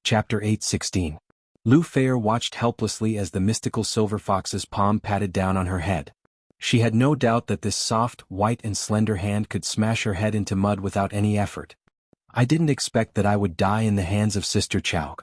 Chapter 8:16. Lu Feier watched helplessly as the mystical silver fox's palm patted down on her head. She had no doubt that this soft, white and slender hand could smash her head into mud without any effort. I didn't expect that I would die in the hands of Sister Chao.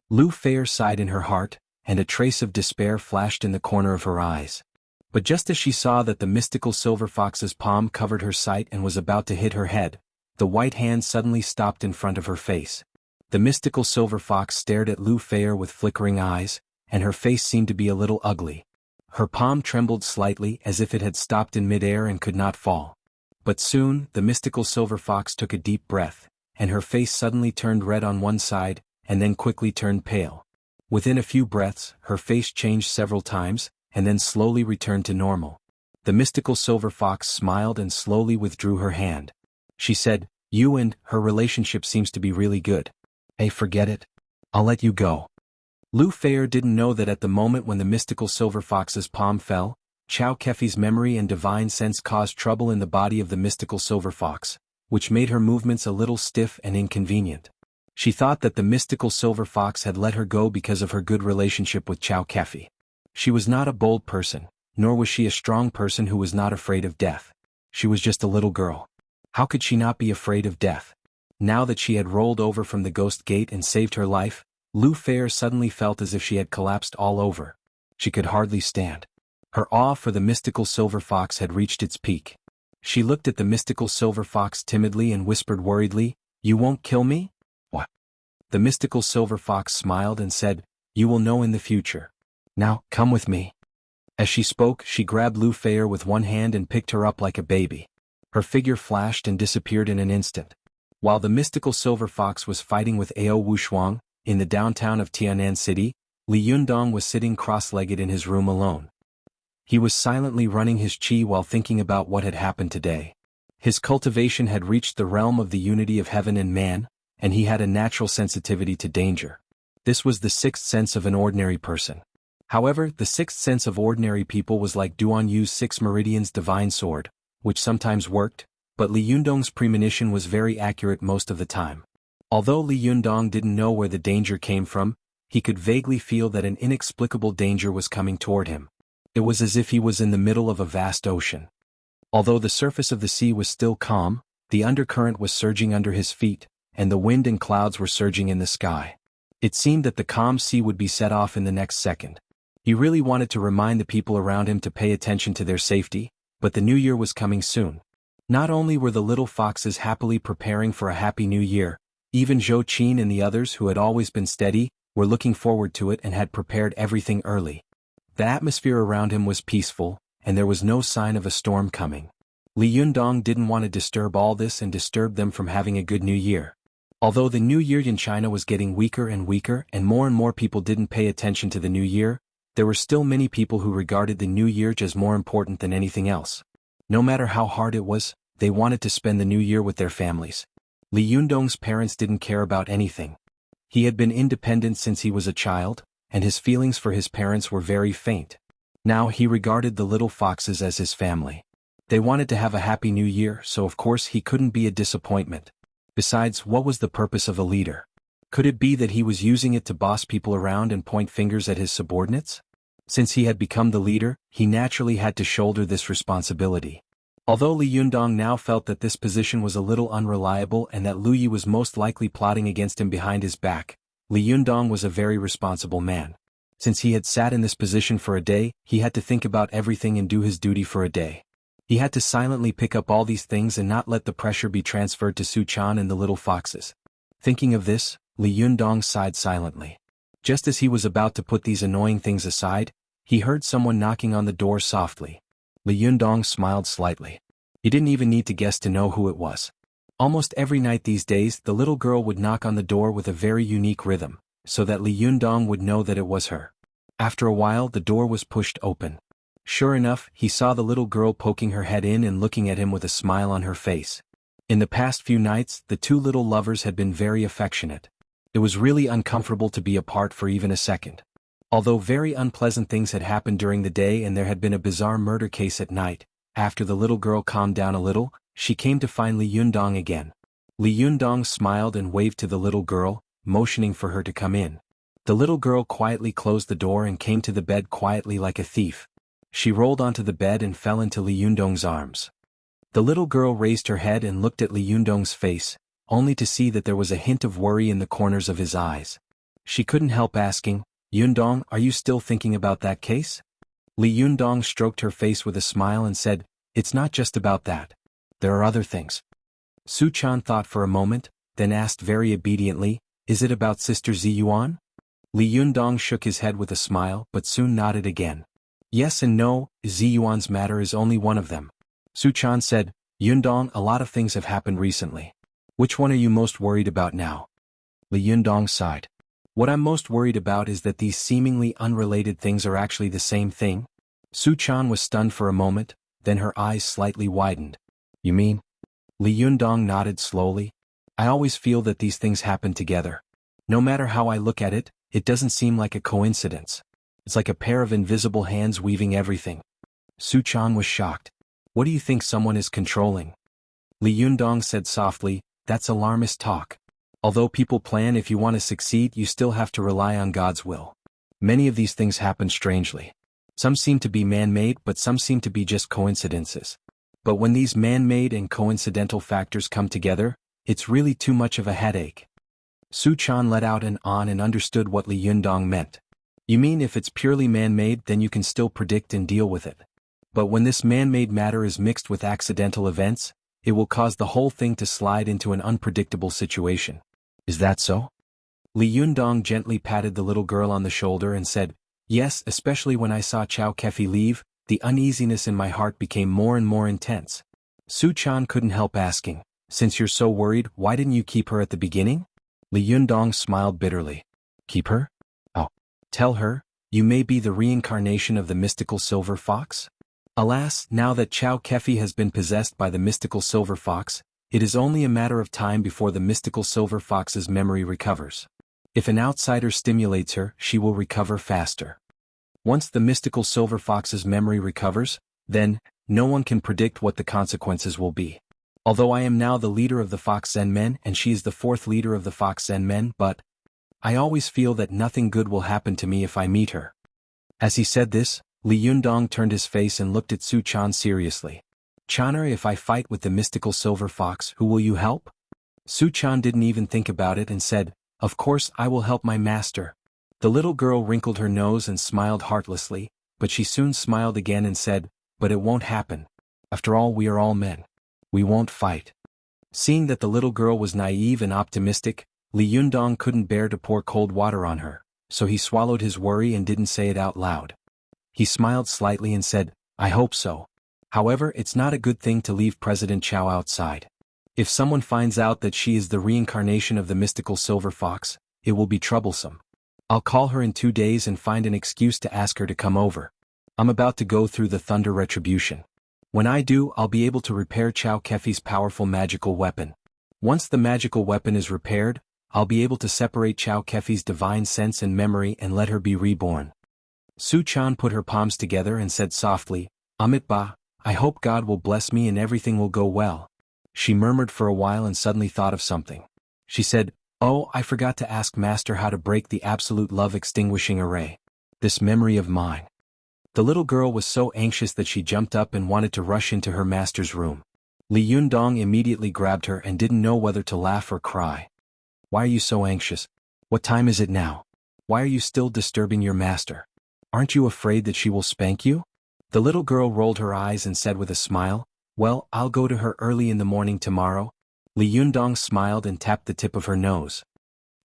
Lu Feier sighed in her heart, and a trace of despair flashed in the corner of her eyes. But just as she saw that the mystical silver fox's palm covered her sight and was about to hit her head, the white hand suddenly stopped in front of her face. The mystical silver fox stared at Lu Feier with flickering eyes, and her face seemed to be a little ugly. Her palm trembled slightly as if it had stopped in midair and could not fall. But soon, the mystical silver fox took a deep breath, and her face suddenly turned red on one side, and then quickly turned pale. Within a few breaths, her face changed several times, and then slowly returned to normal. The mystical silver fox smiled and slowly withdrew her hand. She said, "You and her relationship seems to be really good. Hey, forget it. I'll let you go." Lu Feier didn't know that at the moment when the mystical silver fox's palm fell, Chao Kefi's memory and divine sense caused trouble in the body of the mystical silver fox, which made her movements a little stiff and inconvenient. She thought that the mystical silver fox had let her go because of her good relationship with Chao Kefi. She was not a bold person, nor was she a strong person who was not afraid of death. She was just a little girl. How could she not be afraid of death? Now that she had rolled over from the ghost gate and saved her life, Lu Feier suddenly felt as if she had collapsed all over. She could hardly stand. Her awe for the mystical silver fox had reached its peak. She looked at the mystical silver fox timidly and whispered worriedly, "You won't kill me?" "What?" The mystical silver fox smiled and said, "You will know in the future. Now, come with me." As she spoke, she grabbed Lu Feier with one hand and picked her up like a baby. Her figure flashed and disappeared in an instant. While the mystical silver fox was fighting with Ao Wushuang, in the downtown of Tianan City, Li Yundong was sitting cross-legged in his room alone. He was silently running his qi while thinking about what had happened today. His cultivation had reached the realm of the unity of heaven and man, and he had a natural sensitivity to danger. This was the sixth sense of an ordinary person. However, the sixth sense of ordinary people was like Duan Yu's 6 meridians divine sword, which sometimes worked, but Li Yundong's premonition was very accurate most of the time. Although Li Yundong didn't know where the danger came from, he could vaguely feel that an inexplicable danger was coming toward him. It was as if he was in the middle of a vast ocean. Although the surface of the sea was still calm, the undercurrent was surging under his feet, and the wind and clouds were surging in the sky. It seemed that the calm sea would be set off in the next second. He really wanted to remind the people around him to pay attention to their safety, but the new year was coming soon. Not only were the little foxes happily preparing for a happy new year, even Zhou Qin and the others who had always been steady, were looking forward to it and had prepared everything early. The atmosphere around him was peaceful, and there was no sign of a storm coming. Li Yundong didn't want to disturb all this and disturb them from having a good new year. Although the new year in China was getting weaker and more people didn't pay attention to the new year, there were still many people who regarded the new year as more important than anything else. No matter how hard it was, they wanted to spend the new year with their families. Li Yundong's parents didn't care about anything. He had been independent since he was a child, and his feelings for his parents were very faint. Now he regarded the little foxes as his family. They wanted to have a happy new year, so of course he couldn't be a disappointment. Besides, what was the purpose of a leader? Could it be that he was using it to boss people around and point fingers at his subordinates? Since he had become the leader, he naturally had to shoulder this responsibility. Although Li Yundong now felt that this position was a little unreliable and that Lu Yi was most likely plotting against him behind his back, Li Yundong was a very responsible man. Since he had sat in this position for a day, he had to think about everything and do his duty for a day. He had to silently pick up all these things and not let the pressure be transferred to Su Chan and the little foxes. Thinking of this, Li Yundong sighed silently. Just as he was about to put these annoying things aside, he heard someone knocking on the door softly. Li Yundong smiled slightly. He didn't even need to guess to know who it was. Almost every night these days the little girl would knock on the door with a very unique rhythm, so that Li Yundong would know that it was her. After a while the door was pushed open. Sure enough, he saw the little girl poking her head in and looking at him with a smile on her face. In the past few nights, the two little lovers had been very affectionate. It was really uncomfortable to be apart for even a second. Although very unpleasant things had happened during the day and there had been a bizarre murder case at night, after the little girl calmed down a little, she came to find Li Yundong again. Li Yundong smiled and waved to the little girl, motioning for her to come in. The little girl quietly closed the door and came to the bed quietly like a thief. She rolled onto the bed and fell into Li Yundong's arms. The little girl raised her head and looked at Li Yundong's face, only to see that there was a hint of worry in the corners of his eyes. She couldn't help asking, "Yundong, are you still thinking about that case?" Li Yundong stroked her face with a smile and said, "It's not just about that. There are other things." Su Chan thought for a moment, then asked very obediently, "Is it about Sister Ziyuan?" Li Yundong shook his head with a smile but soon nodded again. "Yes and no, Ziyuan's matter is only one of them." Su Chan said, "Yundong, a lot of things have happened recently. Which one are you most worried about now?" Li Yundong sighed. "What I'm most worried about is that these seemingly unrelated things are actually the same thing." Su Chan was stunned for a moment, then her eyes slightly widened. "You mean?" Li Yundong nodded slowly. "I always feel that these things happen together. No matter how I look at it, it doesn't seem like a coincidence. It's like a pair of invisible hands weaving everything." Su Chan was shocked. "What do you think someone is controlling?" Li Yundong said softly, "That's alarmist talk. Although people plan, if you want to succeed, you still have to rely on God's will. Many of these things happen strangely. Some seem to be man-made, but some seem to be just coincidences. But when these man-made and coincidental factors come together, it's really too much of a headache." Su Chan let out an on and understood what Li Yundong meant. "You mean if it's purely man-made, then you can still predict and deal with it. But when this man-made matter is mixed with accidental events, it will cause the whole thing to slide into an unpredictable situation. Is that so?" Li Yundong gently patted the little girl on the shoulder and said, "Yes, especially when I saw Chao Kefi leave, the uneasiness in my heart became more and more intense." Su Chan couldn't help asking, "Since you're so worried, why didn't you keep her at the beginning?" Li Yundong smiled bitterly. "Keep her? Oh. Tell her, you may be the reincarnation of the mystical silver fox?" Alas, now that Chao Kefi has been possessed by the mystical silver fox, it is only a matter of time before the mystical silver fox's memory recovers. If an outsider stimulates her, she will recover faster. Once the mystical silver fox's memory recovers, then, no one can predict what the consequences will be. Although I am now the leader of the Fox Zen men and she is the fourth leader of the Fox Zen men, but I always feel that nothing good will happen to me if I meet her. As he said this, Li Yundong turned his face and looked at Su Chan seriously. "Chaner, if I fight with the mystical silver fox, who will you help?" Su Chan didn't even think about it and said, "Of course I will help my master." The little girl wrinkled her nose and smiled heartlessly, but she soon smiled again and said, "But it won't happen. After all, we are all men. We won't fight." Seeing that the little girl was naive and optimistic, Li Yundong couldn't bear to pour cold water on her, so he swallowed his worry and didn't say it out loud. He smiled slightly and said, "I hope so. However, it's not a good thing to leave President Chao outside. If someone finds out that she is the reincarnation of the mystical silver fox, it will be troublesome. I'll call her in 2 days and find an excuse to ask her to come over. I'm about to go through the thunder retribution. When I do, I'll be able to repair Chao Kefi's powerful magical weapon. Once the magical weapon is repaired, I'll be able to separate Chao Kefi's divine sense and memory and let her be reborn." Su Chan put her palms together and said softly, "Amit Ba, I hope God will bless me and everything will go well." She murmured for a while and suddenly thought of something. She said, "Oh, I forgot to ask Master how to break the absolute love extinguishing array. This memory of mine." The little girl was so anxious that she jumped up and wanted to rush into her master's room. Li Yundong immediately grabbed her and didn't know whether to laugh or cry. "Why are you so anxious? What time is it now? Why are you still disturbing your master? Aren't you afraid that she will spank you?" The little girl rolled her eyes and said with a smile, "Well, I'll go to her early in the morning tomorrow." Li Yundong smiled and tapped the tip of her nose.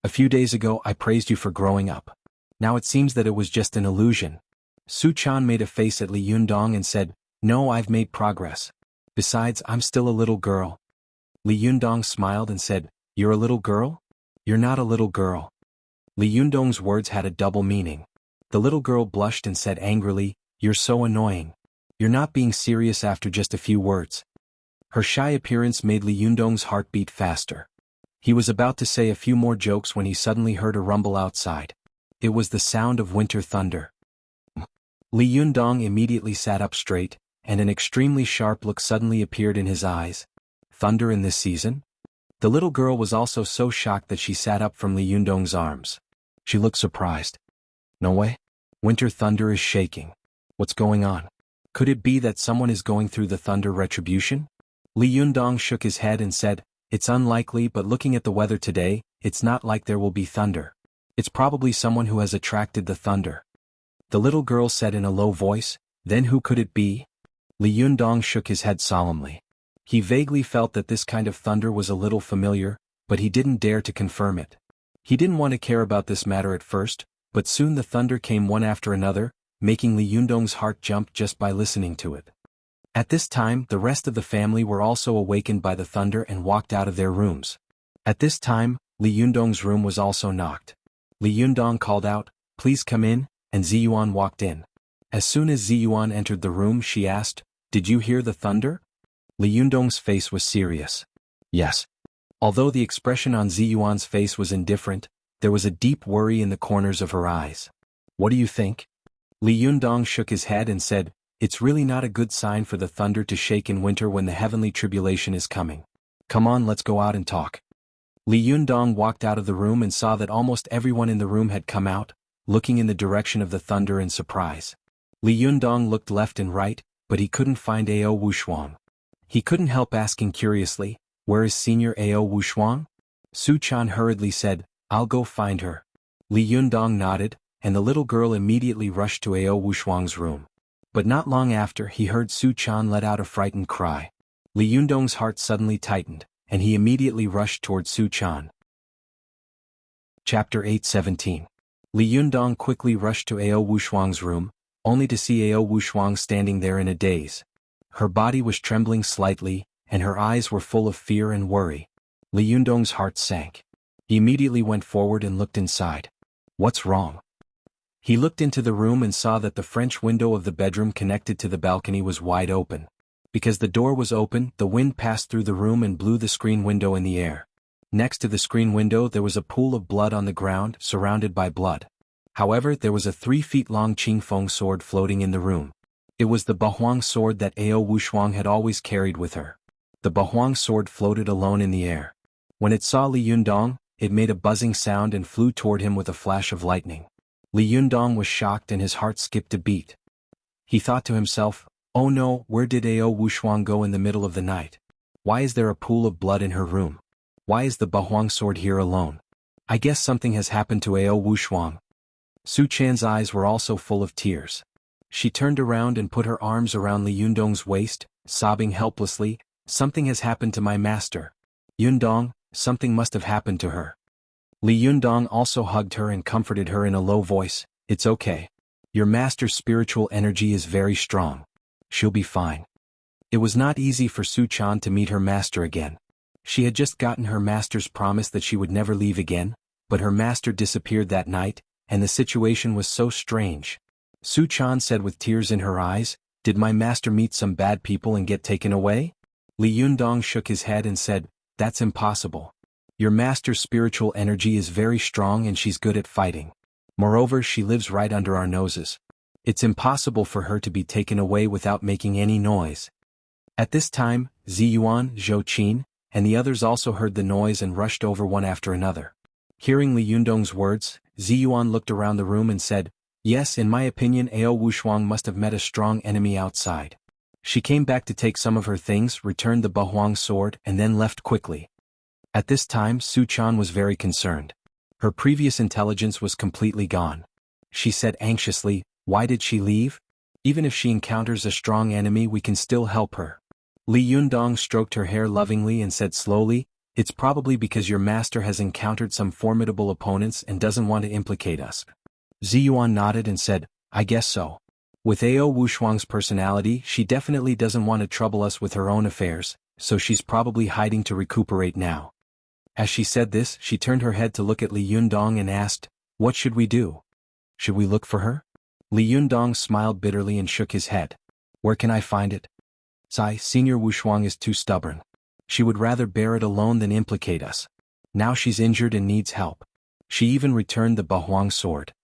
"A few days ago I praised you for growing up. Now it seems that it was just an illusion." Su Chan made a face at Li Yundong and said, "No, I've made progress. Besides, I'm still a little girl." Li Yundong smiled and said, "You're a little girl? You're not a little girl." Li Yundong's words had a double meaning. The little girl blushed and said angrily, "You're so annoying. You're not being serious after just a few words." Her shy appearance made Li Yundong's heart beat faster. He was about to say a few more jokes when he suddenly heard a rumble outside. It was the sound of winter thunder. Li Yundong immediately sat up straight, and an extremely sharp look suddenly appeared in his eyes. "Thunder in this season? The little girl was also so shocked that she sat up from Li Yundong's arms. She looked surprised. No way? Winter thunder is shaking. What's going on? Could it be that someone is going through the thunder retribution? Li Yundong shook his head and said, it's unlikely, but looking at the weather today, it's not like there will be thunder. It's probably someone who has attracted the thunder. The little girl said in a low voice, then who could it be? Li Yundong shook his head solemnly. He vaguely felt that this kind of thunder was a little familiar, but he didn't dare to confirm it. He didn't want to care about this matter at first, but soon the thunder came one after another, making Li Yundong's heart jump just by listening to it. At this time, the rest of the family were also awakened by the thunder and walked out of their rooms. At this time, Li Yundong's room was also knocked. Li Yundong called out, please come in, and Ziyuan walked in. As soon as Ziyuan entered the room, she asked, did you hear the thunder? Li Yundong's face was serious. Yes. Although the expression on Ziyuan's face was indifferent, there was a deep worry in the corners of her eyes. What do you think? Li Yundong shook his head and said, it's really not a good sign for the thunder to shake in winter when the heavenly tribulation is coming. Come on, let's go out and talk. Li Yundong walked out of the room and saw that almost everyone in the room had come out, looking in the direction of the thunder in surprise. Li Yundong looked left and right, but he couldn't find Ao Wushuang. He couldn't help asking curiously, where is Senior Ao Wushuang? Su Chan hurriedly said, I'll go find her. Li Yundong nodded, and the little girl immediately rushed to Ao Wushuang's room. But not long after, he heard Su Chan let out a frightened cry. Li Yundong's heart suddenly tightened, and he immediately rushed toward Su Chan. Chapter 8:17. Li Yundong quickly rushed to Ao Wushuang's room, only to see Ao Wushuang standing there in a daze. Her body was trembling slightly, and her eyes were full of fear and worry. Li Yundong's heart sank. He immediately went forward and looked inside. What's wrong? He looked into the room and saw that the French window of the bedroom connected to the balcony was wide open. Because the door was open, the wind passed through the room and blew the screen window in the air. Next to the screen window there was a pool of blood on the ground, surrounded by blood. However, there was a 3-feet-long Qingfeng sword floating in the room. It was the Bahuang sword that Ao Wushuang had always carried with her. The Bahuang sword floated alone in the air. When it saw Li Yundong, it made a buzzing sound and flew toward him with a flash of lightning. Li Yundong was shocked and his heart skipped a beat. He thought to himself, oh no, where did Ao Wushuang go in the middle of the night? Why is there a pool of blood in her room? Why is the Bahuang sword here alone? I guess something has happened to Ao Wushuang. Su Chan's eyes were also full of tears. She turned around and put her arms around Li Yundong's waist, sobbing helplessly, something has happened to my master. Yundong, something must have happened to her. Li Yundong also hugged her and comforted her in a low voice, it's okay. Your master's spiritual energy is very strong. She'll be fine. It was not easy for Su Chan to meet her master again. She had just gotten her master's promise that she would never leave again, but her master disappeared that night, and the situation was so strange. Su Chan said with tears in her eyes, did my master meet some bad people and get taken away? Li Yundong shook his head and said, that's impossible. Your master's spiritual energy is very strong and she's good at fighting. Moreover, she lives right under our noses. It's impossible for her to be taken away without making any noise. At this time, Ziyuan, Zhou Qin, and the others also heard the noise and rushed over one after another. Hearing Li Yundong's words, Ziyuan looked around the room and said, yes, in my opinion Ao Wushuang must have met a strong enemy outside. She came back to take some of her things, returned the Bahuang sword, and then left quickly. At this time Su Chan was very concerned. Her previous intelligence was completely gone. She said anxiously, why did she leave? Even if she encounters a strong enemy we can still help her. Li Yundong stroked her hair lovingly and said slowly, it's probably because your master has encountered some formidable opponents and doesn't want to implicate us. Ziyuan nodded and said, I guess so. With Ao Wushuang's personality, she definitely doesn't want to trouble us with her own affairs, so she's probably hiding to recuperate now. As she said this, she turned her head to look at Li Yundong and asked, what should we do? Should we look for her? Li Yundong smiled bitterly and shook his head. Where can I find it? Senior Wushuang is too stubborn. She would rather bear it alone than implicate us. Now she's injured and needs help. She even returned the Bahuang sword.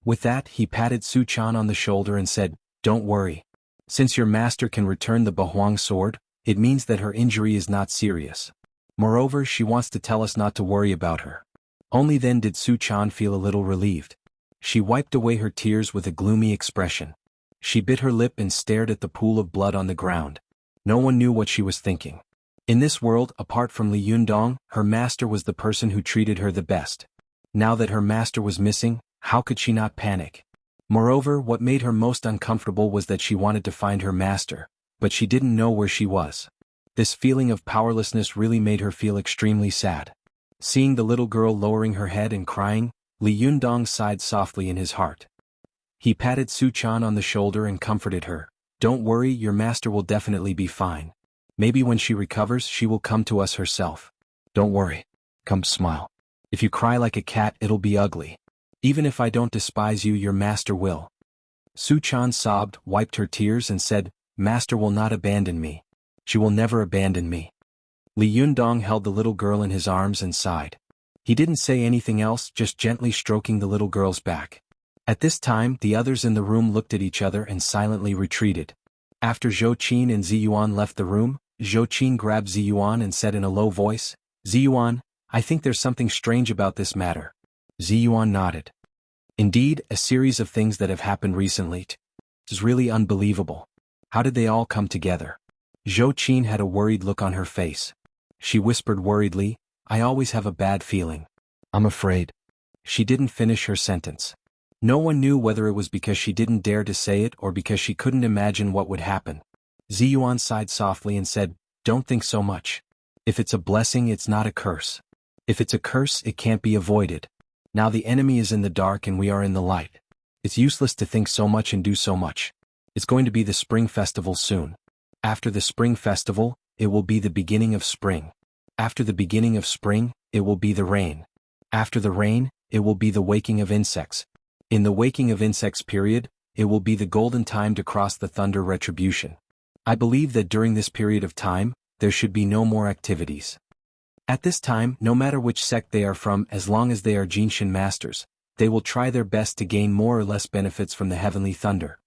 With that, he patted Su Chan on the shoulder and said, don't worry. Since your master can return the Bahuang sword, it means that her injury is not serious. Moreover, she wants to tell us not to worry about her. Only then did Su Chan feel a little relieved. She wiped away her tears with a gloomy expression. She bit her lip and stared at the pool of blood on the ground. No one knew what she was thinking. In this world, apart from Li Yundong, her master was the person who treated her the best. Now that her master was missing, how could she not panic? Moreover, what made her most uncomfortable was that she wanted to find her master, but she didn't know where she was. This feeling of powerlessness really made her feel extremely sad. Seeing the little girl lowering her head and crying, Li Yundong sighed softly in his heart. He patted Su Chan on the shoulder and comforted her. Don't worry, your master will definitely be fine. Maybe when she recovers she will come to us herself. Don't worry. Come, smile. If you cry like a cat it'll be ugly. Even if I don't despise you, your master will. Su Chan sobbed, wiped her tears and said, Master will not abandon me. She will never abandon me. Li Yundong held the little girl in his arms and sighed. He didn't say anything else, just gently stroking the little girl's back. At this time, the others in the room looked at each other and silently retreated. After Zhou Qin and Ziyuan left the room, Zhou Qin grabbed Ziyuan and said in a low voice, Ziyuan, I think there's something strange about this matter. Ziyuan nodded. Indeed, a series of things that have happened recently. It's really unbelievable. How did they all come together? Zhou Qin had a worried look on her face. She whispered worriedly, I always have a bad feeling. I'm afraid. She didn't finish her sentence. No one knew whether it was because she didn't dare to say it or because she couldn't imagine what would happen. Ziyuan sighed softly and said, Don't think so much. If it's a blessing, it's not a curse. If it's a curse, it can't be avoided. Now the enemy is in the dark and we are in the light. It's useless to think so much and do so much. It's going to be the spring festival soon. After the spring festival, it will be the beginning of spring. After the beginning of spring, it will be the rain. After the rain, it will be the waking of insects. In the waking of insects period, it will be the golden time to cross the thunder retribution. I believe that during this period of time, there should be no more activities. At this time, no matter which sect they are from, as long as they are Jinshin masters, they will try their best to gain more or less benefits from the heavenly thunder.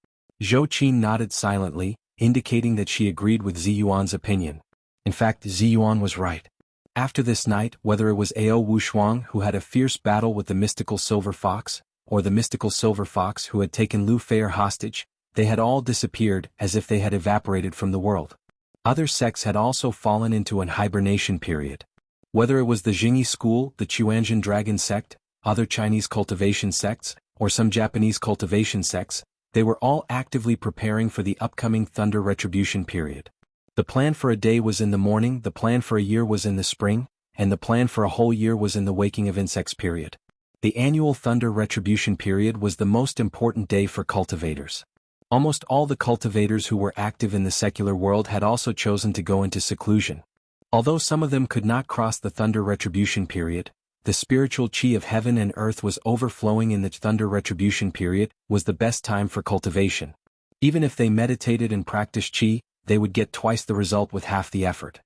Zhou Qin nodded silently, indicating that she agreed with Ziyuan's opinion. In fact, Ziyuan was right. After this night, whether it was Ao Wushuang who had a fierce battle with the mystical silver fox, or the mystical silver fox who had taken Lu Feier hostage, they had all disappeared as if they had evaporated from the world. Other sects had also fallen into an hibernation period. Whether it was the Jingyi school, the Chuanjin dragon sect, other Chinese cultivation sects, or some Japanese cultivation sects, they were all actively preparing for the upcoming thunder retribution period. The plan for a day was in the morning, the plan for a year was in the spring, and the plan for a whole year was in the waking of insects period. The annual thunder retribution period was the most important day for cultivators. Almost all the cultivators who were active in the secular world had also chosen to go into seclusion. Although some of them could not cross the thunder retribution period, the spiritual chi of heaven and earth was overflowing in the thunder retribution period, was the best time for cultivation. Even if they meditated and practiced chi, they would get twice the result with half the effort.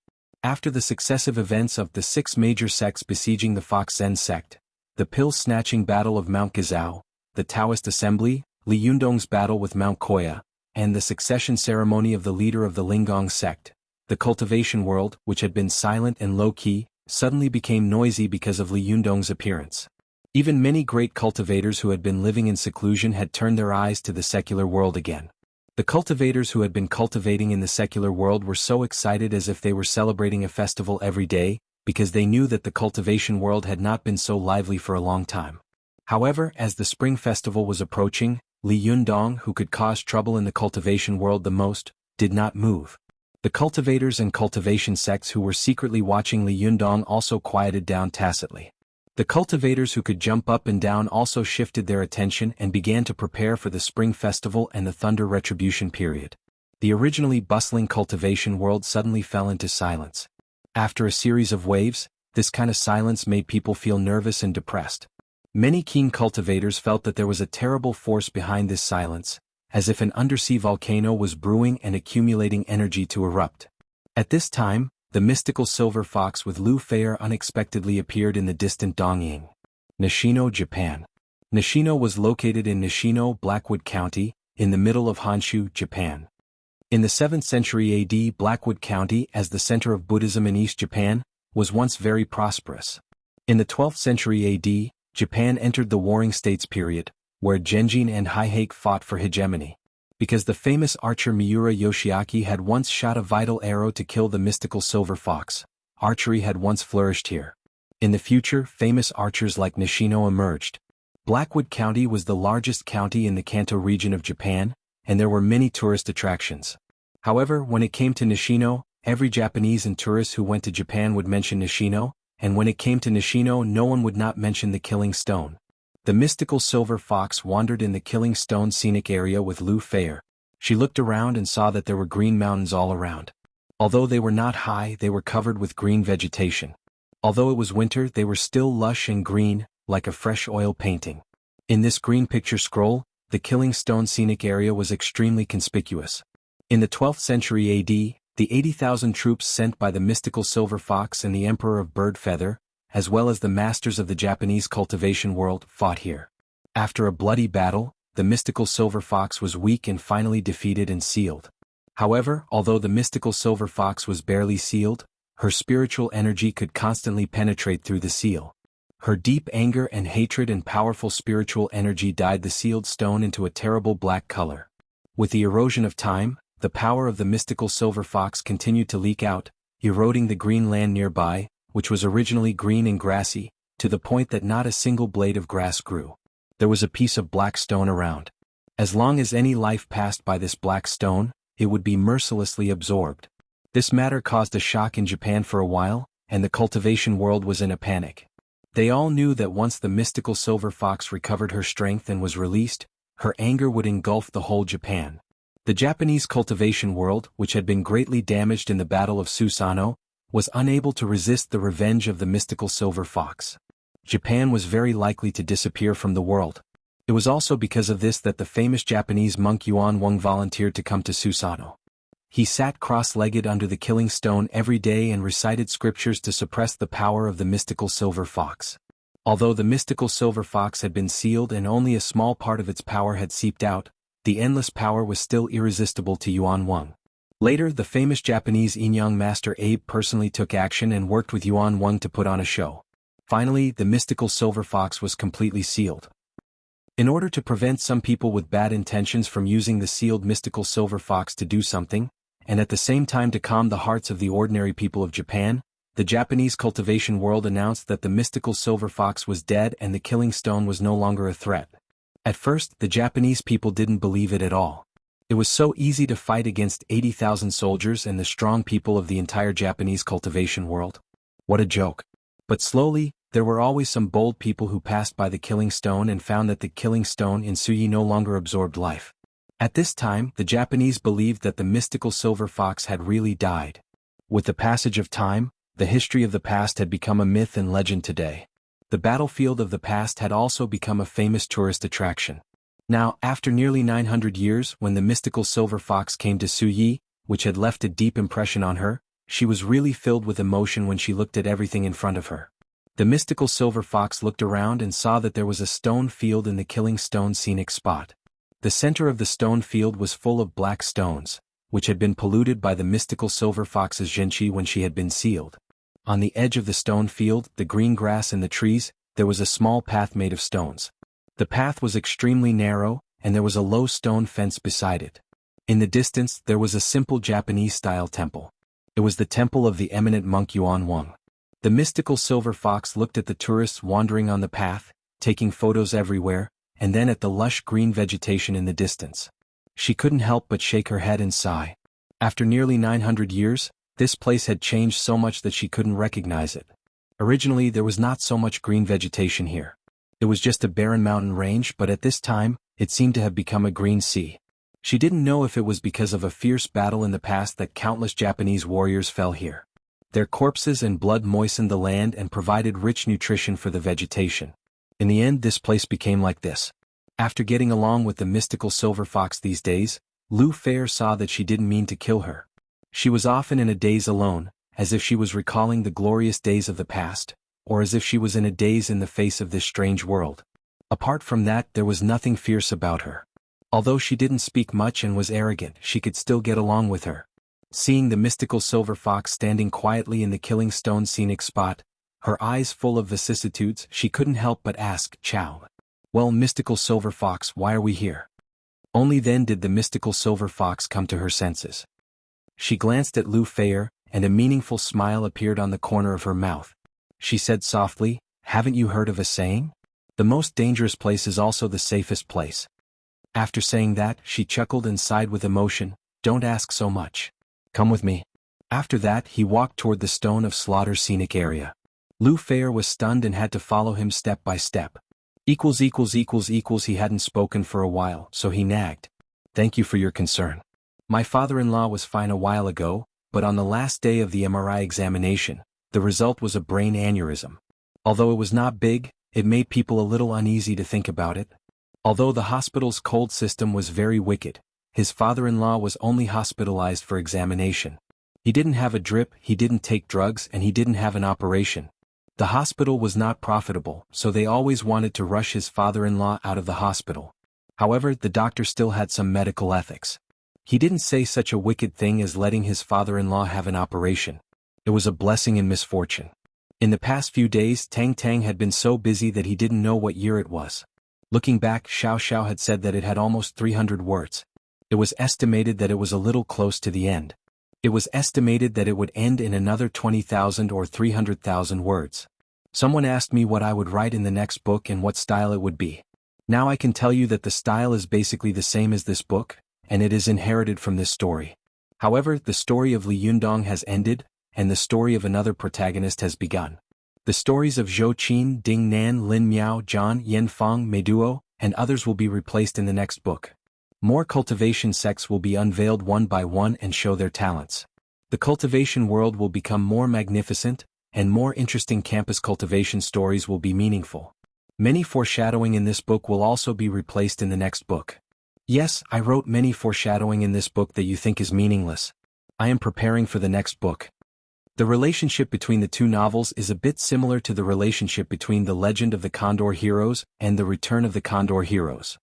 After the successive events of the 6 major sects besieging the Fox Zen sect, the pill-snatching battle of Mount Gazao, the Taoist assembly, Li Yundong's battle with Mount Koya, and the succession ceremony of the leader of the Linggong sect, the cultivation world, which had been silent and low-key, suddenly became noisy because of Li Yundong's appearance. Even many great cultivators who had been living in seclusion had turned their eyes to the secular world again. The cultivators who had been cultivating in the secular world were so excited as if they were celebrating a festival every day, because they knew that the cultivation world had not been so lively for a long time. However, as the spring festival was approaching, Li Yundong, who could cause trouble in the cultivation world the most, did not move. The cultivators and cultivation sects who were secretly watching Li Yundong also quieted down tacitly. The cultivators who could jump up and down also shifted their attention and began to prepare for the spring festival and the thunder retribution period. The originally bustling cultivation world suddenly fell into silence. After a series of waves, this kind of silence made people feel nervous and depressed. Many keen cultivators felt that there was a terrible force behind this silence, as if an undersea volcano was brewing and accumulating energy to erupt. At this time, the mystical silver fox with Lu Feier unexpectedly appeared in the distant Dongying. Nishino, Japan. Nishino was located in Nishino, Blackwood County, in the middle of Honshu, Japan. In the 7th century AD, Blackwood County, as the center of Buddhism in East Japan, was once very prosperous. In the 12th century AD, Japan entered the Warring States period, where Genjin and Heihei fought for hegemony. Because the famous archer Miura Yoshiaki had once shot a vital arrow to kill the mystical silver fox, archery had once flourished here. In the future, famous archers like Nishino emerged. Blackwood County was the largest county in the Kanto region of Japan, and there were many tourist attractions. However, when it came to Nishino, every Japanese and tourists who went to Japan would mention Nishino, and when it came to Nishino, no one would not mention the Killing Stone. The mystical silver fox wandered in the Killing Stone scenic area with Lu Fei. She looked around and saw that there were green mountains all around. Although they were not high, they were covered with green vegetation. Although it was winter, they were still lush and green, like a fresh oil painting. In this green picture scroll, the Killing Stone scenic area was extremely conspicuous. In the 12th century AD, the 80,000 troops sent by the mystical silver fox and the Emperor of Bird Feather, as well as the masters of the Japanese cultivation world, fought here. After a bloody battle, the mystical silver fox was weak and finally defeated and sealed. However, although the mystical silver fox was barely sealed, her spiritual energy could constantly penetrate through the seal. Her deep anger and hatred and powerful spiritual energy dyed the sealed stone into a terrible black color. With the erosion of time, the power of the mystical silver fox continued to leak out, eroding the green land nearby, which was originally green and grassy, to the point that not a single blade of grass grew. There was a piece of black stone around. As long as any life passed by this black stone, it would be mercilessly absorbed. This matter caused a shock in Japan for a while, and the cultivation world was in a panic. They all knew that once the mystical silver fox recovered her strength and was released, her anger would engulf the whole Japan. The Japanese cultivation world, which had been greatly damaged in the Battle of Susano, was unable to resist the revenge of the mystical silver fox. Japan was very likely to disappear from the world. It was also because of this that the famous Japanese monk Yuan Wang volunteered to come to Susano. He sat cross-legged under the Killing Stone every day and recited scriptures to suppress the power of the mystical silver fox. Although the mystical silver fox had been sealed and only a small part of its power had seeped out, the endless power was still irresistible to Yuan Wang. Later, the famous Japanese Inyang master Abe personally took action and worked with Yuan Wang to put on a show. Finally, the mystical silver fox was completely sealed. In order to prevent some people with bad intentions from using the sealed mystical silver fox to do something, and at the same time to calm the hearts of the ordinary people of Japan, the Japanese cultivation world announced that the mystical silver fox was dead and the Killing Stone was no longer a threat. At first, the Japanese people didn't believe it at all. It was so easy to fight against 80,000 soldiers and the strong people of the entire Japanese cultivation world. What a joke. But slowly, there were always some bold people who passed by the Killing Stone and found that the Killing Stone in Suyi no longer absorbed life. At this time, the Japanese believed that the mystical silver fox had really died. With the passage of time, the history of the past had become a myth and legend today. The battlefield of the past had also become a famous tourist attraction. Now, after nearly 900 years, when the mystical silver fox came to Suyi, which had left a deep impression on her, she was really filled with emotion when she looked at everything in front of her. The mystical silver fox looked around and saw that there was a stone field in the Killing Stone scenic spot. The center of the stone field was full of black stones, which had been polluted by the mystical silver fox's genchi when she had been sealed. On the edge of the stone field, the green grass and the trees, there was a small path made of stones. The path was extremely narrow, and there was a low stone fence beside it. In the distance, there was a simple Japanese-style temple. It was the temple of the eminent monk Yuan Wang. The mystical silver fox looked at the tourists wandering on the path, taking photos everywhere, and then at the lush green vegetation in the distance. She couldn't help but shake her head and sigh. After nearly 900 years, this place had changed so much that she couldn't recognize it. Originally, there was not so much green vegetation here. It was just a barren mountain range, but at this time, it seemed to have become a green sea. She didn't know if it was because of a fierce battle in the past that countless Japanese warriors fell here. Their corpses and blood moistened the land and provided rich nutrition for the vegetation. In the end, this place became like this. After getting along with the mystical silver fox these days, Lu Fei saw that she didn't mean to kill her. She was often in a daze alone, as if she was recalling the glorious days of the past, or as if she was in a daze in the face of this strange world. Apart from that, there was nothing fierce about her. Although she didn't speak much and was arrogant, she could still get along with her. Seeing the mystical silver fox standing quietly in the killing stone scenic spot, her eyes full of vicissitudes, she couldn't help but ask, "Chow. Well, mystical silver fox, why are we here?" Only then did the mystical silver fox come to her senses. She glanced at Lu Fei, and a meaningful smile appeared on the corner of her mouth. She said softly, "Haven't you heard of a saying? The most dangerous place is also the safest place." After saying that, she chuckled and sighed with emotion, "Don't ask so much. Come with me." After that, he walked toward the Stone of Slaughter scenic area. Lu Fei was stunned and had to follow him step by step. He hadn't spoken for a while, so he nagged. "Thank you for your concern. My father-in-law was fine a while ago, but on the last day of the MRI examination, the result was a brain aneurysm. Although it was not big, it made people a little uneasy to think about it. Although the hospital's cold system was very wicked, his father-in-law was only hospitalized for examination. He didn't have a drip, he didn't take drugs, and he didn't have an operation. The hospital was not profitable, so they always wanted to rush his father-in-law out of the hospital. However, the doctor still had some medical ethics. He didn't say such a wicked thing as letting his father-in-law have an operation. It was a blessing in misfortune. In the past few days, Tang Tang had been so busy that he didn't know what year it was. Looking back, Xiao Xiao had said that it had almost 300 words. It was estimated that it was a little close to the end. It was estimated that it would end in another 20,000 or 300,000 words. Someone asked me what I would write in the next book and what style it would be. Now I can tell you that the style is basically the same as this book, and it is inherited from this story. However, the story of Li Yundong has ended, and the story of another protagonist has begun. The stories of Zhou Qin, Ding Nan, Lin Miao, Zhang, Yen Feng, Meiduo, and others will be replaced in the next book. More cultivation sects will be unveiled one by one and show their talents. The cultivation world will become more magnificent, and more interesting campus cultivation stories will be meaningful. Many foreshadowing in this book will also be replaced in the next book. Yes, I wrote many foreshadowing in this book that you think is meaningless. I am preparing for the next book. The relationship between the two novels is a bit similar to the relationship between The Legend of the Condor Heroes and The Return of the Condor Heroes.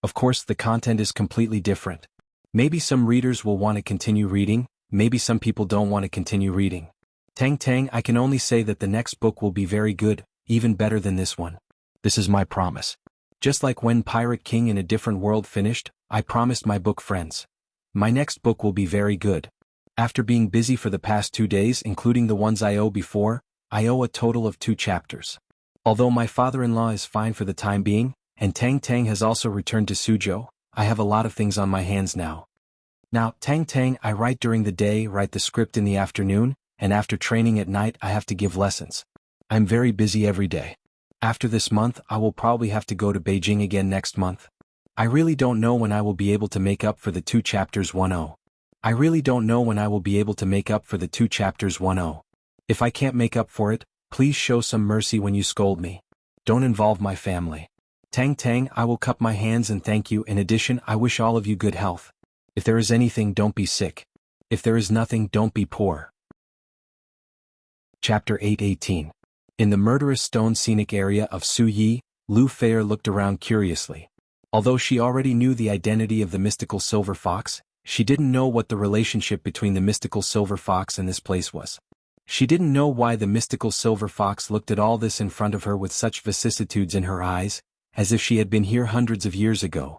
Of course, the content is completely different. Maybe some readers will want to continue reading, maybe some people don't want to continue reading. Tang Tang, I can only say that the next book will be very good, even better than this one. This is my promise. Just like when Pirate King in a Different World finished, I promised my book friends. My next book will be very good. After being busy for the past 2 days, including the ones I owe before, I owe a total of 2 chapters. Although my father-in-law is fine for the time being, and Tang Tang has also returned to Suzhou, I have a lot of things on my hands now. Now, Tang Tang, I write during the day, write the script in the afternoon, and after training at night I have to give lessons. I'm very busy every day. After this month I will probably have to go to Beijing again next month. I really don't know when I will be able to make up for the 2 chapters 1-0. I really don't know when I will be able to make up for the 2 chapters 1-0. If I can't make up for it, please show some mercy when you scold me. Don't involve my family. Tang Tang, I will cup my hands and thank you. In addition, I wish all of you good health. If there is anything, don't be sick. If there is nothing, don't be poor. Chapter 8:18. In the murderous stone scenic area of Su Yi, Lu Fei looked around curiously. Although she already knew the identity of the mystical silver fox, she didn't know what the relationship between the mystical silver fox and this place was. She didn't know why the mystical silver fox looked at all this in front of her with such vicissitudes in her eyes, as if she had been here hundreds of years ago.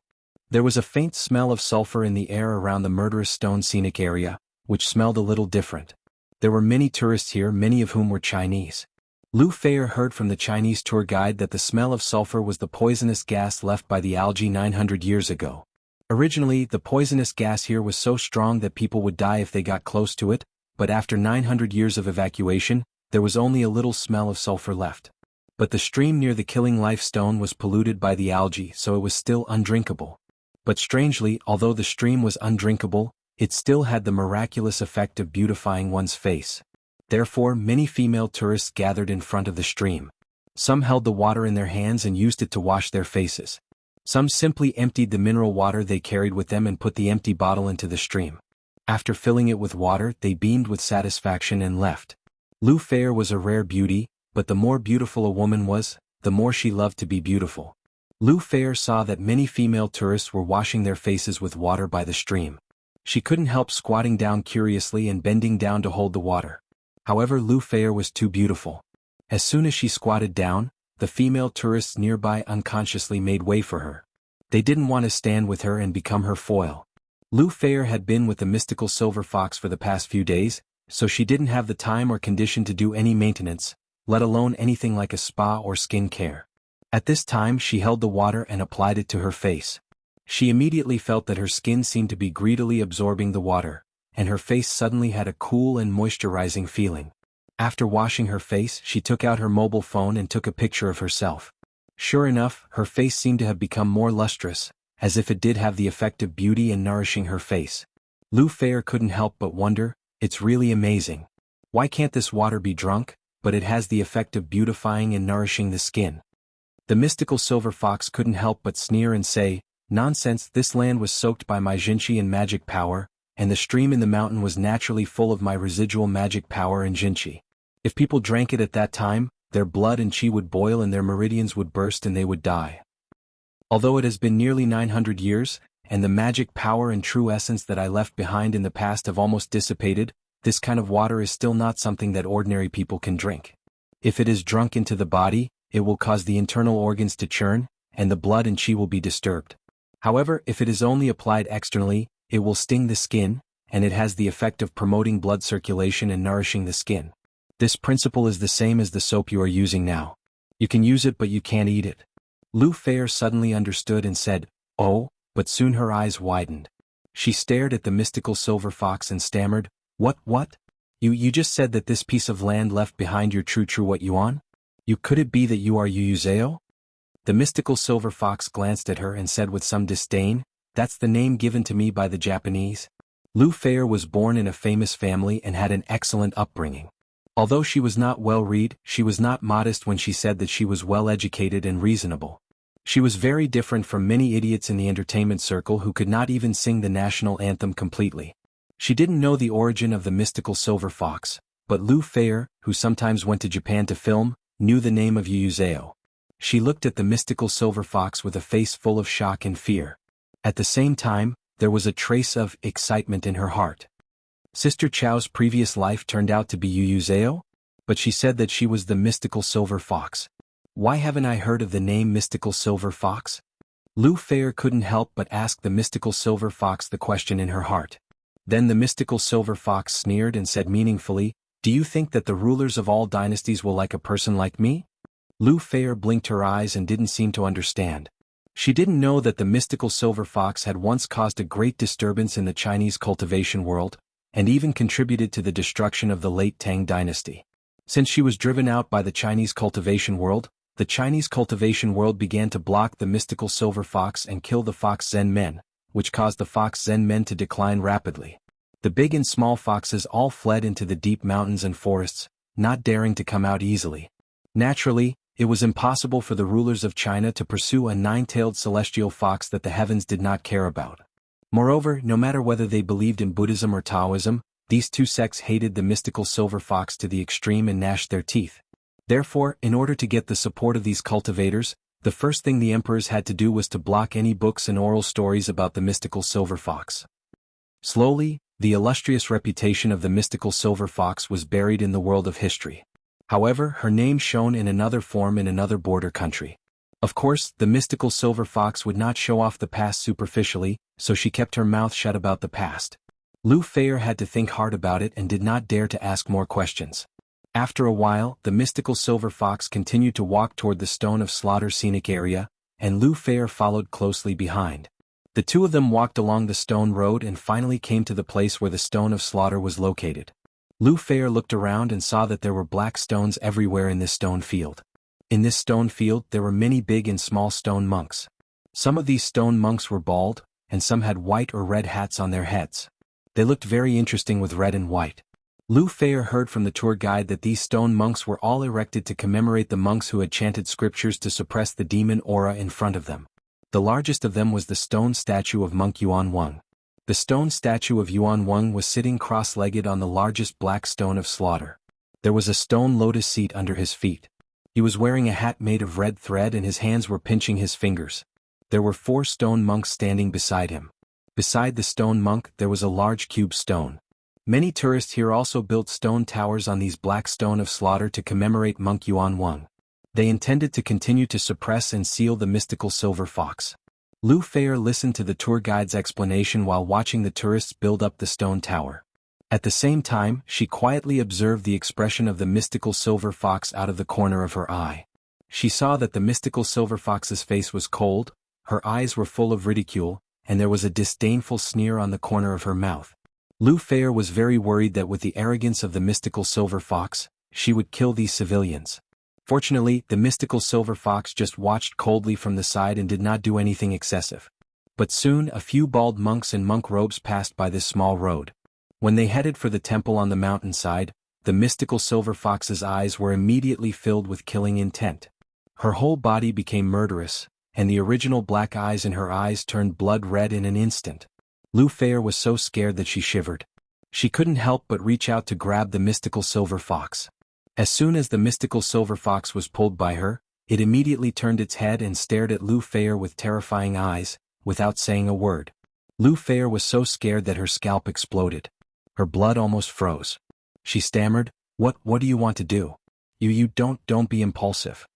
There was a faint smell of sulfur in the air around the murderous stone scenic area, which smelled a little different. There were many tourists here, many of whom were Chinese. Lu Fei heard from the Chinese tour guide that the smell of sulfur was the poisonous gas left by the algae 900 years ago. Originally, the poisonous gas here was so strong that people would die if they got close to it, but after 900 years of evacuation, there was only a little smell of sulfur left. But the stream near the Killing Life Stone was polluted by the algae, so it was still undrinkable. But strangely, although the stream was undrinkable, it still had the miraculous effect of beautifying one's face. Therefore, many female tourists gathered in front of the stream. Some held the water in their hands and used it to wash their faces. Some simply emptied the mineral water they carried with them and put the empty bottle into the stream. After filling it with water, they beamed with satisfaction and left. Lu Fei was a rare beauty, but the more beautiful a woman was, the more she loved to be beautiful. Lu Fei saw that many female tourists were washing their faces with water by the stream. She couldn't help squatting down curiously and bending down to hold the water. However, Lu Fei was too beautiful. As soon as she squatted down, the female tourists nearby unconsciously made way for her. They didn't want to stand with her and become her foil. Lu Fei had been with the mystical silver fox for the past few days, so she didn't have the time or condition to do any maintenance, let alone anything like a spa or skin care. At this time she held the water and applied it to her face. She immediately felt that her skin seemed to be greedily absorbing the water, and her face suddenly had a cool and moisturizing feeling. After washing her face, she took out her mobile phone and took a picture of herself. Sure enough, her face seemed to have become more lustrous, as if it did have the effect of beauty and nourishing her face. Lu Fei couldn't help but wonder, it's really amazing. Why can't this water be drunk, but it has the effect of beautifying and nourishing the skin? The mystical silver fox couldn't help but sneer and say, nonsense, this land was soaked by my jinqi and magic power, and the stream in the mountain was naturally full of my residual magic power and jinqi. If people drank it at that time, their blood and qi would boil and their meridians would burst and they would die. Although it has been nearly 900 years, and the magic power and true essence that I left behind in the past have almost dissipated, this kind of water is still not something that ordinary people can drink. If it is drunk into the body, it will cause the internal organs to churn, and the blood and qi will be disturbed. However, if it is only applied externally, it will sting the skin, and it has the effect of promoting blood circulation and nourishing the skin. This principle is the same as the soap you are using now. You can use it but you can't eat it. Lu Fei suddenly understood and said, oh, but soon her eyes widened. She stared at the mystical silver fox and stammered, what? You just said that this piece of land left behind your true what yuan? Could it be that you are Yu Zhao? The mystical silver fox glanced at her and said with some disdain, that's the name given to me by the Japanese. Lu Fei was born in a famous family and had an excellent upbringing. Although she was not well-read, she was not modest when she said that she was well-educated and reasonable. She was very different from many idiots in the entertainment circle who could not even sing the national anthem completely. She didn't know the origin of the mystical silver fox, but Lu Fei, who sometimes went to Japan to film, knew the name of Yu Zhao. She looked at the mystical silver fox with a face full of shock and fear. At the same time, there was a trace of excitement in her heart. Sister Chao's previous life turned out to be Yu Zhao? But she said that she was the mystical silver fox. Why haven't I heard of the name mystical silver fox? Lu Fei couldn't help but ask the mystical silver fox the question in her heart. Then the mystical silver fox sneered and said meaningfully, do you think that the rulers of all dynasties will like a person like me? Lu Fei blinked her eyes and didn't seem to understand. She didn't know that the mystical silver fox had once caused a great disturbance in the Chinese cultivation world, and even contributed to the destruction of the late Tang dynasty. Since she was driven out by the Chinese cultivation world began to block the mystical silver fox and kill the fox Zen men, which caused the fox Zen men to decline rapidly. The big and small foxes all fled into the deep mountains and forests, not daring to come out easily. Naturally, it was impossible for the rulers of China to pursue a nine-tailed celestial fox that the heavens did not care about. Moreover, no matter whether they believed in Buddhism or Taoism, these two sects hated the mystical silver fox to the extreme and gnashed their teeth. Therefore, in order to get the support of these cultivators, the first thing the emperors had to do was to block any books and oral stories about the mystical silver fox. Slowly, the illustrious reputation of the mystical silver fox was buried in the world of history. However, her name shone in another form in another border country. Of course, the mystical silver fox would not show off the past superficially, so she kept her mouth shut about the past. Lu Fei had to think hard about it and did not dare to ask more questions. After a while, the mystical silver fox continued to walk toward the Stone of Slaughter scenic area, and Lu Fei followed closely behind. The two of them walked along the stone road and finally came to the place where the Stone of Slaughter was located. Lu Fei looked around and saw that there were black stones everywhere in this stone field. In this stone field there were many big and small stone monks. Some of these stone monks were bald, and some had white or red hats on their heads. They looked very interesting with red and white. Lu Fei heard from the tour guide that these stone monks were all erected to commemorate the monks who had chanted scriptures to suppress the demon aura in front of them. The largest of them was the stone statue of monk Yuan Wang. The stone statue of Yuan Wang was sitting cross-legged on the largest black stone of slaughter. There was a stone lotus seat under his feet. He was wearing a hat made of red thread and his hands were pinching his fingers. There were 4 stone monks standing beside him. Beside the stone monk there was a large cube stone. Many tourists here also built stone towers on these black stone of slaughter to commemorate Monk Yuan Wang. They intended to continue to suppress and seal the mystical silver fox. Lu Feier listened to the tour guide's explanation while watching the tourists build up the stone tower. At the same time, she quietly observed the expression of the mystical silver fox out of the corner of her eye. She saw that the mystical silver fox's face was cold, her eyes were full of ridicule, and there was a disdainful sneer on the corner of her mouth. Lu Feier was very worried that with the arrogance of the mystical silver fox, she would kill these civilians. Fortunately, the mystical silver fox just watched coldly from the side and did not do anything excessive. But soon a few bald monks in monk robes passed by this small road. When they headed for the temple on the mountainside, the mystical silver fox's eyes were immediately filled with killing intent. Her whole body became murderous, and the original black eyes in her eyes turned blood red in an instant. Lu Feier was so scared that she shivered. She couldn't help but reach out to grab the mystical silver fox. As soon as the mystical silver fox was pulled by her, it immediately turned its head and stared at Lu Feier with terrifying eyes, without saying a word. Lu Feier was so scared that her scalp exploded. Her blood almost froze. She stammered, What do you want to do? You don't be impulsive."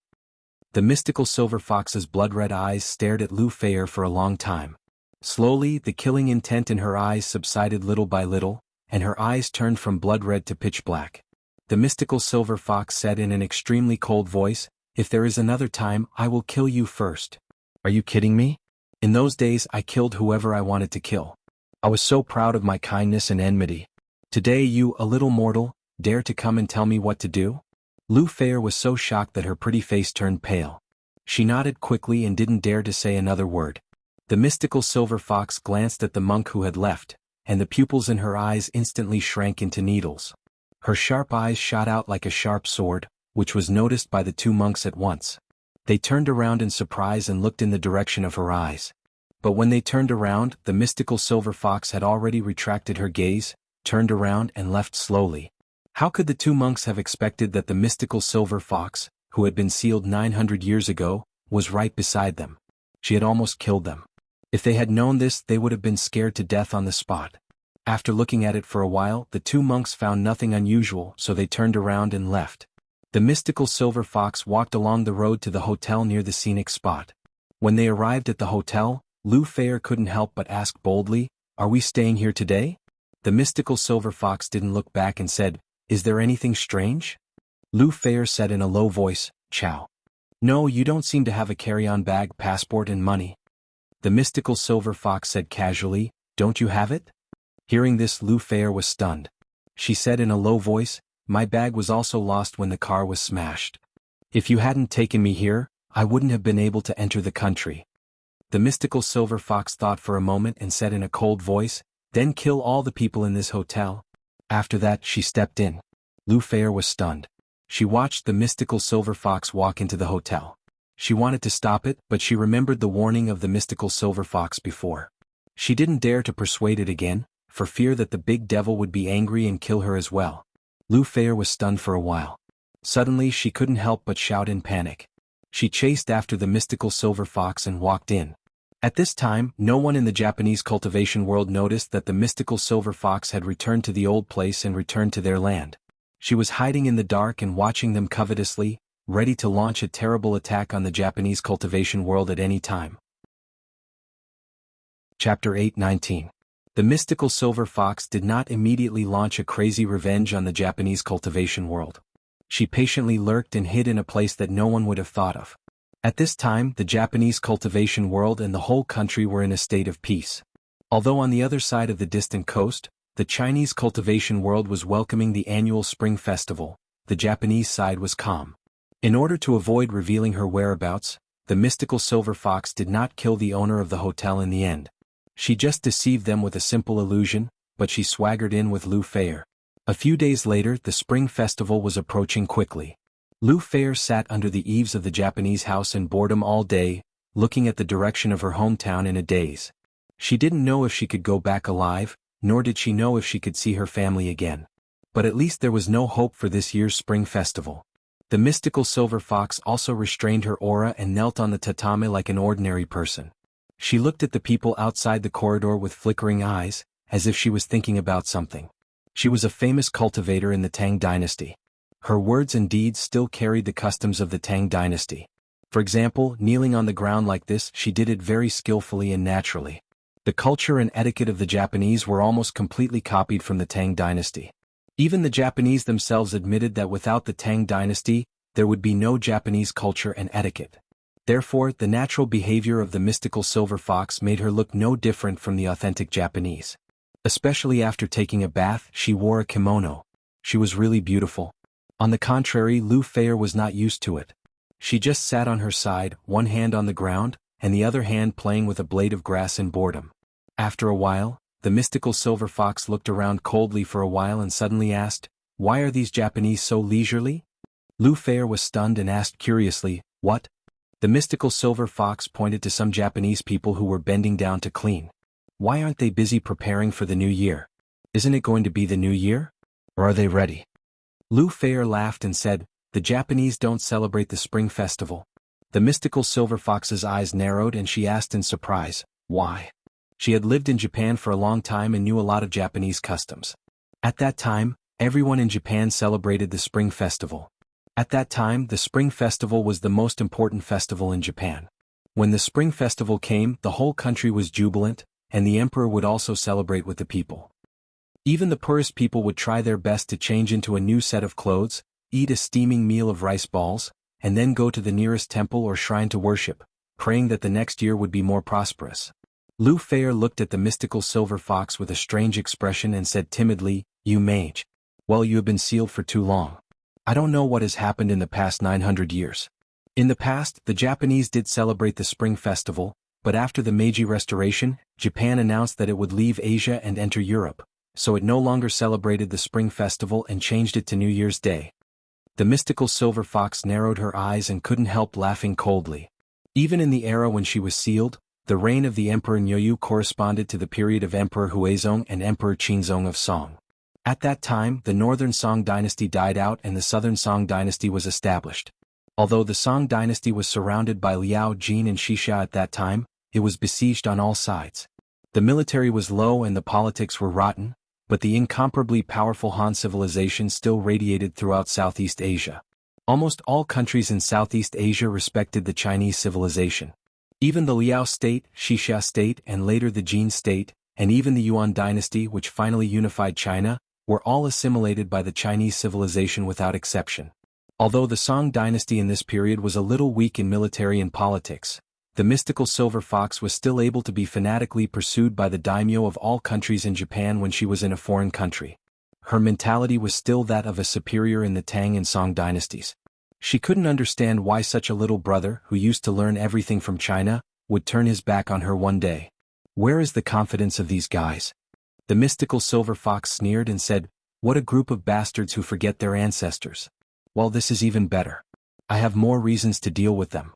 The mystical silver fox's blood-red eyes stared at Lu Feier for a long time. Slowly, the killing intent in her eyes subsided little by little, and her eyes turned from blood-red to pitch black. The mystical silver fox said in an extremely cold voice, "If there is another time, I will kill you first." "Are you kidding me? In those days I killed whoever I wanted to kill. I was so proud of my kindness and enmity. Today you, a little mortal, dare to come and tell me what to do?" Lu Feier was so shocked that her pretty face turned pale. She nodded quickly and didn't dare to say another word. The mystical silver fox glanced at the monk who had left, and the pupils in her eyes instantly shrank into needles. Her sharp eyes shot out like a sharp sword, which was noticed by the two monks at once. They turned around in surprise and looked in the direction of her eyes. But when they turned around, the mystical silver fox had already retracted her gaze, turned around and left slowly. How could the two monks have expected that the mystical silver fox, who had been sealed 900 years ago, was right beside them? She had almost killed them. If they had known this, they would have been scared to death on the spot. After looking at it for a while, the two monks found nothing unusual, so they turned around and left. The mystical silver fox walked along the road to the hotel near the scenic spot. When they arrived at the hotel, Lu Feier couldn't help but ask boldly, "Are we staying here today?" The mystical silver fox didn't look back and said, "Is there anything strange?" Lu Feier said in a low voice, "Chow. No, you don't seem to have a carry-on bag, passport and money." The mystical silver fox said casually, "Don't you have it?" Hearing this, Lu Feier was stunned. She said in a low voice, "My bag was also lost when the car was smashed. If you hadn't taken me here, I wouldn't have been able to enter the country." The mystical silver fox thought for a moment and said in a cold voice, "Then kill all the people in this hotel." After that, she stepped in. Lu Feier was stunned. She watched the mystical silver fox walk into the hotel. She wanted to stop it, but she remembered the warning of the mystical silver fox before. She didn't dare to persuade it again, for fear that the big devil would be angry and kill her as well. Lu Feier was stunned for a while. Suddenly she couldn't help but shout in panic. She chased after the mystical silver fox and walked in. At this time, no one in the Japanese cultivation world noticed that the mystical silver fox had returned to the old place and returned to their land. She was hiding in the dark and watching them covetously, ready to launch a terrible attack on the Japanese cultivation world at any time. Chapter 8:19. The mystical silver fox did not immediately launch a crazy revenge on the Japanese cultivation world. She patiently lurked and hid in a place that no one would have thought of. At this time, the Japanese cultivation world and the whole country were in a state of peace. Although on the other side of the distant coast, the Chinese cultivation world was welcoming the annual Spring Festival, the Japanese side was calm. In order to avoid revealing her whereabouts, the mystical silver fox did not kill the owner of the hotel in the end. She just deceived them with a simple illusion, but she swaggered in with Lu Feier. A few days later, the Spring Festival was approaching quickly. Lu Feier sat under the eaves of the Japanese house in boredom all day, looking at the direction of her hometown in a daze. She didn't know if she could go back alive, nor did she know if she could see her family again. But at least there was no hope for this year's Spring Festival. The mystical silver fox also restrained her aura and knelt on the tatami like an ordinary person. She looked at the people outside the corridor with flickering eyes, as if she was thinking about something. She was a famous cultivator in the Tang dynasty. Her words and deeds still carried the customs of the Tang dynasty. For example, kneeling on the ground like this, she did it very skillfully and naturally. The culture and etiquette of the Japanese were almost completely copied from the Tang dynasty. Even the Japanese themselves admitted that without the Tang dynasty, there would be no Japanese culture and etiquette. Therefore, the natural behavior of the mystical silver fox made her look no different from the authentic Japanese. Especially after taking a bath, she wore a kimono. She was really beautiful. On the contrary, Lu Feier was not used to it. She just sat on her side, one hand on the ground, and the other hand playing with a blade of grass in boredom. After a while, the mystical silver fox looked around coldly for a while and suddenly asked, "Why are these Japanese so leisurely?" Lu Feier was stunned and asked curiously, "What?" The mystical silver fox pointed to some Japanese people who were bending down to clean. "Why aren't they busy preparing for the new year? Isn't it going to be the new year? Or are they ready?" Lu Feier laughed and said, "The Japanese don't celebrate the spring festival." The mystical silver fox's eyes narrowed and she asked in surprise, "Why?" She had lived in Japan for a long time and knew a lot of Japanese customs. At that time, everyone in Japan celebrated the spring festival. At that time, the Spring Festival was the most important festival in Japan. When the Spring Festival came, the whole country was jubilant, and the emperor would also celebrate with the people. Even the poorest people would try their best to change into a new set of clothes, eat a steaming meal of rice balls, and then go to the nearest temple or shrine to worship, praying that the next year would be more prosperous. Lu Feier looked at the mystical silver fox with a strange expression and said timidly, "You mage. Well, you have been sealed for too long. I don't know what has happened in the past 900 years. In the past, the Japanese did celebrate the Spring Festival, but after the Meiji Restoration, Japan announced that it would leave Asia and enter Europe, so it no longer celebrated the Spring Festival and changed it to New Year's Day." The mystical silver fox narrowed her eyes and couldn't help laughing coldly. Even in the era when she was sealed, the reign of the Emperor Nyoyu corresponded to the period of Emperor Huizong and Emperor Qinzong of Song. At that time, the northern Song dynasty died out and the southern Song dynasty was established. Although the Song dynasty was surrounded by Liao, Jin and Xixia at that time, it was besieged on all sides. The military was low and the politics were rotten, but the incomparably powerful Han civilization still radiated throughout Southeast Asia. Almost all countries in Southeast Asia respected the Chinese civilization. Even the Liao state, Xixia state, and later the Jin state, and even the Yuan dynasty, which finally unified China, were all assimilated by the Chinese civilization without exception. Although the Song dynasty in this period was a little weak in military and politics, the mystical silver fox was still able to be fanatically pursued by the daimyo of all countries in Japan when she was in a foreign country. Her mentality was still that of a superior in the Tang and Song dynasties. She couldn't understand why such a little brother, who used to learn everything from China, would turn his back on her one day. Where is the confidence of these guys? The mystical silver fox sneered and said, "What a group of bastards who forget their ancestors. Well, this is even better. I have more reasons to deal with them."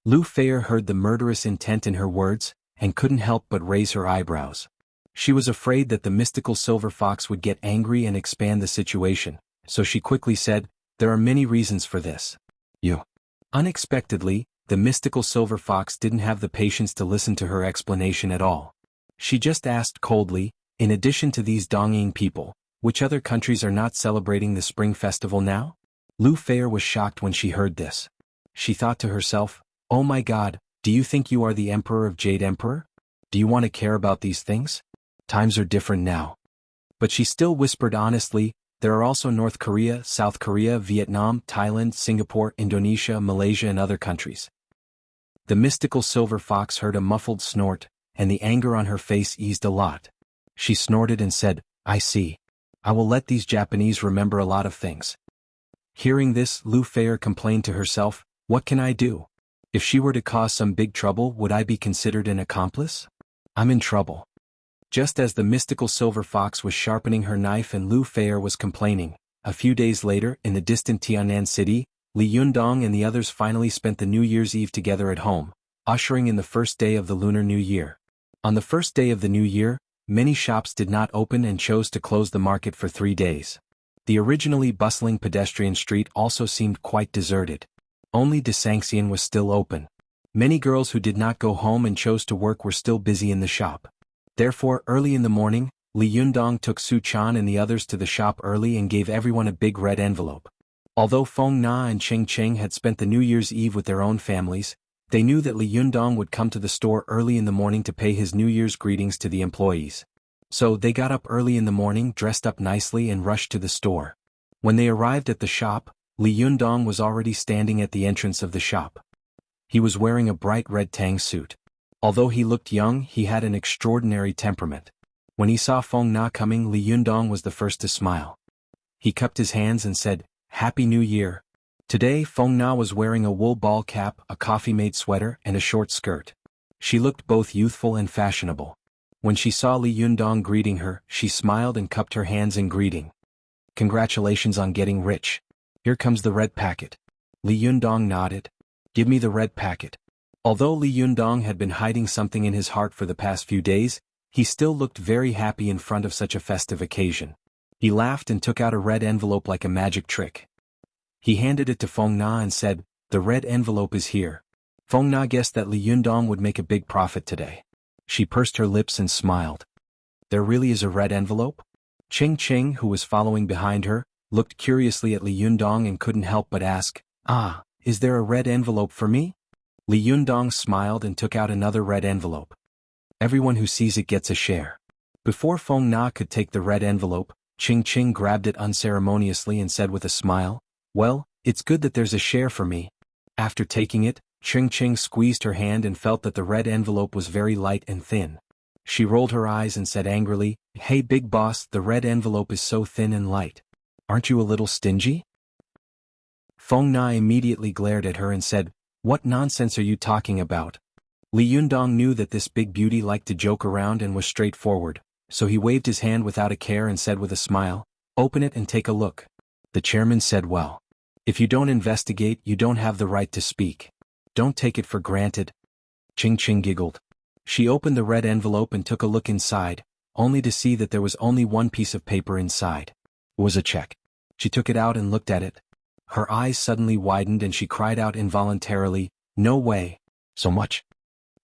Lu Feier heard the murderous intent in her words, and couldn't help but raise her eyebrows. She was afraid that the mystical silver fox would get angry and expand the situation, so she quickly said, "There are many reasons for this." You. Unexpectedly, the mystical silver fox didn't have the patience to listen to her explanation at all. She just asked coldly, "In addition to these Dongying people, which other countries are not celebrating the Spring Festival now?" Lu Feier was shocked when she heard this. She thought to herself, "Oh my God, do you think you are the Emperor of Jade Emperor? Do you want to care about these things? Times are different now." But she still whispered honestly, "There are also North Korea, South Korea, Vietnam, Thailand, Singapore, Indonesia, Malaysia and other countries." The mystical silver fox heard a muffled snort, and the anger on her face eased a lot. She snorted and said, "I see. I will let these Japanese remember a lot of things." Hearing this, Lu Feier complained to herself, "What can I do? If she were to cause some big trouble, would I be considered an accomplice? I'm in trouble." Just as the mystical silver fox was sharpening her knife and Lu Feier was complaining, a few days later, in the distant Tianan city, Li Yundong and the others finally spent the New Year's Eve together at home, ushering in the first day of the Lunar New Year. On the first day of the new year, many shops did not open and chose to close the market for 3 days. The originally bustling pedestrian street also seemed quite deserted. Only Desanxian was still open. Many girls who did not go home and chose to work were still busy in the shop. Therefore, early in the morning, Li Yundong took Su Chan and the others to the shop early and gave everyone a big red envelope. Although Feng Na and Ching Ching had spent the New Year's Eve with their own families, they knew that Li Yundong would come to the store early in the morning to pay his New Year's greetings to the employees. So they got up early in the morning, dressed up nicely and rushed to the store. When they arrived at the shop, Li Yundong was already standing at the entrance of the shop. He was wearing a bright red tang suit. Although he looked young, he had an extraordinary temperament. When he saw Feng Na coming, Li Yundong was the first to smile. He cupped his hands and said, "Happy New Year." Today Feng Na was wearing a wool ball cap, a coffee-made sweater, and a short skirt. She looked both youthful and fashionable. When she saw Li Yundong greeting her, she smiled and cupped her hands in greeting. "Congratulations on getting rich. Here comes the red packet." Li Yundong nodded. "Give me the red packet." Although Li Yundong had been hiding something in his heart for the past few days, he still looked very happy in front of such a festive occasion. He laughed and took out a red envelope like a magic trick. He handed it to Feng Na and said, "The red envelope is here." Feng Na guessed that Li Yundong would make a big profit today. She pursed her lips and smiled. "There really is a red envelope?" Ching Ching, who was following behind her, looked curiously at Li Yundong and couldn't help but ask, "Ah, is there a red envelope for me?" Li Yundong smiled and took out another red envelope. "Everyone who sees it gets a share." Before Feng Na could take the red envelope, Ching Ching grabbed it unceremoniously and said with a smile, "Well, it's good that there's a share for me." After taking it, Ching Ching squeezed her hand and felt that the red envelope was very light and thin. She rolled her eyes and said angrily, "Hey big boss, the red envelope is so thin and light. Aren't you a little stingy?" Feng Na immediately glared at her and said, "What nonsense are you talking about?" Li Yundong knew that this big beauty liked to joke around and was straightforward, so he waved his hand without a care and said with a smile, "Open it and take a look." The chairman said, "Well, if you don't investigate, you don't have the right to speak. Don't take it for granted." Ching Ching giggled. She opened the red envelope and took a look inside, only to see that there was only one piece of paper inside. It was a check. She took it out and looked at it. Her eyes suddenly widened and she cried out involuntarily, "No way. So much?"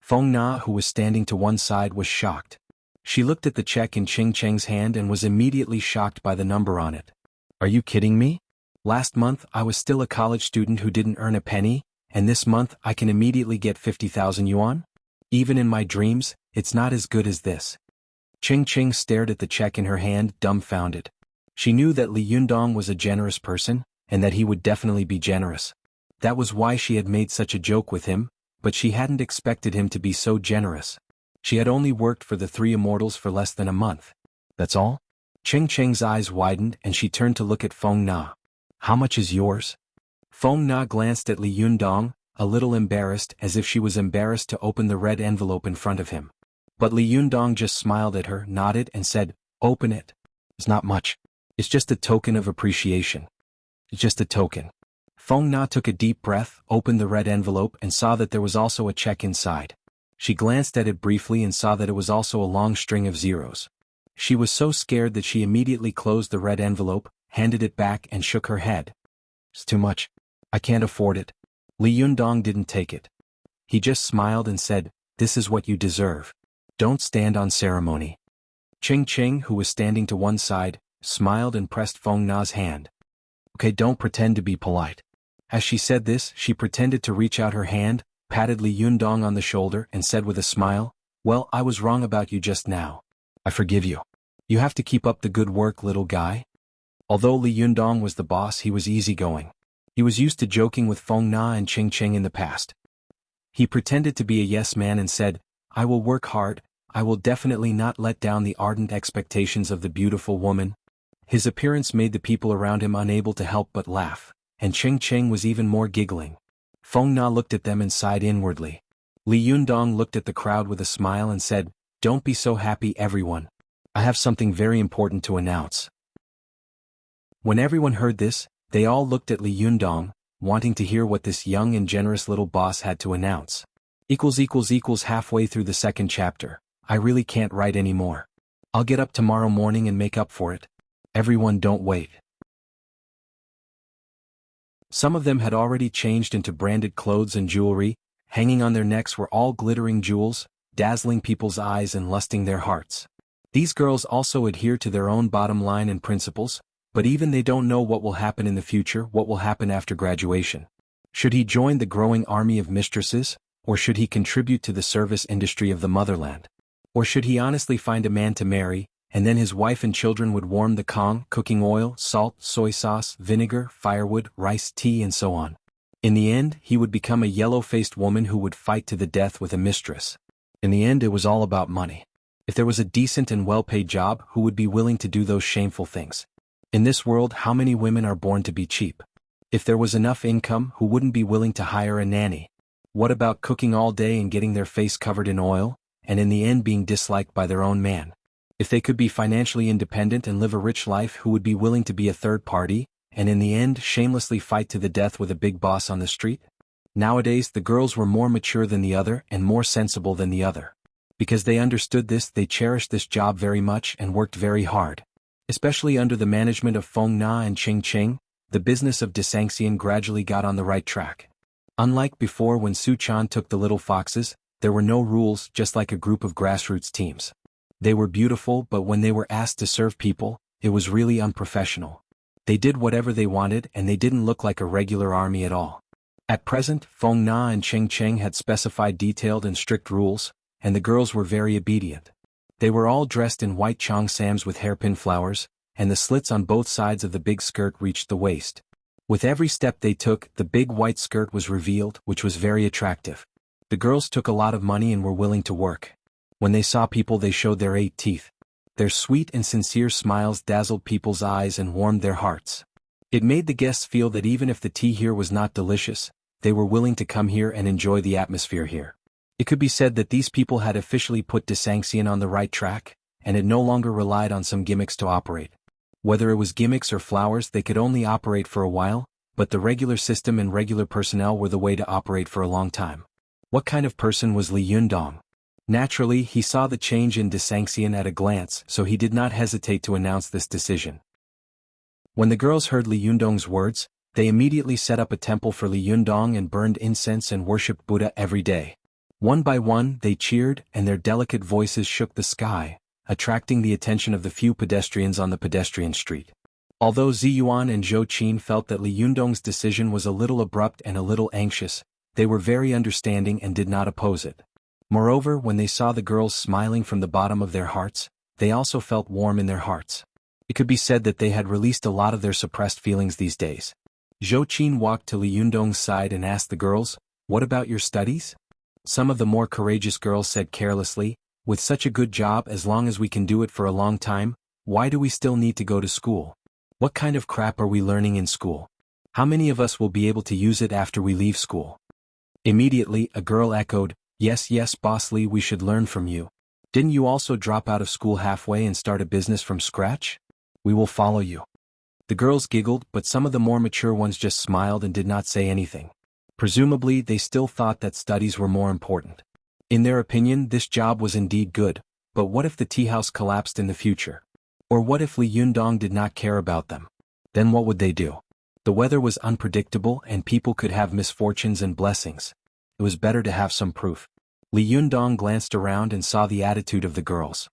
Feng Na, who was standing to one side, was shocked. She looked at the check in Ching Cheng's hand and was immediately shocked by the number on it. "Are you kidding me? Last month I was still a college student who didn't earn a penny, and this month I can immediately get 50,000 yuan? Even in my dreams, it's not as good as this." Ching Ching stared at the check in her hand, dumbfounded. She knew that Li Yundong was a generous person, and that he would definitely be generous. That was why she had made such a joke with him, but she hadn't expected him to be so generous. She had only worked for the three immortals for less than a month. "That's all?" Ching Cheng's eyes widened and she turned to look at Feng Na. "How much is yours?" Feng Na glanced at Li Yundong, a little embarrassed, as if she was embarrassed to open the red envelope in front of him. But Li Yundong just smiled at her, nodded, and said, "Open it. It's not much. It's just a token of appreciation. It's just a token." Feng Na took a deep breath, opened the red envelope, and saw that there was also a check inside. She glanced at it briefly and saw that it was also a long string of zeros. She was so scared that she immediately closed the red envelope, handed it back, and shook her head. "It's too much. I can't afford it." Li Yundong didn't take it. He just smiled and said, "This is what you deserve. Don't stand on ceremony." Ching Ching, who was standing to one side, smiled and pressed Feng Na's hand. "Okay, don't pretend to be polite." As she said this, she pretended to reach out her hand, patted Li Yundong on the shoulder, and said with a smile, "Well, I was wrong about you just now. I forgive you. You have to keep up the good work, little guy." Although Li Yundong was the boss, he was easygoing. He was used to joking with Feng Na and Ching Ching in the past. He pretended to be a yes man and said, "I will work hard. I will definitely not let down the ardent expectations of the beautiful woman." His appearance made the people around him unable to help but laugh, and Ching Ching was even more giggling. Feng Na looked at them and sighed inwardly. Li Yundong looked at the crowd with a smile and said, "Don't be so happy, everyone. I have something very important to announce." When everyone heard this, they all looked at Li Yundong, wanting to hear what this young and generous little boss had to announce. Halfway through the second chapter. I really can't write anymore. I'll get up tomorrow morning and make up for it. Everyone don't wait. Some of them had already changed into branded clothes and jewelry, hanging on their necks were all glittering jewels, dazzling people's eyes and lusting their hearts. These girls also adhere to their own bottom line and principles, but even they don't know what will happen in the future, what will happen after graduation. Should he join the growing army of mistresses, or should he contribute to the service industry of the motherland? Or should he honestly find a man to marry, and then his wife and children would warm the Kong, cooking oil, salt, soy sauce, vinegar, firewood, rice, tea and so on. In the end, he would become a yellow-faced woman who would fight to the death with a mistress. In the end, it was all about money. If there was a decent and well-paid job, who would be willing to do those shameful things? In this world, how many women are born to be cheap? If there was enough income, who wouldn't be willing to hire a nanny? What about cooking all day and getting their face covered in oil, and in the end being disliked by their own man? If they could be financially independent and live a rich life, who would be willing to be a third party, and in the end shamelessly fight to the death with a big boss on the street? Nowadays the girls were more mature than the other and more sensible than the other. Because they understood this, they cherished this job very much and worked very hard. Especially under the management of Feng Na and Ching Ching, the business of desanxian gradually got on the right track. Unlike before when Su Chan took the little foxes, there were no rules, just like a group of grassroots teams. They were beautiful, but when they were asked to serve people, it was really unprofessional. They did whatever they wanted and they didn't look like a regular army at all. At present, Feng Na and Ching Ching had specified detailed and strict rules, and the girls were very obedient. They were all dressed in white cheongsams with hairpin flowers, and the slits on both sides of the big skirt reached the waist. With every step they took, the big white skirt was revealed, which was very attractive. The girls took a lot of money and were willing to work. When they saw people, they showed their 8 teeth. Their sweet and sincere smiles dazzled people's eyes and warmed their hearts. It made the guests feel that even if the tea here was not delicious, they were willing to come here and enjoy the atmosphere here. It could be said that these people had officially put desanxian on the right track, and it no longer relied on some gimmicks to operate. Whether it was gimmicks or flowers, they could only operate for a while, but the regular system and regular personnel were the way to operate for a long time. What kind of person was Li Yundong? Naturally, he saw the change in desanxian at a glance, so he did not hesitate to announce this decision. When the girls heard Li Yundong's words, they immediately set up a temple for Li Yundong and burned incense and worshipped Buddha every day. One by one, they cheered, and their delicate voices shook the sky, attracting the attention of the few pedestrians on the pedestrian street. Although Ziyuan and Zhou Qin felt that Li Yundong's decision was a little abrupt and a little anxious, they were very understanding and did not oppose it. Moreover, when they saw the girls smiling from the bottom of their hearts, they also felt warm in their hearts. It could be said that they had released a lot of their suppressed feelings these days. Zhou Qin walked to Li Yundong's side and asked the girls, "What about your studies?" Some of the more courageous girls said carelessly, "With such a good job, as long as we can do it for a long time, why do we still need to go to school? What kind of crap are we learning in school? How many of us will be able to use it after we leave school?" Immediately, a girl echoed, "Yes, yes, Boss Lee, we should learn from you. Didn't you also drop out of school halfway and start a business from scratch? We will follow you." The girls giggled, but some of the more mature ones just smiled and did not say anything. Presumably, they still thought that studies were more important. In their opinion, this job was indeed good, but what if the tea house collapsed in the future? Or what if Li Yundong did not care about them? Then what would they do? The weather was unpredictable and people could have misfortunes and blessings. It was better to have some proof. Li Yundong glanced around and saw the attitude of the girls.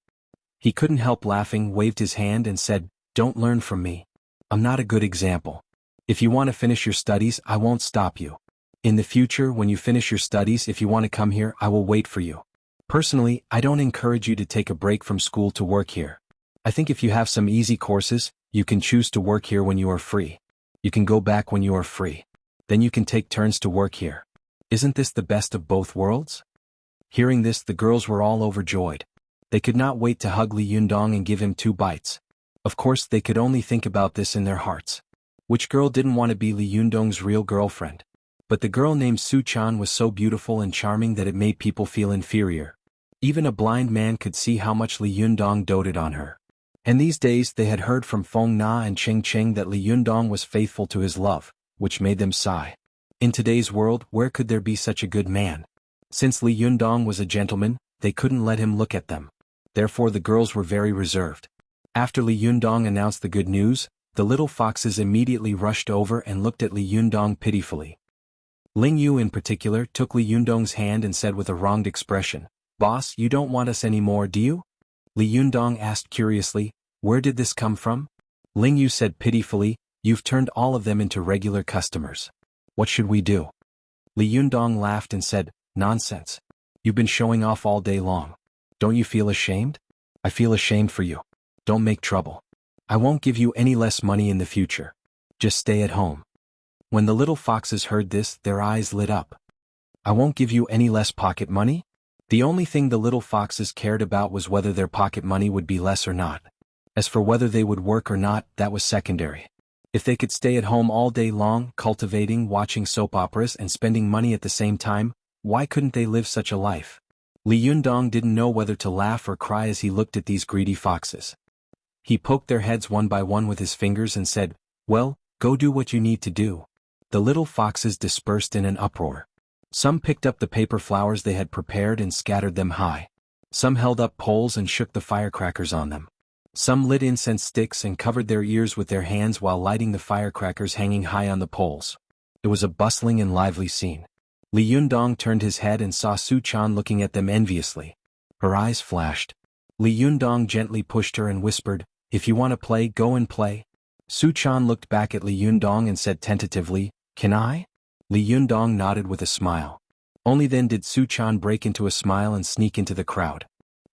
He couldn't help laughing, waved his hand and said, "Don't learn from me. I'm not a good example. If you want to finish your studies, I won't stop you. In the future, when you finish your studies, if you want to come here, I will wait for you. Personally, I don't encourage you to take a break from school to work here. I think if you have some easy courses, you can choose to work here when you are free. You can go back when you are free. Then you can take turns to work here. Isn't this the best of both worlds?" Hearing this, the girls were all overjoyed. They could not wait to hug Li Yundong and give him 2 bites. Of course, they could only think about this in their hearts. Which girl didn't want to be Li Yundong's real girlfriend? But the girl named Su Chan was so beautiful and charming that it made people feel inferior. Even a blind man could see how much Li Yundong doted on her. And these days they had heard from Feng Na and Ching Ching that Li Yundong was faithful to his love, which made them sigh. In today's world, where could there be such a good man? Since Li Yundong was a gentleman, they couldn't let him look at them. Therefore the girls were very reserved. After Li Yundong announced the good news, the little foxes immediately rushed over and looked at Li Yundong pitifully. Ling Yu in particular took Li Yundong's hand and said with a wronged expression, "Boss, you don't want us anymore, do you?" Li Yundong asked curiously, "Where did this come from?" Ling Yu said pitifully, "You've turned all of them into regular customers. What should we do?" Li Yundong laughed and said, "Nonsense. You've been showing off all day long. Don't you feel ashamed? I feel ashamed for you. Don't make trouble. I won't give you any less money in the future. Just stay at home." When the little foxes heard this, their eyes lit up. "I won't give you any less pocket money?" The only thing the little foxes cared about was whether their pocket money would be less or not. As for whether they would work or not, that was secondary. If they could stay at home all day long, cultivating, watching soap operas and spending money at the same time, why couldn't they live such a life? Li Yundong didn't know whether to laugh or cry as he looked at these greedy foxes. He poked their heads one by one with his fingers and said, "Well, go do what you need to do." The little foxes dispersed in an uproar. Some picked up the paper flowers they had prepared and scattered them high. Some held up poles and shook the firecrackers on them. Some lit incense sticks and covered their ears with their hands while lighting the firecrackers hanging high on the poles. It was a bustling and lively scene. Li Yundong turned his head and saw Su Chan looking at them enviously. Her eyes flashed. Li Yundong gently pushed her and whispered, "If you want to play, go and play." Su Chan looked back at Li Yundong and said tentatively, "Can I?" Li Yundong nodded with a smile. Only then did Su Chan break into a smile and sneak into the crowd.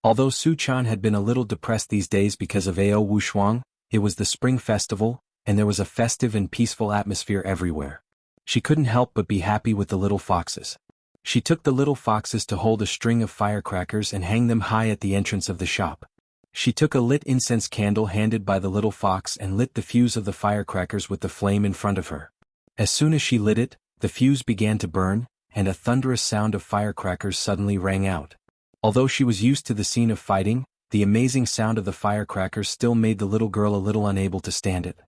Although Su Chan had been a little depressed these days because of Ao Wushuang, it was the Spring Festival, and there was a festive and peaceful atmosphere everywhere. She couldn't help but be happy with the little foxes. She took the little foxes to hold a string of firecrackers and hang them high at the entrance of the shop. She took a lit incense candle handed by the little fox and lit the fuse of the firecrackers with the flame in front of her. As soon as she lit it, the fuse began to burn, and a thunderous sound of firecrackers suddenly rang out. Although she was used to the scene of fighting, the amazing sound of the firecrackers still made the little girl a little unable to stand it.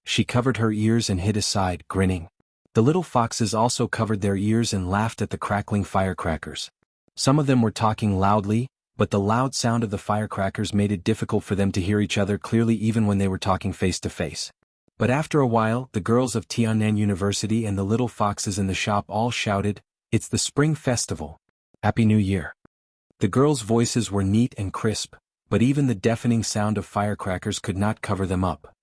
She covered her ears and hid aside, grinning. The little foxes also covered their ears and laughed at the crackling firecrackers. Some of them were talking loudly, but the loud sound of the firecrackers made it difficult for them to hear each other clearly even when they were talking face to face. But after a while, the girls of Tiannan University and the little foxes in the shop all shouted, "It's the Spring Festival. Happy New Year." The girls' voices were neat and crisp, but even the deafening sound of firecrackers could not cover them up.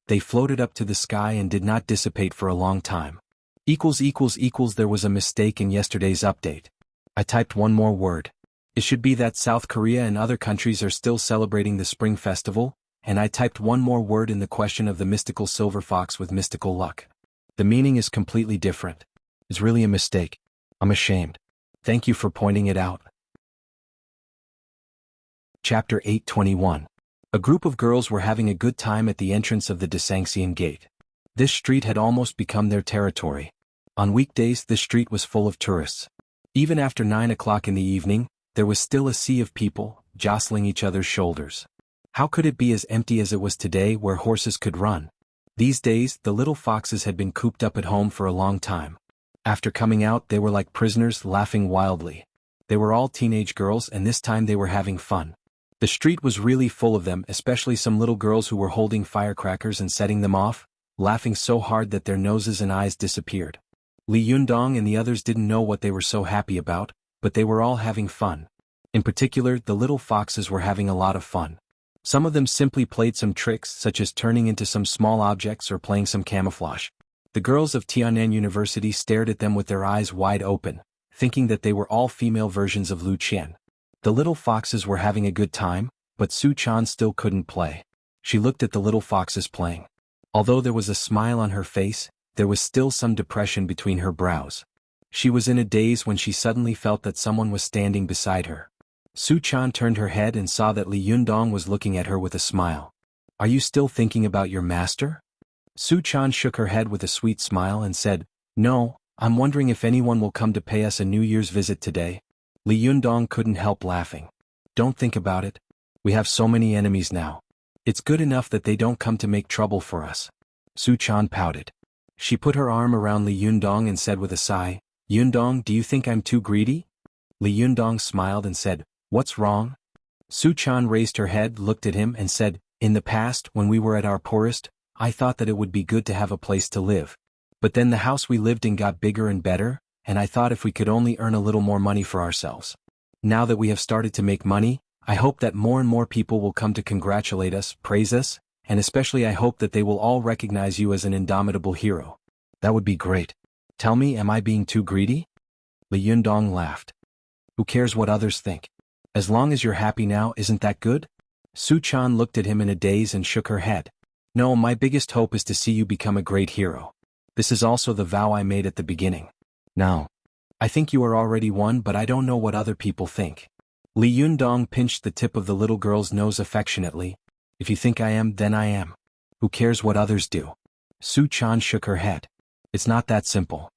They floated up to the sky and did not dissipate for a long time. There was a mistake in yesterday's update. I typed one more word. It should be that South Korea and other countries are still celebrating the Spring Festival, and I typed one more word in the question of the mystical silver fox with mystical luck. The meaning is completely different. It's really a mistake. I'm ashamed. Thank you for pointing it out. Chapter 821. A group of girls were having a good time at the entrance of the Desangxian Gate. This street had almost become their territory. On weekdays, this street was full of tourists. Even after 9 o'clock in the evening, there was still a sea of people, jostling each other's shoulders. How could it be as empty as it was today where horses could run? These days, the little foxes had been cooped up at home for a long time. After coming out, they were like prisoners, laughing wildly. They were all teenage girls, and this time they were having fun. The street was really full of them, especially some little girls who were holding firecrackers and setting them off, laughing so hard that their noses and eyes disappeared. Li Yundong and the others didn't know what they were so happy about, but they were all having fun. In particular, the little foxes were having a lot of fun. Some of them simply played some tricks, such as turning into some small objects or playing some camouflage. The girls of Tiannan University stared at them with their eyes wide open, thinking that they were all female versions of Lu Qian. The little foxes were having a good time, but Su Chan still couldn't play. She looked at the little foxes playing. Although there was a smile on her face, there was still some depression between her brows. She was in a daze when she suddenly felt that someone was standing beside her. Su Chan turned her head and saw that Li Yundong was looking at her with a smile. "Are you still thinking about your master?" Su Chan shook her head with a sweet smile and said, "No, I'm wondering if anyone will come to pay us a New Year's visit today." Li Yundong couldn't help laughing. "Don't think about it. We have so many enemies now. It's good enough that they don't come to make trouble for us." Su Chan pouted. She put her arm around Li Yundong and said with a sigh, "Yundong, do you think I'm too greedy?" Li Yundong smiled and said, "What's wrong?" Su Chan raised her head, looked at him and said, "In the past, when we were at our poorest, I thought that it would be good to have a place to live. But then the house we lived in got bigger and better, and I thought if we could only earn a little more money for ourselves. Now that we have started to make money, I hope that more and more people will come to congratulate us, praise us, and especially I hope that they will all recognize you as an indomitable hero. That would be great. Tell me, am I being too greedy? Li Yundong laughed. Who cares what others think? As long as you're happy now, isn't that good? Su Chan looked at him in a daze and shook her head. No, my biggest hope is to see you become a great hero. This is also the vow I made at the beginning. Now, I think you are already one, but I don't know what other people think. Li Yundong pinched the tip of the little girl's nose affectionately. If you think I am, then I am. Who cares what others do? Su Chan shook her head. It's not that simple.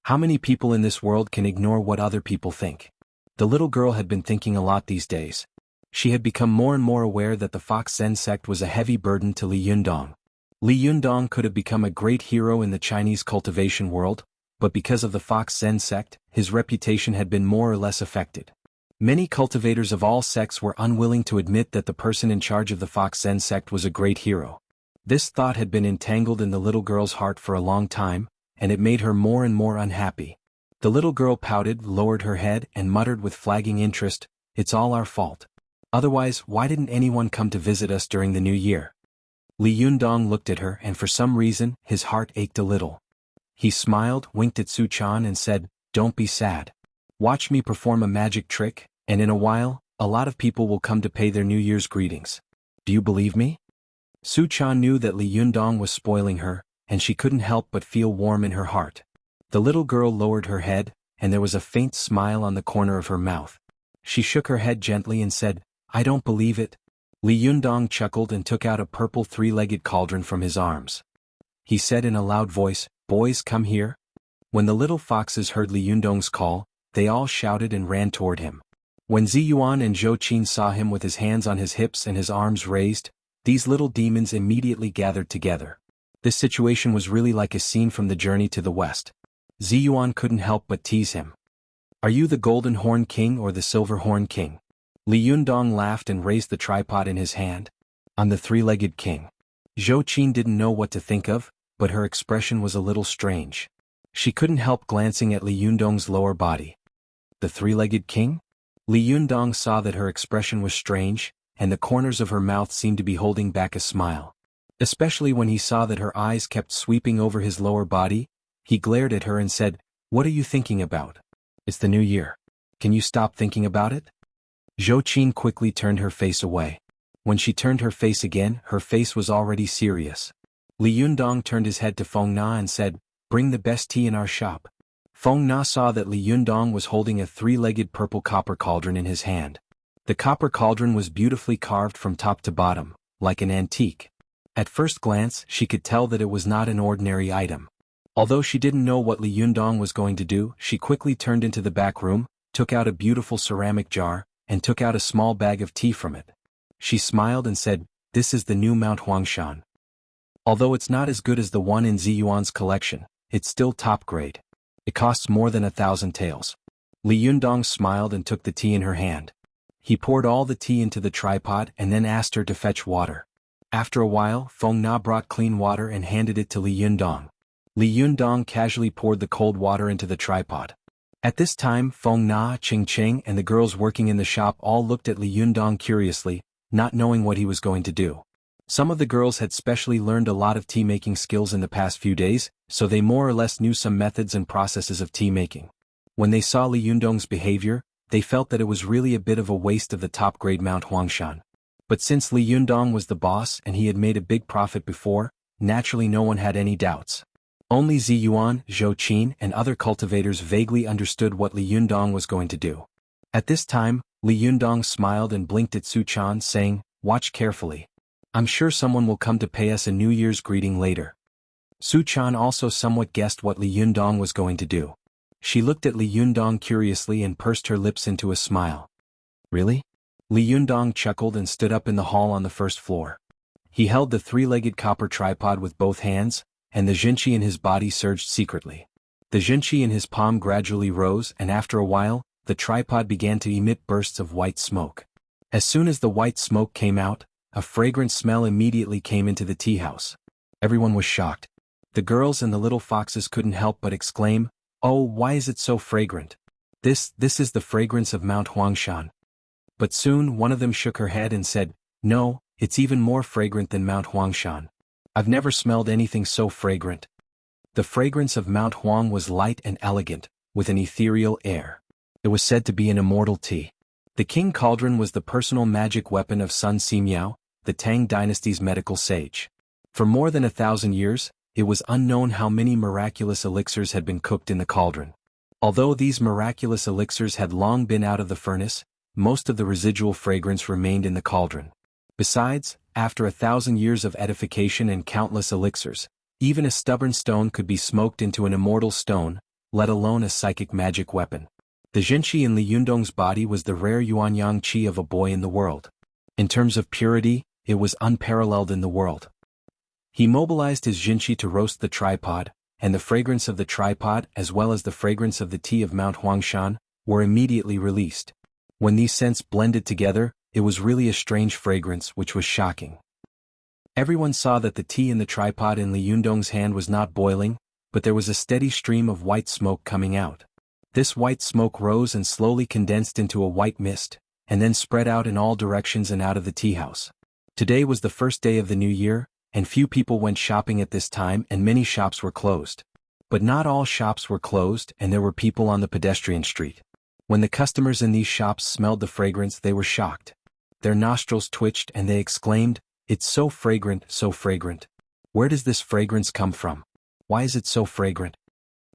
How many people in this world can ignore what other people think? The little girl had been thinking a lot these days. She had become more and more aware that the Fox Zen sect was a heavy burden to Li Yundong. Li Yundong could have become a great hero in the Chinese cultivation world, but because of the Fox Zen sect, his reputation had been more or less affected. Many cultivators of all sects were unwilling to admit that the person in charge of the Fox Zen sect was a great hero. This thought had been entangled in the little girl's heart for a long time, and it made her more and more unhappy. The little girl pouted, lowered her head, and muttered with flagging interest, "It's all our fault. Otherwise, why didn't anyone come to visit us during the new year?" Li Yundong looked at her and for some reason, his heart ached a little. He smiled, winked at Su Chan and said, "Don't be sad. Watch me perform a magic trick, and in a while, a lot of people will come to pay their New Year's greetings. Do you believe me?" Su Chan knew that Li Yundong was spoiling her, and she couldn't help but feel warm in her heart. The little girl lowered her head, and there was a faint smile on the corner of her mouth. She shook her head gently and said, "I don't believe it." Li Yundong chuckled and took out a purple three-legged cauldron from his arms. He said in a loud voice, "Boys, come here." When the little foxes heard Li Yundong's call, they all shouted and ran toward him. When Ziyuan and Zhou Qin saw him with his hands on his hips and his arms raised, these little demons immediately gathered together. This situation was really like a scene from the Journey to the West. Ziyuan couldn't help but tease him. "Are you the Golden Horn King or the Silver Horn King?" Li Yundong laughed and raised the tripod in his hand. "I'm the three-legged king." Zhou Qin didn't know what to think of, but her expression was a little strange. She couldn't help glancing at Li Yundong's lower body. The three-legged king? Li Yundong saw that her expression was strange, and the corners of her mouth seemed to be holding back a smile. Especially when he saw that her eyes kept sweeping over his lower body, he glared at her and said, "What are you thinking about? It's the new year. Can you stop thinking about it?" Zhou Qin quickly turned her face away. When she turned her face again, her face was already serious. Li Yundong turned his head to Feng Na and said, "Bring the best tea in our shop." Feng Na saw that Li Yundong was holding a three-legged purple copper cauldron in his hand. The copper cauldron was beautifully carved from top to bottom, like an antique. At first glance, she could tell that it was not an ordinary item. Although she didn't know what Li Yundong was going to do, she quickly turned into the back room, took out a beautiful ceramic jar, and took out a small bag of tea from it. She smiled and said, "This is the new Mount Huangshan. Although it's not as good as the one in Ziyuan's collection, it's still top grade. It costs more than 1,000 taels." Li Yundong smiled and took the tea in her hand. He poured all the tea into the tripod and then asked her to fetch water. After a while, Feng Na brought clean water and handed it to Li Yundong. Li Yundong casually poured the cold water into the tripod. At this time, Feng Na, Ching Ching, and the girls working in the shop all looked at Li Yundong curiously, not knowing what he was going to do. Some of the girls had specially learned a lot of tea-making skills in the past few days, so they more or less knew some methods and processes of tea-making. When they saw Li Yundong's behavior, they felt that it was really a bit of a waste of the top-grade Mount Huangshan. But since Li Yundong was the boss and he had made a big profit before, naturally no one had any doubts. Only Ziyuan, Zhou Qin, and other cultivators vaguely understood what Li Yundong was going to do. At this time, Li Yundong smiled and blinked at Su Chan, saying, "Watch carefully. I'm sure someone will come to pay us a New Year's greeting later." Su Chan also somewhat guessed what Li Yundong was going to do. She looked at Li Yundong curiously and pursed her lips into a smile. "Really?" Li Yundong chuckled and stood up in the hall on the first floor. He held the three-legged copper tripod with both hands, and the jinqi in his body surged secretly. The jinqi in his palm gradually rose, and after a while, the tripod began to emit bursts of white smoke. As soon as the white smoke came out, a fragrant smell immediately came into the tea house. Everyone was shocked. The girls and the little foxes couldn't help but exclaim, "Oh, why is it so fragrant? This is the fragrance of Mount Huangshan." But soon one of them shook her head and said, "No, it's even more fragrant than Mount Huangshan. I've never smelled anything so fragrant." The fragrance of Mount Huang was light and elegant, with an ethereal air. It was said to be an immortal tea. The king cauldron was the personal magic weapon of Sun Simiao, the Tang dynasty's medical sage. For more than 1,000 years, it was unknown how many miraculous elixirs had been cooked in the cauldron. Although these miraculous elixirs had long been out of the furnace, most of the residual fragrance remained in the cauldron. Besides, after 1,000 years of edification and countless elixirs, even a stubborn stone could be smoked into an immortal stone, let alone a psychic magic weapon. The Jinqi in Li Yundong's body was the rare yuanyang qi of a boy in the world. In terms of purity, it was unparalleled in the world. He mobilized his Jinqi to roast the tripod, and the fragrance of the tripod as well as the fragrance of the tea of Mount Huangshan were immediately released. When these scents blended together, it was really a strange fragrance which was shocking. Everyone saw that the tea in the tripod in Li Yundong's hand was not boiling, but there was a steady stream of white smoke coming out. This white smoke rose and slowly condensed into a white mist, and then spread out in all directions and out of the tea house. Today was the first day of the new year, and few people went shopping at this time and many shops were closed. But not all shops were closed and there were people on the pedestrian street. When the customers in these shops smelled the fragrance, they were shocked. Their nostrils twitched and they exclaimed, "It's so fragrant, so fragrant. Where does this fragrance come from? Why is it so fragrant?"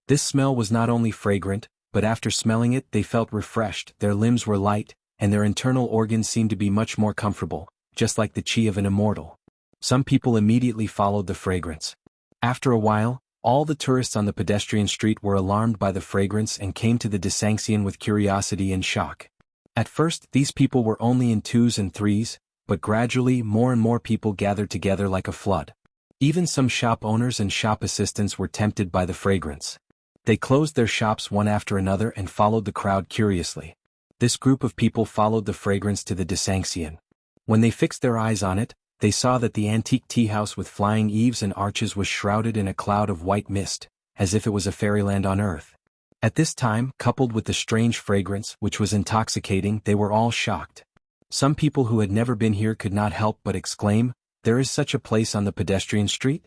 This smell was not only fragrant, but after smelling it they felt refreshed, their limbs were light, and their internal organs seemed to be much more comfortable, just like the qi of an immortal. Some people immediately followed the fragrance. After a while, all the tourists on the pedestrian street were alarmed by the fragrance and came to the Desangxian with curiosity and shock. At first, these people were only in twos and threes, but gradually more and more people gathered together like a flood. Even some shop owners and shop assistants were tempted by the fragrance. They closed their shops one after another and followed the crowd curiously. This group of people followed the fragrance to the Desangxian. When they fixed their eyes on it, they saw that the antique tea house with flying eaves and arches was shrouded in a cloud of white mist, as if it was a fairyland on earth. At this time, coupled with the strange fragrance, which was intoxicating, they were all shocked. Some people who had never been here could not help but exclaim, "There is such a place on the pedestrian street?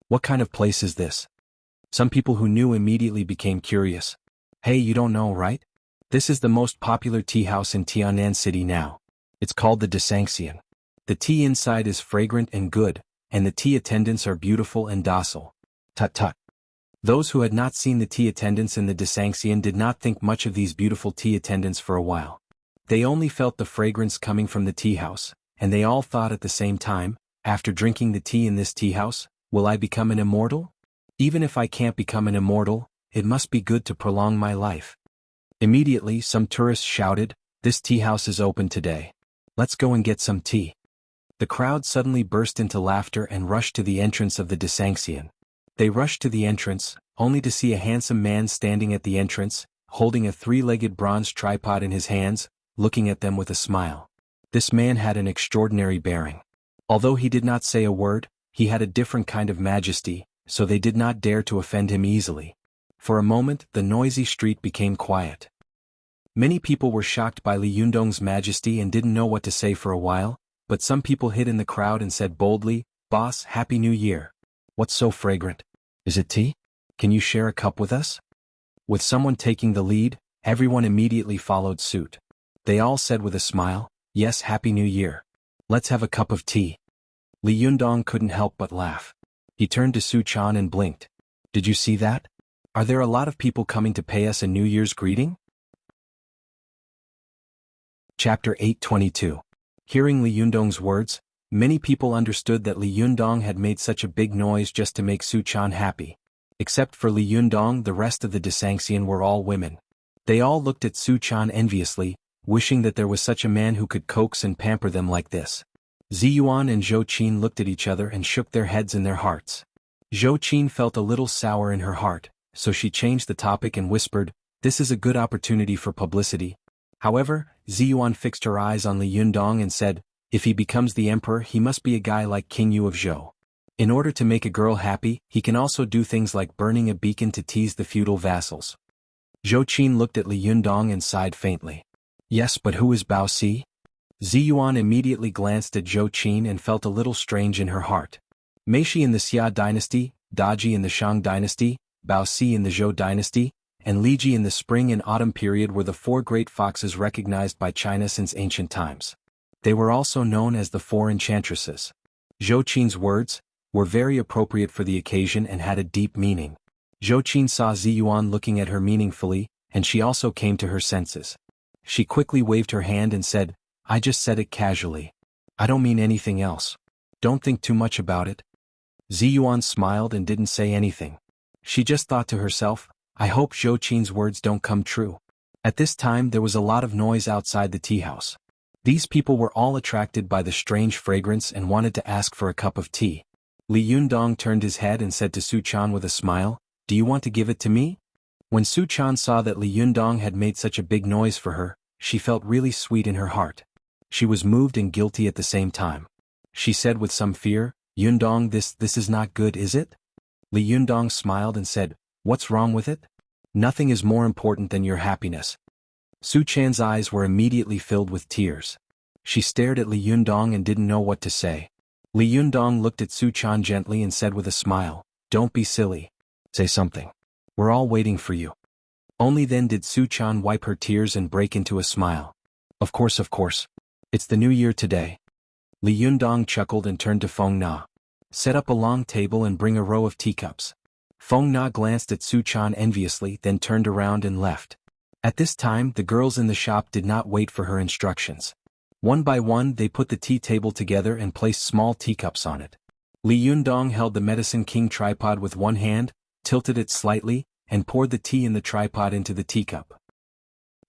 What kind of place is this?" Some people who knew immediately became curious. "Hey, you don't know, right? This is the most popular tea house in Tianan City now. It's called the Desangxian. The tea inside is fragrant and good, and the tea attendants are beautiful and docile." Tut tut. Those who had not seen the tea attendants in the Desangxian did not think much of these beautiful tea attendants for a while. They only felt the fragrance coming from the tea house, and they all thought at the same time, "After drinking the tea in this tea house, will I become an immortal? Even if I can't become an immortal, it must be good to prolong my life." Immediately some tourists shouted, "This tea house is open today. Let's go and get some tea." The crowd suddenly burst into laughter and rushed to the entrance of the Desangxian. They rushed to the entrance, only to see a handsome man standing at the entrance, holding a three-legged bronze tripod in his hands, looking at them with a smile. This man had an extraordinary bearing. Although he did not say a word, he had a different kind of majesty, so they did not dare to offend him easily. For a moment, the noisy street became quiet. Many people were shocked by Li Yundong's majesty and didn't know what to say for a while, but some people hid in the crowd and said boldly, "Boss, Happy New Year. What's so fragrant? Is it tea? Can you share a cup with us?" With someone taking the lead, everyone immediately followed suit. They all said with a smile, "Yes, Happy New Year. Let's have a cup of tea." Li Yundong couldn't help but laugh. He turned to Su Chan and blinked. "Did you see that? Are there a lot of people coming to pay us a New Year's greeting?" Chapter 822. Hearing Li Yundong's words, many people understood that Li Yundong had made such a big noise just to make Su Chan happy. Except for Li Yundong, the rest of the Desangxian were all women. They all looked at Su Chan enviously, wishing that there was such a man who could coax and pamper them like this. Ziyuan and Zhou Qin looked at each other and shook their heads in their hearts. Zhou Qin felt a little sour in her heart, so she changed the topic and whispered, "This is a good opportunity for publicity." However, Ziyuan fixed her eyes on Li Yundong and said, "If he becomes the emperor, he must be a guy like King Yu of Zhou." In order to make a girl happy, he can also do things like burning a beacon to tease the feudal vassals. Zhou Qin looked at Li Yundong and sighed faintly. Yes, but who is Bao Si? Ziyuan immediately glanced at Zhou Qin and felt a little strange in her heart. Meishi in the Xia dynasty, Daji in the Shang dynasty, Bao Si in the Zhou dynasty, and Liji in the spring and autumn period were the four great foxes recognized by China since ancient times. They were also known as the four enchantresses. Zhou Qin's words were very appropriate for the occasion and had a deep meaning. Zhou Qin saw Ziyuan looking at her meaningfully, and she also came to her senses. She quickly waved her hand and said, I just said it casually. I don't mean anything else. Don't think too much about it. Ziyuan smiled and didn't say anything. She just thought to herself, I hope Zhou Qin's words don't come true. At this time there was a lot of noise outside the tea house. These people were all attracted by the strange fragrance and wanted to ask for a cup of tea. Li Yundong turned his head and said to Su Chan with a smile, Do you want to give it to me? When Su Chan saw that Li Yundong had made such a big noise for her, she felt really sweet in her heart. She was moved and guilty at the same time. She said with some fear, Yundong, this is not good, is it? Li Yundong smiled and said, What's wrong with it? Nothing is more important than your happiness. Su Chan's eyes were immediately filled with tears. She stared at Li Yundong and didn't know what to say. Li Yundong looked at Su Chan gently and said with a smile, Don't be silly. Say something. We're all waiting for you. Only then did Su Chan wipe her tears and break into a smile. Of course. It's the new year today. Li Yundong chuckled and turned to Feng Na. Set up a long table and bring a row of teacups. Feng Na glanced at Su Chan enviously, then turned around and left. At this time the girls in the shop did not wait for her instructions. One by one they put the tea table together and placed small teacups on it. Li Yundong held the Medicine King tripod with one hand, tilted it slightly, and poured the tea in the tripod into the teacup.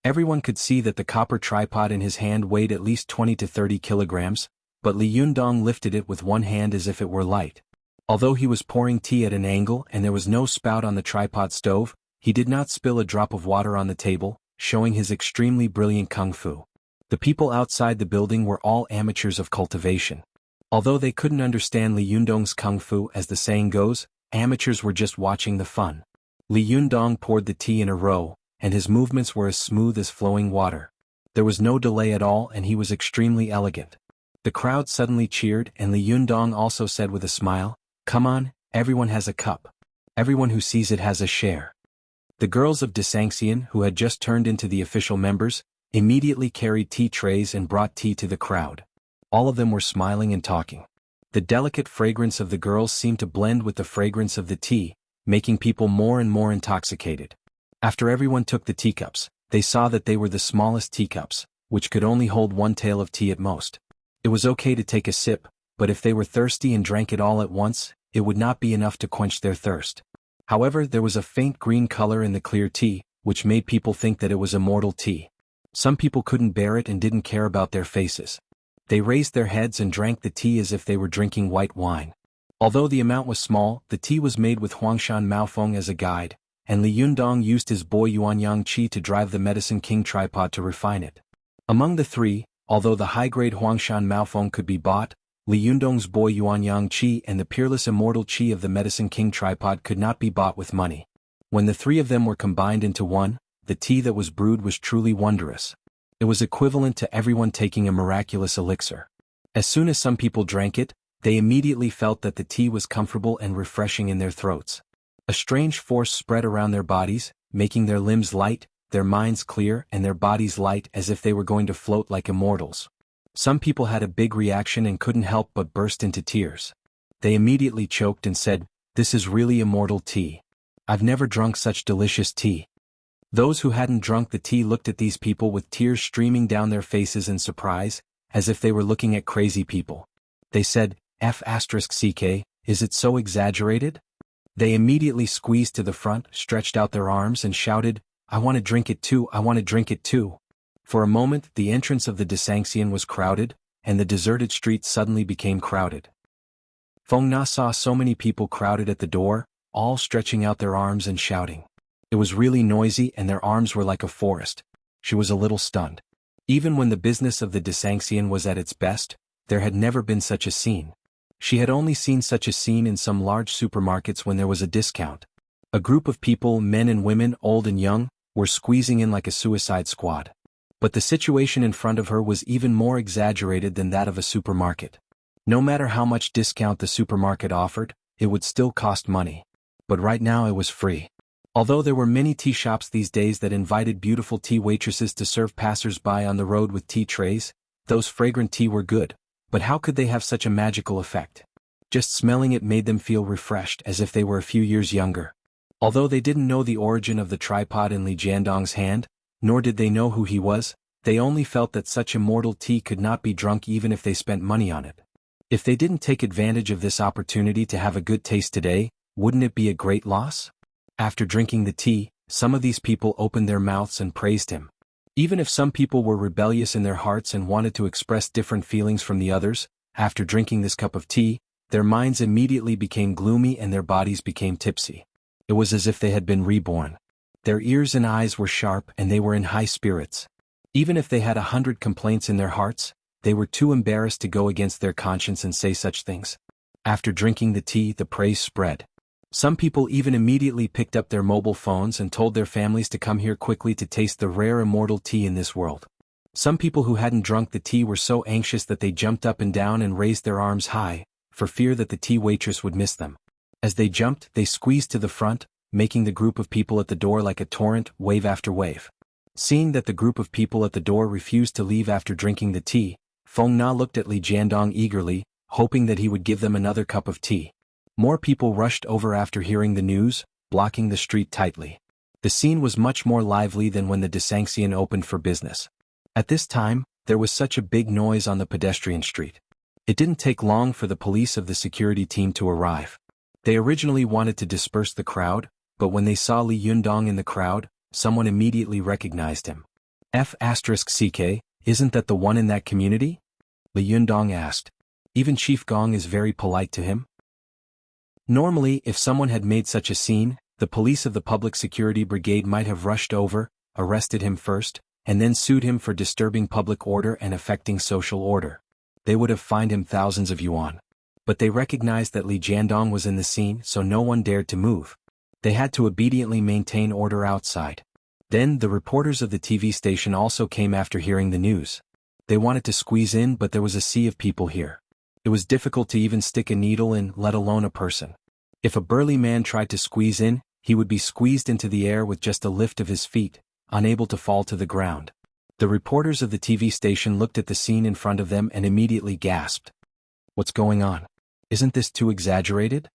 Everyone could see that the copper tripod in his hand weighed at least 20 to 30 kilograms, but Li Yundong lifted it with one hand as if it were light. Although he was pouring tea at an angle and there was no spout on the tripod stove, he did not spill a drop of water on the table, showing his extremely brilliant kung fu. The people outside the building were all amateurs of cultivation. Although they couldn't understand Li Yundong's kung fu, as the saying goes, amateurs were just watching the fun. Li Yundong poured the tea in a row, and his movements were as smooth as flowing water. There was no delay at all and he was extremely elegant. The crowd suddenly cheered and Li Yundong also said with a smile, Come on, everyone has a cup. Everyone who sees it has a share. The girls of Desanxian, who had just turned into the official members, immediately carried tea trays and brought tea to the crowd. All of them were smiling and talking. The delicate fragrance of the girls seemed to blend with the fragrance of the tea, making people more and more intoxicated. After everyone took the teacups, they saw that they were the smallest teacups, which could only hold one tail of tea at most. It was okay to take a sip, but if they were thirsty and drank it all at once, it would not be enough to quench their thirst. However, there was a faint green color in the clear tea, which made people think that it was immortal tea. Some people couldn't bear it and didn't care about their faces. They raised their heads and drank the tea as if they were drinking white wine. Although the amount was small, the tea was made with Huangshan Maofeng as a guide, and Li Yundong used his boy Yuanyang Qi to drive the Medicine King tripod to refine it. Among the three, although the high-grade Huangshan Maofeng could be bought, Li Yundong's boy Yuanyang Qi and the peerless immortal Qi of the Medicine King tripod could not be bought with money. When the three of them were combined into one, the tea that was brewed was truly wondrous. It was equivalent to everyone taking a miraculous elixir. As soon as some people drank it, they immediately felt that the tea was comfortable and refreshing in their throats. A strange force spread around their bodies, making their limbs light, their minds clear and their bodies light as if they were going to float like immortals. Some people had a big reaction and couldn't help but burst into tears. They immediately choked and said, This is really immortal tea. I've never drunk such delicious tea. Those who hadn't drunk the tea looked at these people with tears streaming down their faces in surprise, as if they were looking at crazy people. They said, F***ck, is it so exaggerated? They immediately squeezed to the front, stretched out their arms and shouted, I want to drink it too, I want to drink it too. For a moment the entrance of the Desanxian was crowded, and the deserted street suddenly became crowded. Feng Na saw so many people crowded at the door, all stretching out their arms and shouting. It was really noisy and their arms were like a forest. She was a little stunned. Even when the business of the Desanxian was at its best, there had never been such a scene. She had only seen such a scene in some large supermarkets when there was a discount. A group of people, men and women, old and young, were squeezing in like a suicide squad. But the situation in front of her was even more exaggerated than that of a supermarket. No matter how much discount the supermarket offered, it would still cost money. But right now it was free. Although there were many tea shops these days that invited beautiful tea waitresses to serve passers-by on the road with tea trays, those fragrant tea were good, but how could they have such a magical effect? Just smelling it made them feel refreshed as if they were a few years younger. Although they didn't know the origin of the tripod in Li Jiandong's hand, nor did they know who he was, they only felt that such immortal tea could not be drunk even if they spent money on it. If they didn't take advantage of this opportunity to have a good taste today, wouldn't it be a great loss? After drinking the tea, some of these people opened their mouths and praised him. Even if some people were rebellious in their hearts and wanted to express different feelings from the others, after drinking this cup of tea, their minds immediately became gloomy and their bodies became tipsy. It was as if they had been reborn. Their ears and eyes were sharp and they were in high spirits. Even if they had 100 complaints in their hearts, they were too embarrassed to go against their conscience and say such things. After drinking the tea, the praise spread. Some people even immediately picked up their mobile phones and told their families to come here quickly to taste the rare immortal tea in this world. Some people who hadn't drunk the tea were so anxious that they jumped up and down and raised their arms high, for fear that the tea waitress would miss them. As they jumped, they squeezed to the front, making the group of people at the door like a torrent, wave after wave. Seeing that the group of people at the door refused to leave after drinking the tea, Feng Na looked at Li Jiandong eagerly, hoping that he would give them another cup of tea. More people rushed over after hearing the news, blocking the street tightly. The scene was much more lively than when the Desanxian opened for business. At this time, there was such a big noise on the pedestrian street. It didn't take long for the police of the security team to arrive. They originally wanted to disperse the crowd, but when they saw Li Yundong in the crowd, someone immediately recognized him. F***CK, isn't that the one in that community? Li Yundong asked. Even Chief Gong is very polite to him. Normally, if someone had made such a scene, the police of the public security brigade might have rushed over, arrested him first, and then sued him for disturbing public order and affecting social order. They would have fined him thousands of yuan. But they recognized that Li Jiandong was in the scene, so no one dared to move. They had to obediently maintain order outside. Then, the reporters of the TV station also came after hearing the news. They wanted to squeeze in, but there was a sea of people here. It was difficult to even stick a needle in, let alone a person. If a burly man tried to squeeze in, he would be squeezed into the air with just a lift of his feet, unable to fall to the ground. The reporters of the TV station looked at the scene in front of them and immediately gasped. What's going on? Isn't this too exaggerated?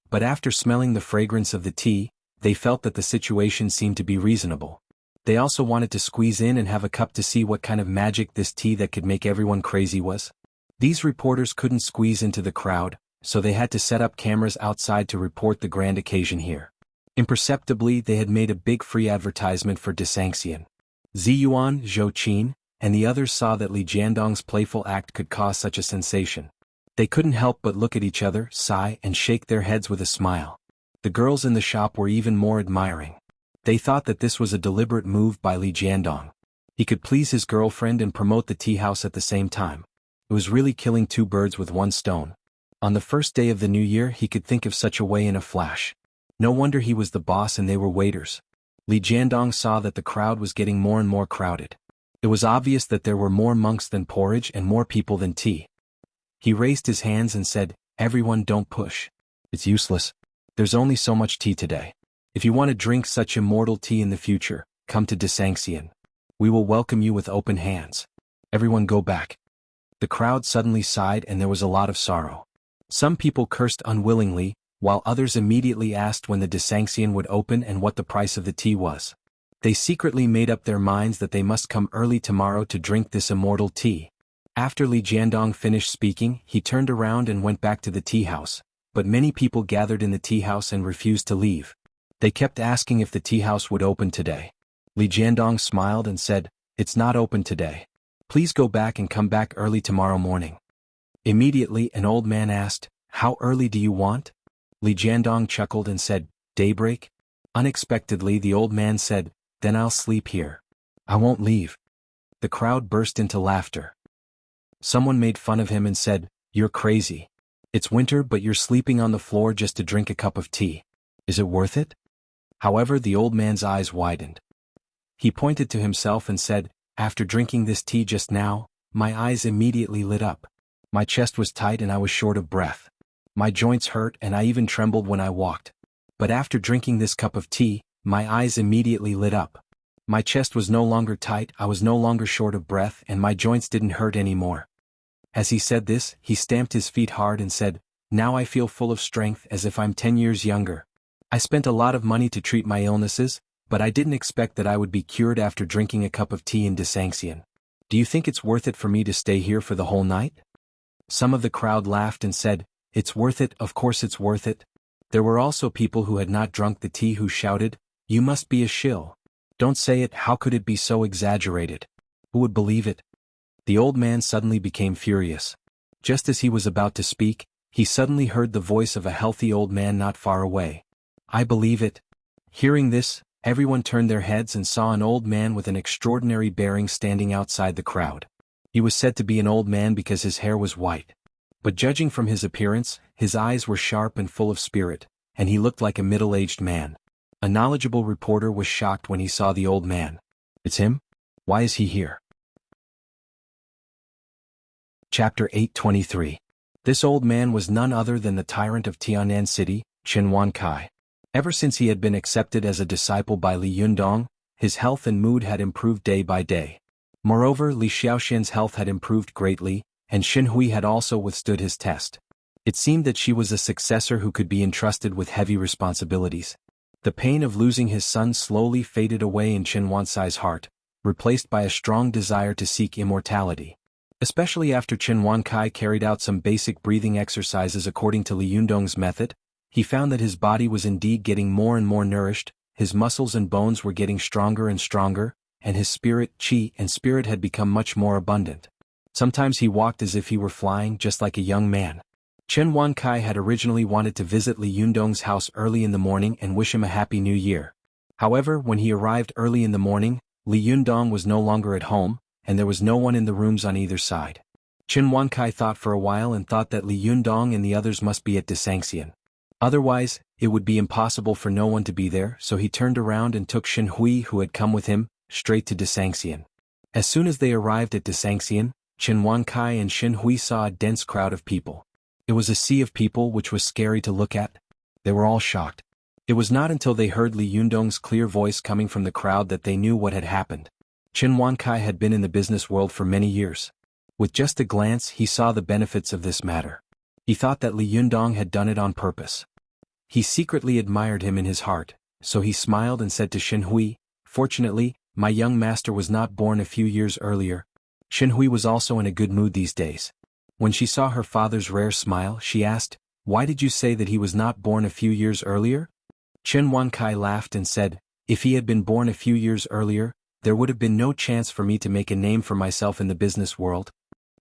But after smelling the fragrance of the tea, they felt that the situation seemed to be reasonable. They also wanted to squeeze in and have a cup to see what kind of magic this tea that could make everyone crazy was. These reporters couldn't squeeze into the crowd, so they had to set up cameras outside to report the grand occasion here. Imperceptibly, they had made a big free advertisement for Desanxian. Ziyuan, Zhou Qin, and the others saw that Li Jiandong's playful act could cause such a sensation. They couldn't help but look at each other, sigh, and shake their heads with a smile. The girls in the shop were even more admiring. They thought that this was a deliberate move by Li Jiandong. He could please his girlfriend and promote the tea house at the same time. It was really killing two birds with one stone. On the first day of the new year, he could think of such a way in a flash. No wonder he was the boss and they were waiters. Li Jiandong saw that the crowd was getting more and more crowded. It was obvious that there were more monks than porridge and more people than tea. He raised his hands and said, "Everyone, don't push. It's useless. There's only so much tea today. If you want to drink such immortal tea in the future, come to Desanxian. We will welcome you with open hands. Everyone go back." The crowd suddenly sighed and there was a lot of sorrow. Some people cursed unwillingly, while others immediately asked when the Desanxian would open and what the price of the tea was. They secretly made up their minds that they must come early tomorrow to drink this immortal tea. After Li Jiandong finished speaking, he turned around and went back to the tea house, but many people gathered in the tea house and refused to leave. They kept asking if the tea house would open today. Li Jiandong smiled and said, "It's not open today. Please go back and come back early tomorrow morning." Immediately an old man asked, "How early do you want?" Li Jiandong chuckled and said, "Daybreak?" Unexpectedly the old man said, "Then I'll sleep here. I won't leave." The crowd burst into laughter. Someone made fun of him and said, "You're crazy. It's winter but you're sleeping on the floor just to drink a cup of tea. Is it worth it? However, the old man's eyes widened. He pointed to himself and said, after drinking this tea just now, my eyes immediately lit up. My chest was tight and I was short of breath. My joints hurt and I even trembled when I walked. But after drinking this cup of tea, my eyes immediately lit up. My chest was no longer tight, I was no longer short of breath, and my joints didn't hurt anymore. As he said this, he stamped his feet hard and said, now I feel full of strength as if I'm 10 years younger. I spent a lot of money to treat my illnesses, but I didn't expect that I would be cured after drinking a cup of tea in Desanxian. Do you think it's worth it for me to stay here for the whole night? Some of the crowd laughed and said, it's worth it, of course it's worth it. There were also people who had not drunk the tea who shouted, you must be a shill. Don't say it, how could it be so exaggerated? Who would believe it? The old man suddenly became furious. Just as he was about to speak, he suddenly heard the voice of a healthy old man not far away. I believe it. Hearing this, everyone turned their heads and saw an old man with an extraordinary bearing standing outside the crowd. He was said to be an old man because his hair was white. But judging from his appearance, his eyes were sharp and full of spirit, and he looked like a middle-aged man. A knowledgeable reporter was shocked when he saw the old man. It's him? Why is he here? Chapter 823. This old man was none other than the tyrant of Tianan City, Chen Wankai. Ever since he had been accepted as a disciple by Li Yundong, his health and mood had improved day by day. Moreover, Li Xiaoxian's health had improved greatly, and Xin Hui had also withstood his test. It seemed that she was a successor who could be entrusted with heavy responsibilities. The pain of losing his son slowly faded away in Chen Wansai's heart, replaced by a strong desire to seek immortality. Especially after Chen Wankai carried out some basic breathing exercises according to Li Yundong's method, he found that his body was indeed getting more and more nourished, his muscles and bones were getting stronger and stronger, and his spirit, qi and spirit had become much more abundant. Sometimes he walked as if he were flying, just like a young man. Chen Wankai had originally wanted to visit Li Yundong's house early in the morning and wish him a happy new year. However, when he arrived early in the morning, Li Yundong was no longer at home, and there was no one in the rooms on either side. Chen Wankai thought for a while and thought that Li Yundong and the others must be at Desanxian. Otherwise, it would be impossible for no one to be there, so he turned around and took Xin Hui, who had come with him, straight to Desanxian. As soon as they arrived at Desanxian, Chen Wankai and Xin Hui saw a dense crowd of people. It was a sea of people which was scary to look at. They were all shocked. It was not until they heard Li Yundong's clear voice coming from the crowd that they knew what had happened. Chen Wankai had been in the business world for many years. With just a glance he saw the benefits of this matter. He thought that Li Yundong had done it on purpose. He secretly admired him in his heart, so he smiled and said to Xin Hui, fortunately, my young master was not born a few years earlier. Xin Hui was also in a good mood these days. When she saw her father's rare smile, she asked, why did you say that he was not born a few years earlier? Chen Wankai laughed and said, if he had been born a few years earlier, there would have been no chance for me to make a name for myself in the business world.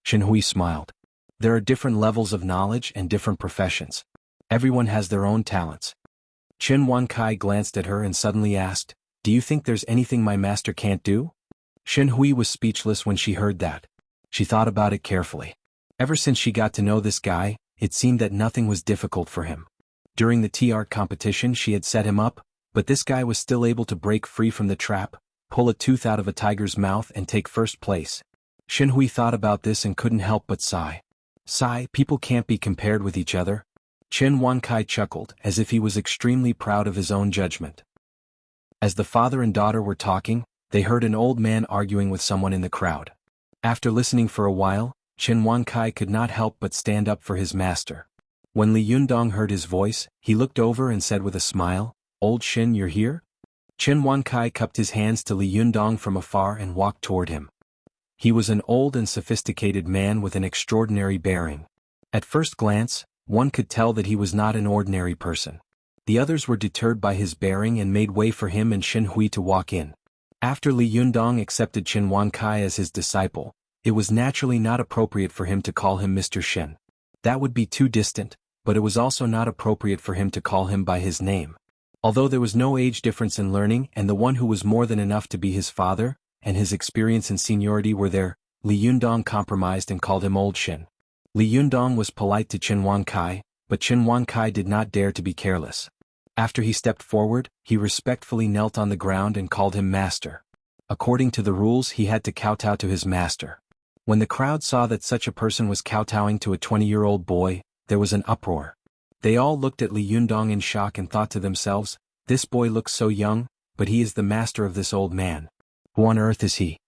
Xin Hui smiled. There are different levels of knowledge and different professions. Everyone has their own talents. Chen Wankai glanced at her and suddenly asked, do you think there's anything my master can't do? Xin Hui was speechless when she heard that. She thought about it carefully. Ever since she got to know this guy, it seemed that nothing was difficult for him. During the tea art competition she had set him up, but this guy was still able to break free from the trap, pull a tooth out of a tiger's mouth and take first place. Xin Hui thought about this and couldn't help but sigh. Sigh, people can't be compared with each other. Chen Wankai chuckled, as if he was extremely proud of his own judgment. As the father and daughter were talking, they heard an old man arguing with someone in the crowd. After listening for a while, Chen Wankai could not help but stand up for his master. When Li Yundong heard his voice, he looked over and said with a smile, Old Xin, you're here? Chen Wankai cupped his hands to Li Yundong from afar and walked toward him. He was an old and sophisticated man with an extraordinary bearing. At first glance, one could tell that he was not an ordinary person. The others were deterred by his bearing and made way for him and Xin Hui to walk in. After Li Yundong accepted Chen Wankai as his disciple, it was naturally not appropriate for him to call him Mr. Shen. That would be too distant, but it was also not appropriate for him to call him by his name. Although there was no age difference in learning and the one who was more than enough to be his father, and his experience and seniority were there, Li Yundong compromised and called him Old Shen. Li Yundong was polite to Qin Wankai, but Qin Wankai did not dare to be careless. After he stepped forward, he respectfully knelt on the ground and called him master. According to the rules, he had to kowtow to his master. When the crowd saw that such a person was kowtowing to a 20-year-old boy, there was an uproar. They all looked at Li Yundong in shock and thought to themselves, this boy looks so young, but he is the master of this old man. Who on earth is he?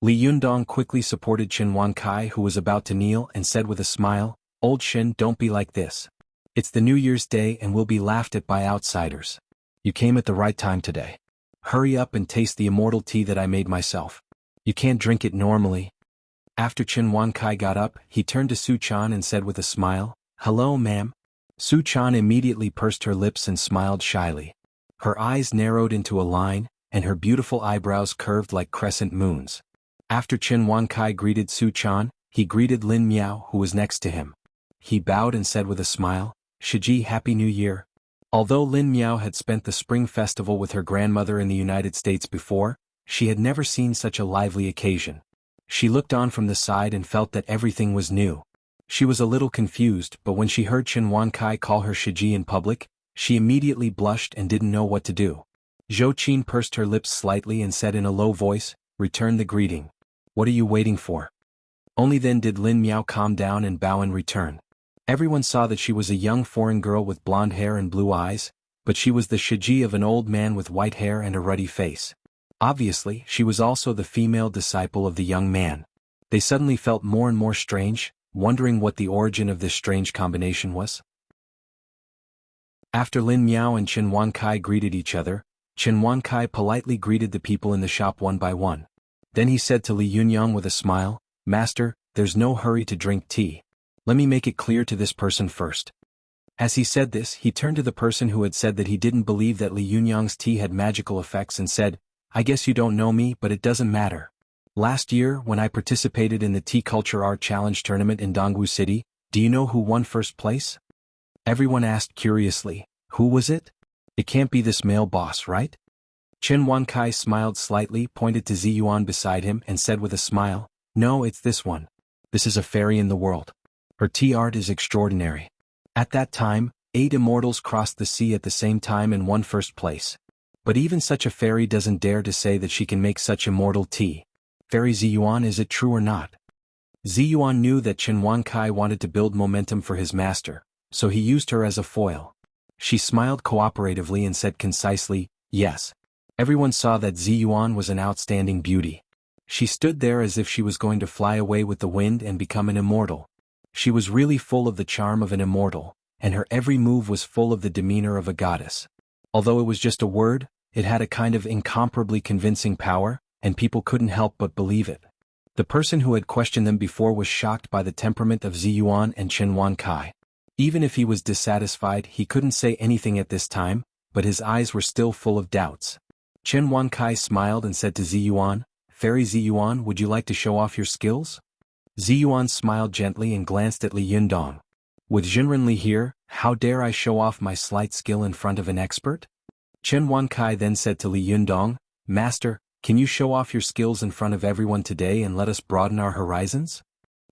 Li Yundong quickly supported Qin Wankai, who was about to kneel, and said with a smile, Old Qin, don't be like this. It's the New Year's Day and we'll be laughed at by outsiders. You came at the right time today. Hurry up and taste the immortal tea that I made myself. You can't drink it normally. After Qin Wankai got up, he turned to Su Chan and said with a smile, Hello, ma'am. Su Chan immediately pursed her lips and smiled shyly. Her eyes narrowed into a line, and her beautiful eyebrows curved like crescent moons. After Qin Wankai greeted Su Chan, he greeted Lin Miao, who was next to him. He bowed and said with a smile, Shiji, Happy New Year. Although Lin Miao had spent the Spring Festival with her grandmother in the United States before, she had never seen such a lively occasion. She looked on from the side and felt that everything was new. She was a little confused, but when she heard Qin Wankai call her Shiji in public, she immediately blushed and didn't know what to do. Zhou Qin pursed her lips slightly and said in a low voice, Return the greeting. What are you waiting for? Only then did Lin Miao calm down and bow in return. Everyone saw that she was a young foreign girl with blonde hair and blue eyes, but she was the Shiji of an old man with white hair and a ruddy face. Obviously, she was also the female disciple of the young man. They suddenly felt more and more strange, wondering what the origin of this strange combination was. After Lin Miao and Qin Wankai greeted each other, Qin Wankai politely greeted the people in the shop one by one. Then he said to Li Yunyang with a smile, Master, there's no hurry to drink tea. Let me make it clear to this person first. As he said this, he turned to the person who had said that he didn't believe that Li Yunyang's tea had magical effects and said, I guess you don't know me, but it doesn't matter. Last year, when I participated in the Tea Culture Art Challenge tournament in Dongwu City, do you know who won first place? Everyone asked curiously, who was it? It can't be this male boss, right? Qin Wankai smiled slightly, pointed to Ziyuan beside him and said with a smile, No, it's this one. This is a fairy in the world. Her tea art is extraordinary. At that time, 8 immortals crossed the sea at the same time and won first place. But even such a fairy doesn't dare to say that she can make such immortal tea. Fairy Ziyuan, is it true or not? Ziyuan knew that Qin Wankai wanted to build momentum for his master, so he used her as a foil. She smiled cooperatively and said concisely, Yes. Everyone saw that Ziyuan was an outstanding beauty. She stood there as if she was going to fly away with the wind and become an immortal. She was really full of the charm of an immortal, and her every move was full of the demeanor of a goddess. Although it was just a word, it had a kind of incomparably convincing power, and people couldn't help but believe it. The person who had questioned them before was shocked by the temperament of Ziyuan and Qin Wankai. Even if he was dissatisfied, he couldn't say anything at this time, but his eyes were still full of doubts. Qin Wankai smiled and said to Ziyuan, Fairy Ziyuan, would you like to show off your skills? Ziyuan smiled gently and glanced at Li Yundong. With Jinrenli here, how dare I show off my slight skill in front of an expert? Qin Wankai then said to Li Yundong, Master, can you show off your skills in front of everyone today and let us broaden our horizons?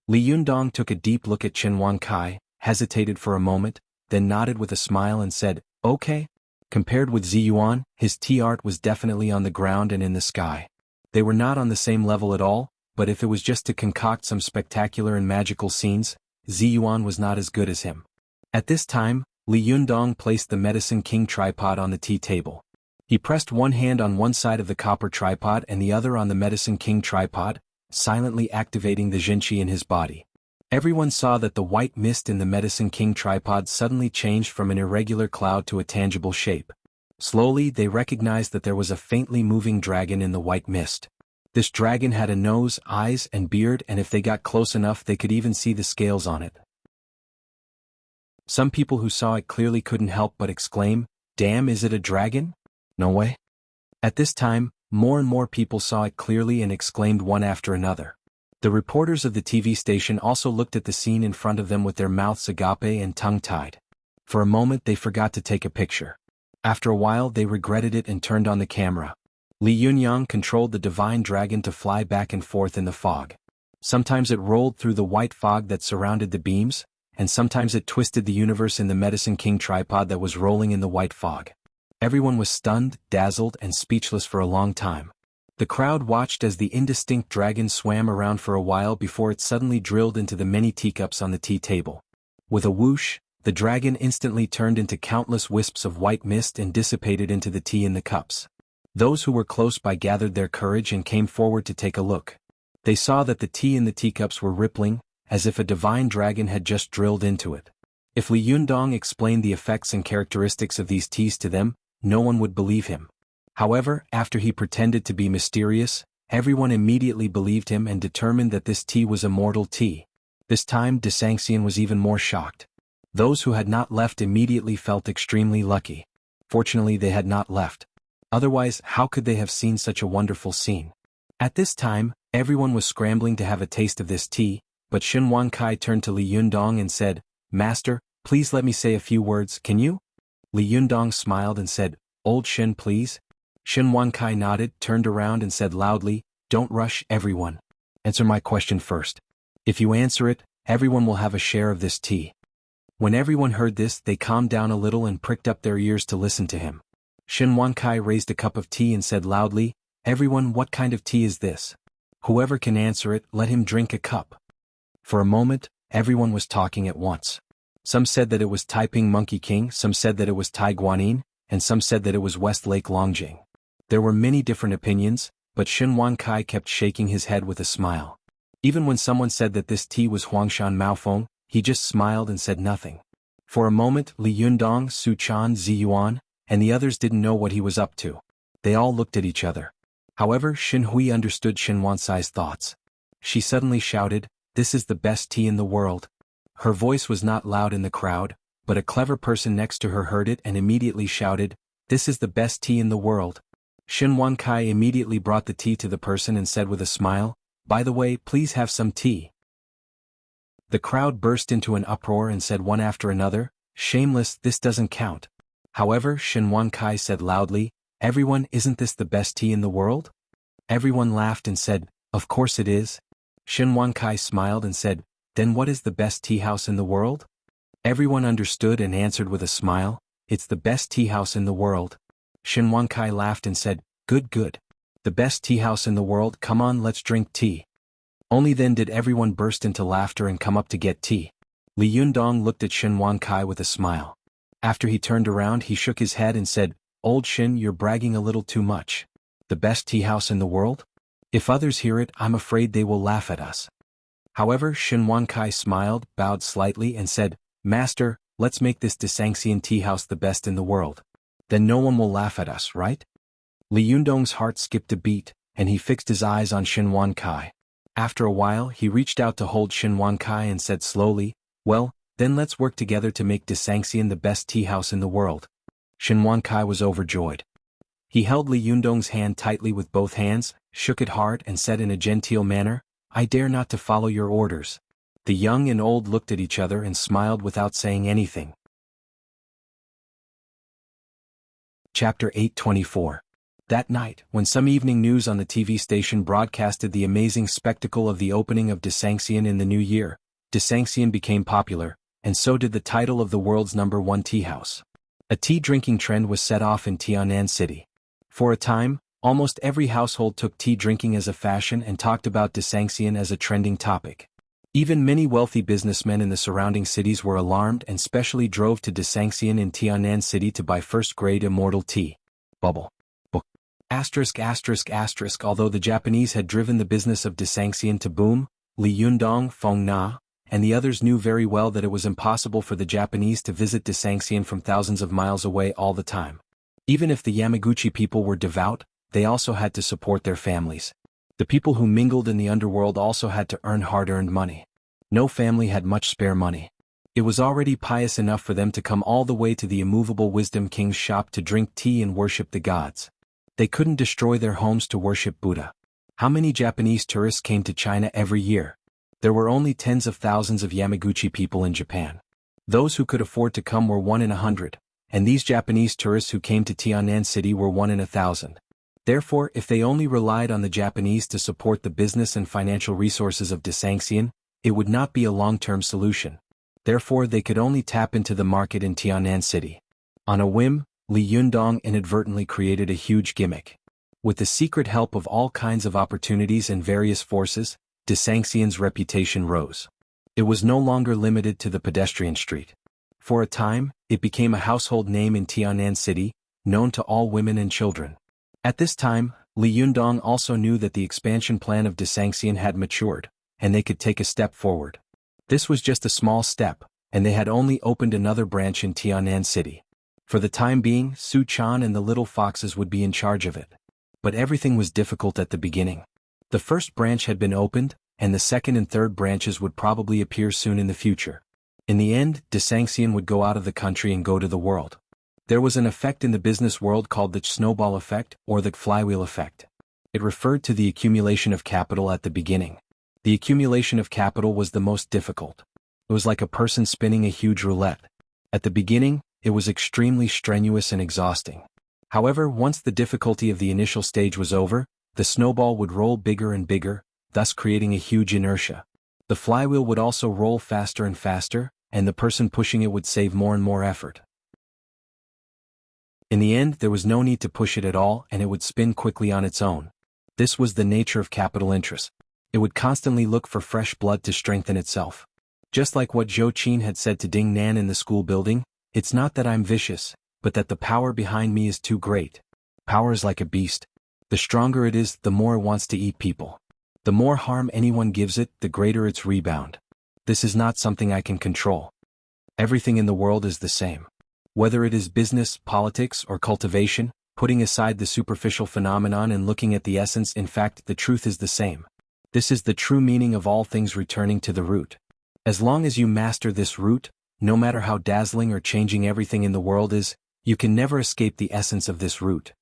Li Yundong took a deep look at Qin Wankai, hesitated for a moment, then nodded with a smile and said, Okay. Compared with Ziyuan, his tea art was definitely on the ground and in the sky. They were not on the same level at all, but if it was just to concoct some spectacular and magical scenes, Ziyuan was not as good as him. At this time, Li Yundong placed the Medicine King tripod on the tea table. He pressed one hand on one side of the copper tripod and the other on the Medicine King tripod, silently activating the Jinqi in his body. Everyone saw that the white mist in the Medicine King tripod suddenly changed from an irregular cloud to a tangible shape. Slowly, they recognized that there was a faintly moving dragon in the white mist. This dragon had a nose, eyes, and beard, and if they got close enough they could even see the scales on it. Some people who saw it clearly couldn't help but exclaim, Damn, is it a dragon? No way. At this time, more and more people saw it clearly and exclaimed one after another. The reporters of the TV station also looked at the scene in front of them with their mouths agape and tongue-tied. For a moment they forgot to take a picture. After a while they regretted it and turned on the camera. Li Yunyang controlled the divine dragon to fly back and forth in the fog. Sometimes it rolled through the white fog that surrounded the beams, and sometimes it twisted the universe in the Medicine King tripod that was rolling in the white fog. Everyone was stunned, dazzled, and speechless for a long time. The crowd watched as the indistinct dragon swam around for a while before it suddenly drilled into the many teacups on the tea table. With a whoosh, the dragon instantly turned into countless wisps of white mist and dissipated into the tea in the cups. Those who were close by gathered their courage and came forward to take a look. They saw that the tea in the teacups were rippling, as if a divine dragon had just drilled into it. If Li Yundong explained the effects and characteristics of these teas to them, no one would believe him. However, after he pretended to be mysterious, everyone immediately believed him and determined that this tea was immortal tea. This time Desangxian was even more shocked. Those who had not left immediately felt extremely lucky. Fortunately they had not left. Otherwise, how could they have seen such a wonderful scene? At this time, everyone was scrambling to have a taste of this tea, but Xin Wankai turned to Li Yundong and said, "Master, please let me say a few words, can you?" Li Yundong smiled and said, "Old Xin, please." Xin Wankai nodded, turned around and said loudly, "Don't rush, everyone. Answer my question first. If you answer it, everyone will have a share of this tea." When everyone heard this, they calmed down a little and pricked up their ears to listen to him. Xin Wankai raised a cup of tea and said loudly, "Everyone, what kind of tea is this? Whoever can answer it, let him drink a cup." For a moment, everyone was talking at once. Some said that it was Taiping Monkey King, some said that it was Tai Guanin, and some said that it was West Lake Longjing. There were many different opinions, but Xin Wankai kept shaking his head with a smile. Even when someone said that this tea was Huangshan Maofeng, he just smiled and said nothing. For a moment, Li Yundong, Su Chan, Ziyuan, and the others didn't know what he was up to. They all looked at each other. However, Xin Hui understood Xin Wansai's thoughts. She suddenly shouted, "This is the best tea in the world." Her voice was not loud in the crowd, but a clever person next to her heard it and immediately shouted, "This is the best tea in the world." Xin Wankai immediately brought the tea to the person and said with a smile, "By the way, please have some tea." The crowd burst into an uproar and said one after another, "Shameless, this doesn't count." However, Xin Wankai said loudly, "Everyone, isn't this the best tea in the world?" Everyone laughed and said, "Of course it is." Xin Wankai smiled and said, "Then what is the best tea house in the world?" Everyone understood and answered with a smile, "It's the best tea house in the world." Xin Wankai laughed and said, "Good, good. The best tea house in the world, come on, let's drink tea." Only then did everyone burst into laughter and come up to get tea. Li Yundong looked at Xin Wankai with a smile. After he turned around, he shook his head and said, "Old Xin, you're bragging a little too much. The best tea house in the world? If others hear it, I'm afraid they will laugh at us." However, Xin Wankai smiled, bowed slightly and said, "Master, let's make this Desangxian tea house the best in the world. Then no one will laugh at us, right?" Li Yundong's heart skipped a beat, and he fixed his eyes on Xin Wankai. After a while, he reached out to hold Xin Wankai and said slowly, "Well, then let's work together to make Desangxian the best tea house in the world." Xin Wankai was overjoyed. He held Li Yundong's hand tightly with both hands, shook it hard and said in a genteel manner, "I dare not to follow your orders." The young and old looked at each other and smiled without saying anything. Chapter 824. That night, when some evening news on the TV station broadcasted the amazing spectacle of the opening of Desangxian in the new year, Desangxian became popular, and so did the title of the world's #1 tea house. A tea drinking trend was set off in Tianan City. For a time, almost every household took tea drinking as a fashion and talked about Desangxian as a trending topic. Even many wealthy businessmen in the surrounding cities were alarmed and specially drove to Desangxian in Tianan City to buy first-grade immortal tea. Bubble. Book. ******. Although the Japanese had driven the business of Desangxian to boom, Li Yundong, Feng Na, and the others knew very well that it was impossible for the Japanese to visit Desangxian from thousands of miles away all the time. Even if the Yamaguchi people were devout, they also had to support their families. The people who mingled in the underworld also had to earn hard-earned money. No family had much spare money. It was already pious enough for them to come all the way to the immovable Wisdom King's shop to drink tea and worship the gods. They couldn't destroy their homes to worship Buddha. How many Japanese tourists came to China every year? There were only tens of thousands of Yamaguchi people in Japan. Those who could afford to come were 1 in 100, and these Japanese tourists who came to Tianan City were 1 in 1,000. Therefore, if they only relied on the Japanese to support the business and financial resources of Desanxian, it would not be a long-term solution. Therefore, they could only tap into the market in Tianan City. On a whim, Li Yundong inadvertently created a huge gimmick. With the secret help of all kinds of opportunities and various forces, Desanxian's reputation rose. It was no longer limited to the pedestrian street. For a time, it became a household name in Tianan City, known to all women and children. At this time, Li Yundong also knew that the expansion plan of Desanxian had matured, and they could take a step forward. This was just a small step, and they had only opened another branch in Tianan City. For the time being, Su Chan and the little foxes would be in charge of it. But everything was difficult at the beginning. The first branch had been opened, and the second and third branches would probably appear soon in the future. In the end, Desanxian would go out of the country and go to the world. There was an effect in the business world called the snowball effect or the flywheel effect. It referred to the accumulation of capital at the beginning. The accumulation of capital was the most difficult. It was like a person spinning a huge roulette. At the beginning, it was extremely strenuous and exhausting. However, once the difficulty of the initial stage was over, the snowball would roll bigger and bigger, thus creating a huge inertia. The flywheel would also roll faster and faster, and the person pushing it would save more and more effort. In the end, there was no need to push it at all, and it would spin quickly on its own. This was the nature of capital interest. It would constantly look for fresh blood to strengthen itself. Just like what Zhou Qin had said to Ding Nan in the school building, it's not that I'm vicious, but that the power behind me is too great. Power is like a beast. The stronger it is, the more it wants to eat people. The more harm anyone gives it, the greater its rebound. This is not something I can control. Everything in the world is the same. Whether it is business, politics, or cultivation, putting aside the superficial phenomenon and looking at the essence, in fact, the truth is the same. This is the true meaning of all things, returning to the root. As long as you master this root, no matter how dazzling or changing everything in the world is, you can never escape the essence of this root.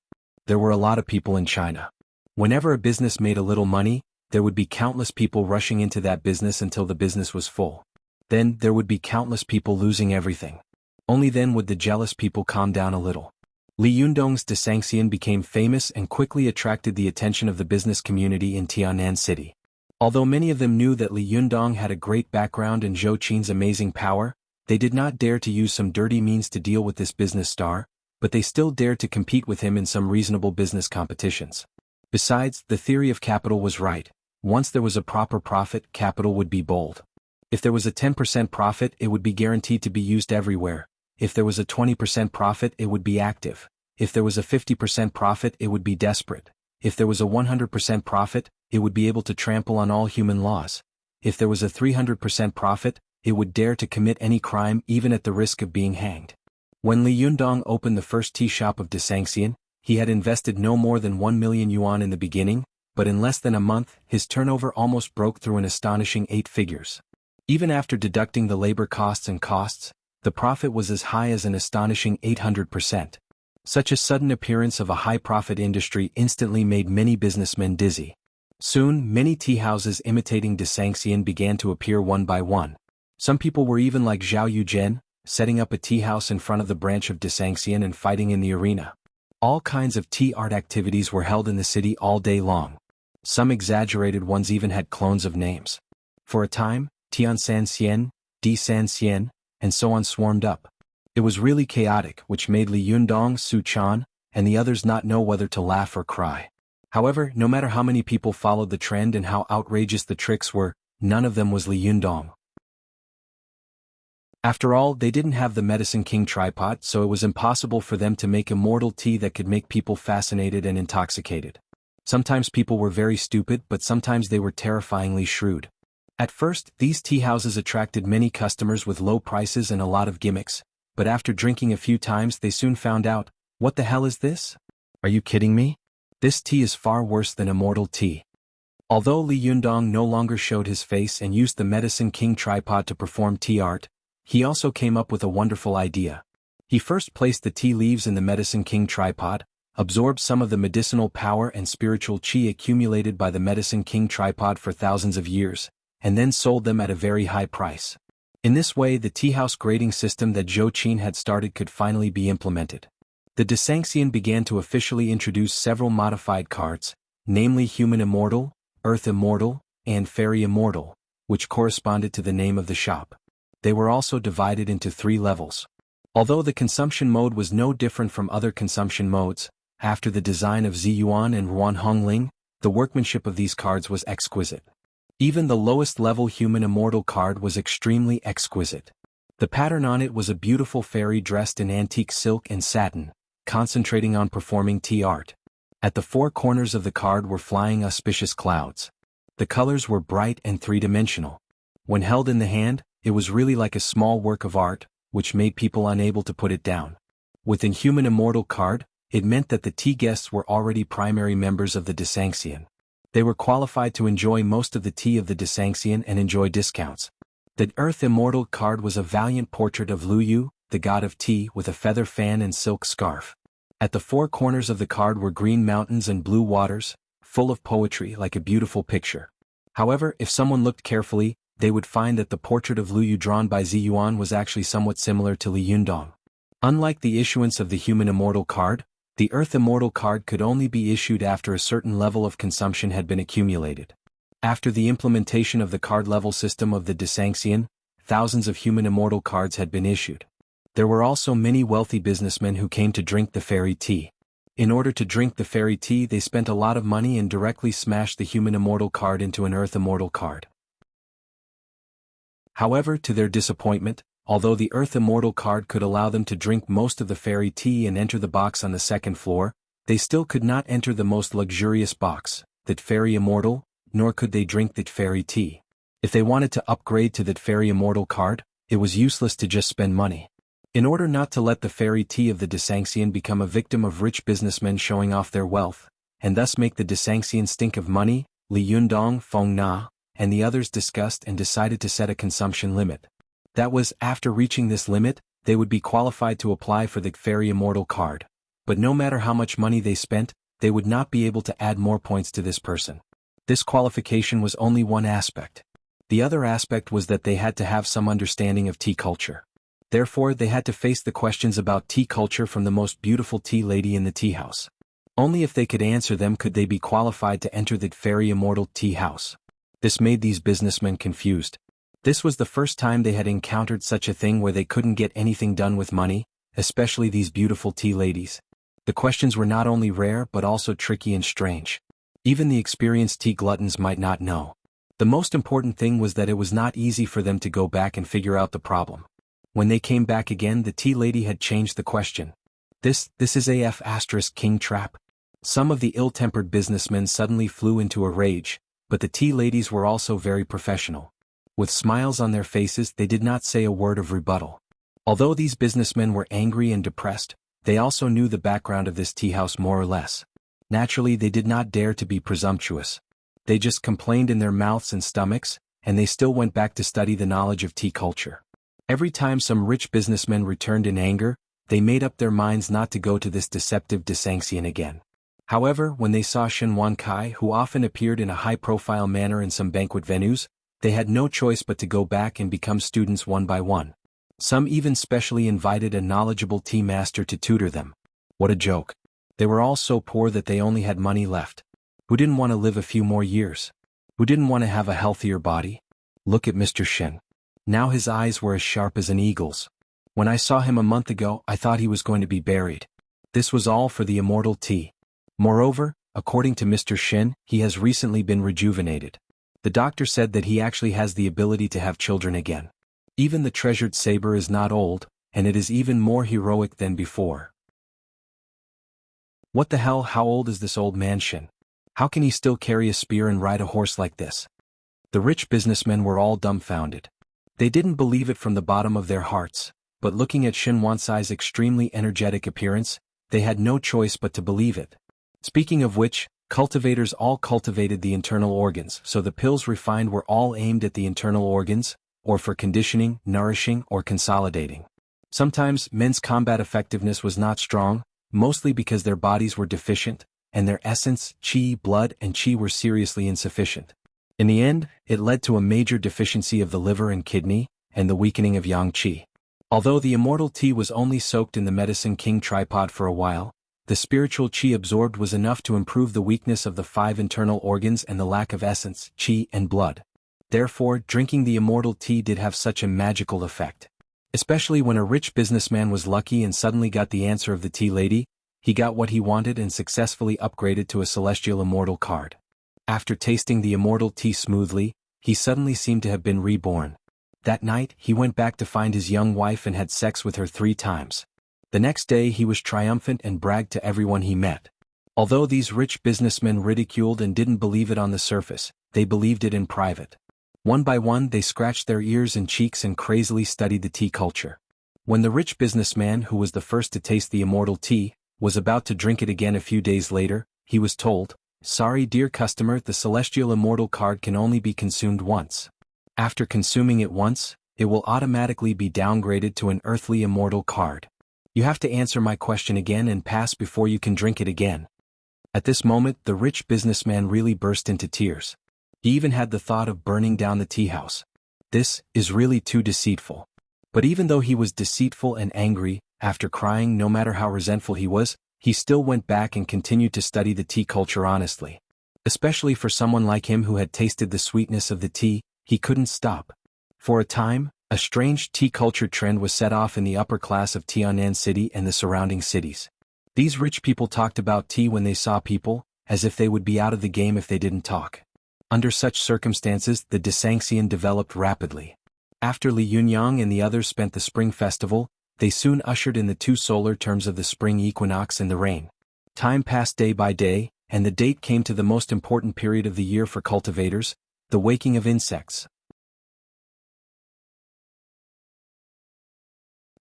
There were a lot of people in China. Whenever a business made a little money, there would be countless people rushing into that business until the business was full. Then, there would be countless people losing everything. Only then would the jealous people calm down a little. Li Yundong's Desanxian became famous and quickly attracted the attention of the business community in Tianan City. Although many of them knew that Li Yundong had a great background in Zhou Qin's amazing power, they did not dare to use some dirty means to deal with this business star, but they still dared to compete with him in some reasonable business competitions. Besides, the theory of capital was right. Once there was a proper profit, capital would be bold. If there was a 10% profit, it would be guaranteed to be used everywhere. If there was a 20% profit, it would be active. If there was a 50% profit, it would be desperate. If there was a 100% profit, it would be able to trample on all human laws. If there was a 300% profit, it would dare to commit any crime even at the risk of being hanged. When Li Yundong opened the first tea shop of Desanxian, he had invested no more than 1 million yuan in the beginning, but in less than a month, his turnover almost broke through an astonishing 8 figures. Even after deducting the labor costs and costs, the profit was as high as an astonishing 800%. Such a sudden appearance of a high-profit industry instantly made many businessmen dizzy. Soon, many tea houses imitating Desanxian began to appear one by one. Some people were even like Zhao Yuzhen, setting up a tea house in front of the branch of Desanxian and fighting in the arena. All kinds of tea art activities were held in the city all day long. Some exaggerated ones even had clones of names. For a time, Tiansan Xian, Di San Xian, and so on swarmed up. It was really chaotic, which made Li Yundong, Su Chan, and the others not know whether to laugh or cry. However, no matter how many people followed the trend and how outrageous the tricks were, none of them was Li Yundong. After all, they didn't have the Medicine King tripod, so it was impossible for them to make immortal tea that could make people fascinated and intoxicated. Sometimes people were very stupid, but sometimes they were terrifyingly shrewd. At first, these tea houses attracted many customers with low prices and a lot of gimmicks, but after drinking a few times they soon found out, what the hell is this? Are you kidding me? This tea is far worse than immortal tea. Although Li Yundong no longer showed his face and used the Medicine King tripod to perform tea art, he also came up with a wonderful idea. He first placed the tea leaves in the Medicine King tripod, absorbed some of the medicinal power and spiritual qi accumulated by the Medicine King tripod for thousands of years, and then sold them at a very high price. In this way, the tea house grading system that Zhou Qin had started could finally be implemented. The Desanxian began to officially introduce several modified cards, namely Human Immortal, Earth Immortal, and Fairy Immortal, which corresponded to the name of the shop. They were also divided into 3 levels. Although the consumption mode was no different from other consumption modes, after the design of Ziyuan and Ruan Hongling, the workmanship of these cards was exquisite. Even the lowest level Human Immortal card was extremely exquisite. The pattern on it was a beautiful fairy dressed in antique silk and satin, concentrating on performing tea art. At the 4 corners of the card were flying auspicious clouds. The colors were bright and 3-dimensional. When held in the hand, it was really like a small work of art, which made people unable to put it down. Within Human Immortal card, it meant that the tea guests were already primary members of the Desanxian. They were qualified to enjoy most of the tea of the Desanxian and enjoy discounts. The Earth Immortal card was a valiant portrait of Lu Yu, the god of tea, with a feather fan and silk scarf. At the 4 corners of the card were green mountains and blue waters, full of poetry like a beautiful picture. However, if someone looked carefully, they would find that the portrait of Lu Yu drawn by Ziyuan was actually somewhat similar to Li Yundong. Unlike the issuance of the Human Immortal card, the Earth Immortal card could only be issued after a certain level of consumption had been accumulated. After the implementation of the card level system of the Desanxian, thousands of Human Immortal cards had been issued. There were also many wealthy businessmen who came to drink the fairy tea. In order to drink the fairy tea, they spent a lot of money and directly smashed the Human Immortal card into an Earth Immortal card. However, to their disappointment, although the Earth Immortal card could allow them to drink most of the fairy tea and enter the box on the 2nd floor, they still could not enter the most luxurious box, that Fairy Immortal, nor could they drink that fairy tea. If they wanted to upgrade to that Fairy Immortal card, it was useless to just spend money. In order not to let the fairy tea of the Desanxian become a victim of rich businessmen showing off their wealth, and thus make the Desanxian stink of money, Li Yundong, Feng Na, and the others discussed and decided to set a consumption limit. That was, after reaching this limit, they would be qualified to apply for the Fairy Immortal card. But no matter how much money they spent, they would not be able to add more points to this person. This qualification was only one aspect. The other aspect was that they had to have some understanding of tea culture. Therefore, they had to face the questions about tea culture from the most beautiful tea lady in the tea house. Only if they could answer them could they be qualified to enter the Fairy Immortal tea house. This made these businessmen confused. This was the first time they had encountered such a thing where they couldn't get anything done with money, especially these beautiful tea ladies. The questions were not only rare but also tricky and strange. Even the experienced tea gluttons might not know. The most important thing was that it was not easy for them to go back and figure out the problem. When they came back again, the tea lady had changed the question. This is AF * king trap. Some of the ill-tempered businessmen suddenly flew into a rage, but the tea ladies were also very professional. With smiles on their faces, they did not say a word of rebuttal. Although these businessmen were angry and depressed, they also knew the background of this tea house more or less. Naturally, they did not dare to be presumptuous. They just complained in their mouths and stomachs, and they still went back to study the knowledge of tea culture. Every time some rich businessmen returned in anger, they made up their minds not to go to this deceptive Desanxian again. However, when they saw Shen Wankai, who often appeared in a high-profile manner in some banquet venues, they had no choice but to go back and become students one by one. Some even specially invited a knowledgeable tea master to tutor them. What a joke. They were all so poor that they only had money left. Who didn't want to live a few more years? Who didn't want to have a healthier body? Look at Mr. Shen. Now his eyes were as sharp as an eagle's. When I saw him a month ago, I thought he was going to be buried. This was all for the immortal tea. Moreover, according to Mr. Shen, he has recently been rejuvenated. The doctor said that he actually has the ability to have children again. Even the treasured saber is not old, and it is even more heroic than before. What the hell? How old is this old man Shen? How can he still carry a spear and ride a horse like this? The rich businessmen were all dumbfounded. They didn't believe it from the bottom of their hearts, but looking at Shen Wansai's extremely energetic appearance, they had no choice but to believe it. Speaking of which, cultivators all cultivated the internal organs, so the pills refined were all aimed at the internal organs, or for conditioning, nourishing, or consolidating. Sometimes men's combat effectiveness was not strong, mostly because their bodies were deficient, and their essence, qi, blood, and qi were seriously insufficient. In the end, it led to a major deficiency of the liver and kidney, and the weakening of yang qi. Although the immortal tea was only soaked in the medicine king tripod for a while, the spiritual qi absorbed was enough to improve the weakness of the 5 internal organs and the lack of essence, qi and blood. Therefore, drinking the immortal tea did have such a magical effect. Especially when a rich businessman was lucky and suddenly got the answer of the tea lady, he got what he wanted and successfully upgraded to a celestial immortal card. After tasting the immortal tea smoothly, he suddenly seemed to have been reborn. That night, he went back to find his young wife and had sex with her 3 times. The next day he was triumphant and bragged to everyone he met. Although these rich businessmen ridiculed and didn't believe it on the surface, they believed it in private. One by one they scratched their ears and cheeks and crazily studied the tea culture. When the rich businessman, who was the first to taste the immortal tea, was about to drink it again a few days later, he was told, "Sorry dear customer, the celestial immortal card can only be consumed once. After consuming it once, it will automatically be downgraded to an earthly immortal card. You have to answer my question again and pass before you can drink it again." At this moment the rich businessman really burst into tears. He even had the thought of burning down the tea house. This is really too deceitful. But even though he was deceitful and angry, after crying no matter how resentful he was, he still went back and continued to study the tea culture honestly. Especially for someone like him who had tasted the sweetness of the tea, he couldn't stop. For a time, a strange tea culture trend was set off in the upper class of Tianan City and the surrounding cities. These rich people talked about tea when they saw people, as if they would be out of the game if they didn't talk. Under such circumstances, the Desanxian developed rapidly. After Li Yunyang and the others spent the spring festival, they soon ushered in the 2 solar terms of the spring equinox and the rain. Time passed day by day, and the date came to the most important period of the year for cultivators, the waking of insects.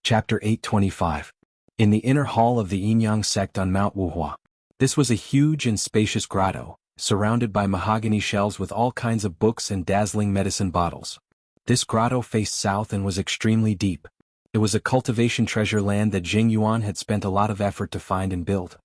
Chapter 825. In the inner hall of the Yinyang sect on Mount Wuhua. This was a huge and spacious grotto, surrounded by mahogany shelves with all kinds of books and dazzling medicine bottles. This grotto faced south and was extremely deep. It was a cultivation treasure land that Jing Yuan had spent a lot of effort to find and build.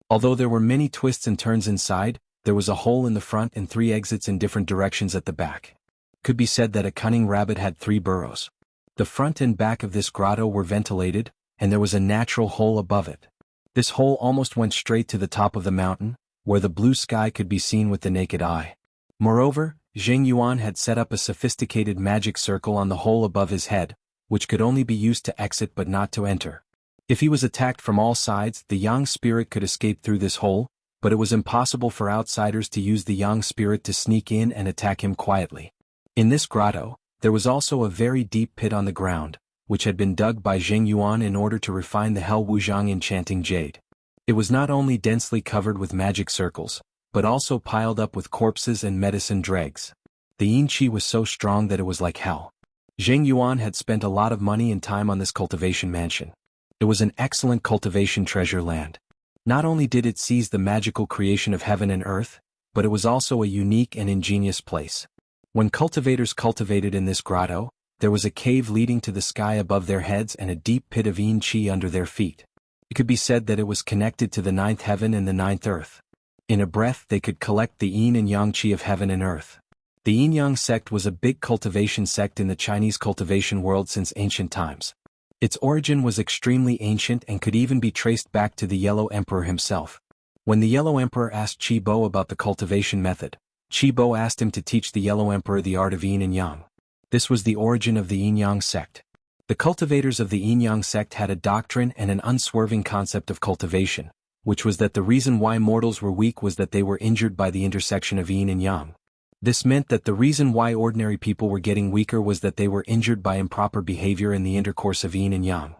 Although there were many twists and turns inside, there was a hole in the front and 3 exits in different directions at the back. Could be said that a cunning rabbit had 3 burrows. The front and back of this grotto were ventilated, and there was a natural hole above it. This hole almost went straight to the top of the mountain, where the blue sky could be seen with the naked eye. Moreover, Zheng Yuan had set up a sophisticated magic circle on the hole above his head, which could only be used to exit but not to enter. If he was attacked from all sides, the Yang spirit could escape through this hole, but it was impossible for outsiders to use the Yang spirit to sneak in and attack him quietly. In this grotto, there was also a very deep pit on the ground, which had been dug by Zheng Yuan in order to refine the Hell Wuzhang enchanting jade. It was not only densely covered with magic circles, but also piled up with corpses and medicine dregs. The yin qi was so strong that it was like hell. Zheng Yuan had spent a lot of money and time on this cultivation mansion. It was an excellent cultivation treasure land. Not only did it seize the magical creation of heaven and earth, but it was also a unique and ingenious place. When cultivators cultivated in this grotto, there was a cave leading to the sky above their heads and a deep pit of yin qi under their feet. It could be said that it was connected to the 9th heaven and the 9th earth. In a breath they could collect the yin and yang qi of heaven and earth. The yin-yang sect was a big cultivation sect in the Chinese cultivation world since ancient times. Its origin was extremely ancient and could even be traced back to the Yellow Emperor himself. When the Yellow Emperor asked Qi Bo about the cultivation method, Qi Bo asked him to teach the Yellow Emperor the art of yin and yang. This was the origin of the yin-yang sect. The cultivators of the yin-yang sect had a doctrine and an unswerving concept of cultivation, which was that the reason why mortals were weak was that they were injured by the intersection of yin and yang. This meant that the reason why ordinary people were getting weaker was that they were injured by improper behavior in the intercourse of yin and yang.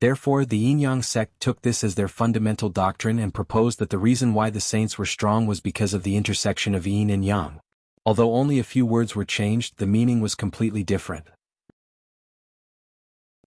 Therefore, the yin-yang sect took this as their fundamental doctrine and proposed that the reason why the saints were strong was because of the intersection of yin and yang. Although only a few words were changed, the meaning was completely different.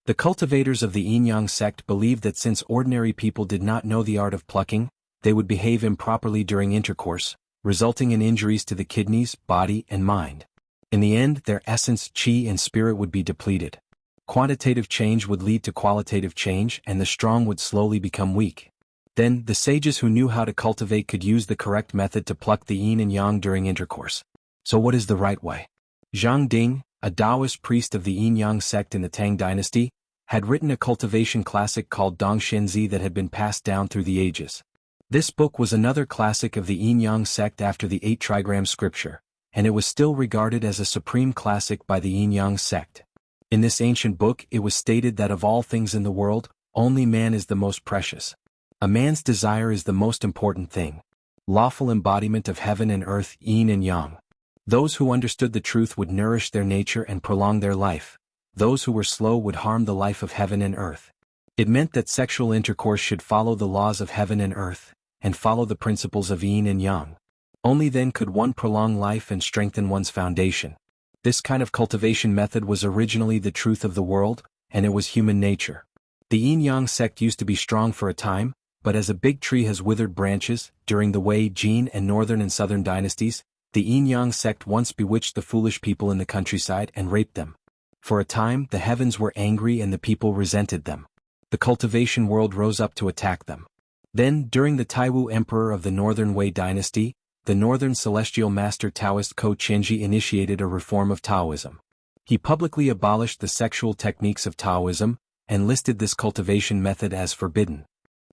The cultivators of the yin-yang sect believed that since ordinary people did not know the art of plucking, they would behave improperly during intercourse, resulting in injuries to the kidneys, body, and mind. In the end, their essence, qi, and spirit would be depleted. Quantitative change would lead to qualitative change, and the strong would slowly become weak. Then, the sages who knew how to cultivate could use the correct method to pluck the yin and yang during intercourse. So what is the right way? Zhang Ding, a Taoist priest of the yin-yang sect in the Tang dynasty, had written a cultivation classic called Dongshenzi that had been passed down through the ages. This book was another classic of the Yin-Yang sect after the 8 trigram scripture, and it was still regarded as a supreme classic by the Yin-Yang sect. In this ancient book it was stated that of all things in the world, only man is the most precious. A man's desire is the most important thing. Lawful embodiment of heaven and earth, yin and yang. Those who understood the truth would nourish their nature and prolong their life. Those who were slow would harm the life of heaven and earth. It meant that sexual intercourse should follow the laws of heaven and earth, and follow the principles of yin and yang. Only then could one prolong life and strengthen one's foundation. This kind of cultivation method was originally the truth of the world, and it was human nature. The Yin-Yang sect used to be strong for a time, but as a big tree has withered branches, during the Wei, Jin and northern and southern dynasties, the Yin-Yang sect once bewitched the foolish people in the countryside and raped them. For a time the heavens were angry and the people resented them. The cultivation world rose up to attack them. Then, during the Taiwu emperor of the northern Wei dynasty, the northern celestial master Taoist Ko Chenji initiated a reform of Taoism. He publicly abolished the sexual techniques of Taoism, and listed this cultivation method as forbidden.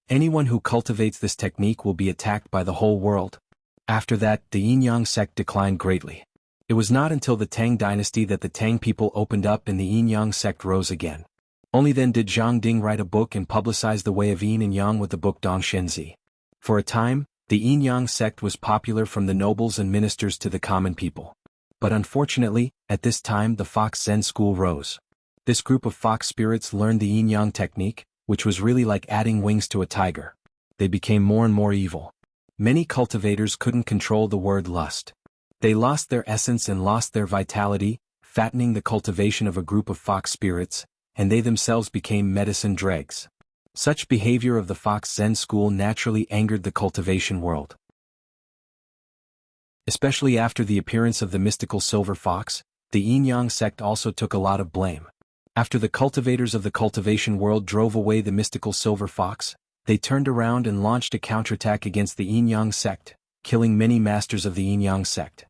Anyone who cultivates this technique will be attacked by the whole world. After that, the Yin-Yang sect declined greatly. It was not until the Tang dynasty that the Tang people opened up and the Yin-Yang sect rose again. Only then did Zhang Ding write a book and publicize the way of yin and yang with the book Dongshenzi. For a time, the Yin-Yang sect was popular from the nobles and ministers to the common people. But unfortunately, at this time the Fox Zen school rose. This group of fox spirits learned the yin-yang technique, which was really like adding wings to a tiger. They became more and more evil. Many cultivators couldn't control the word lust. They lost their essence and lost their vitality, fattening the cultivation of a group of fox spirits, and they themselves became medicine dregs. Such behavior of the Fox Zen school naturally angered the cultivation world. Especially after the appearance of the mystical silver fox, the Yin-Yang sect also took a lot of blame. After the cultivators of the cultivation world drove away the mystical silver fox, they turned around and launched a counterattack against the Yin-Yang sect, killing many masters of the Yin-Yang sect.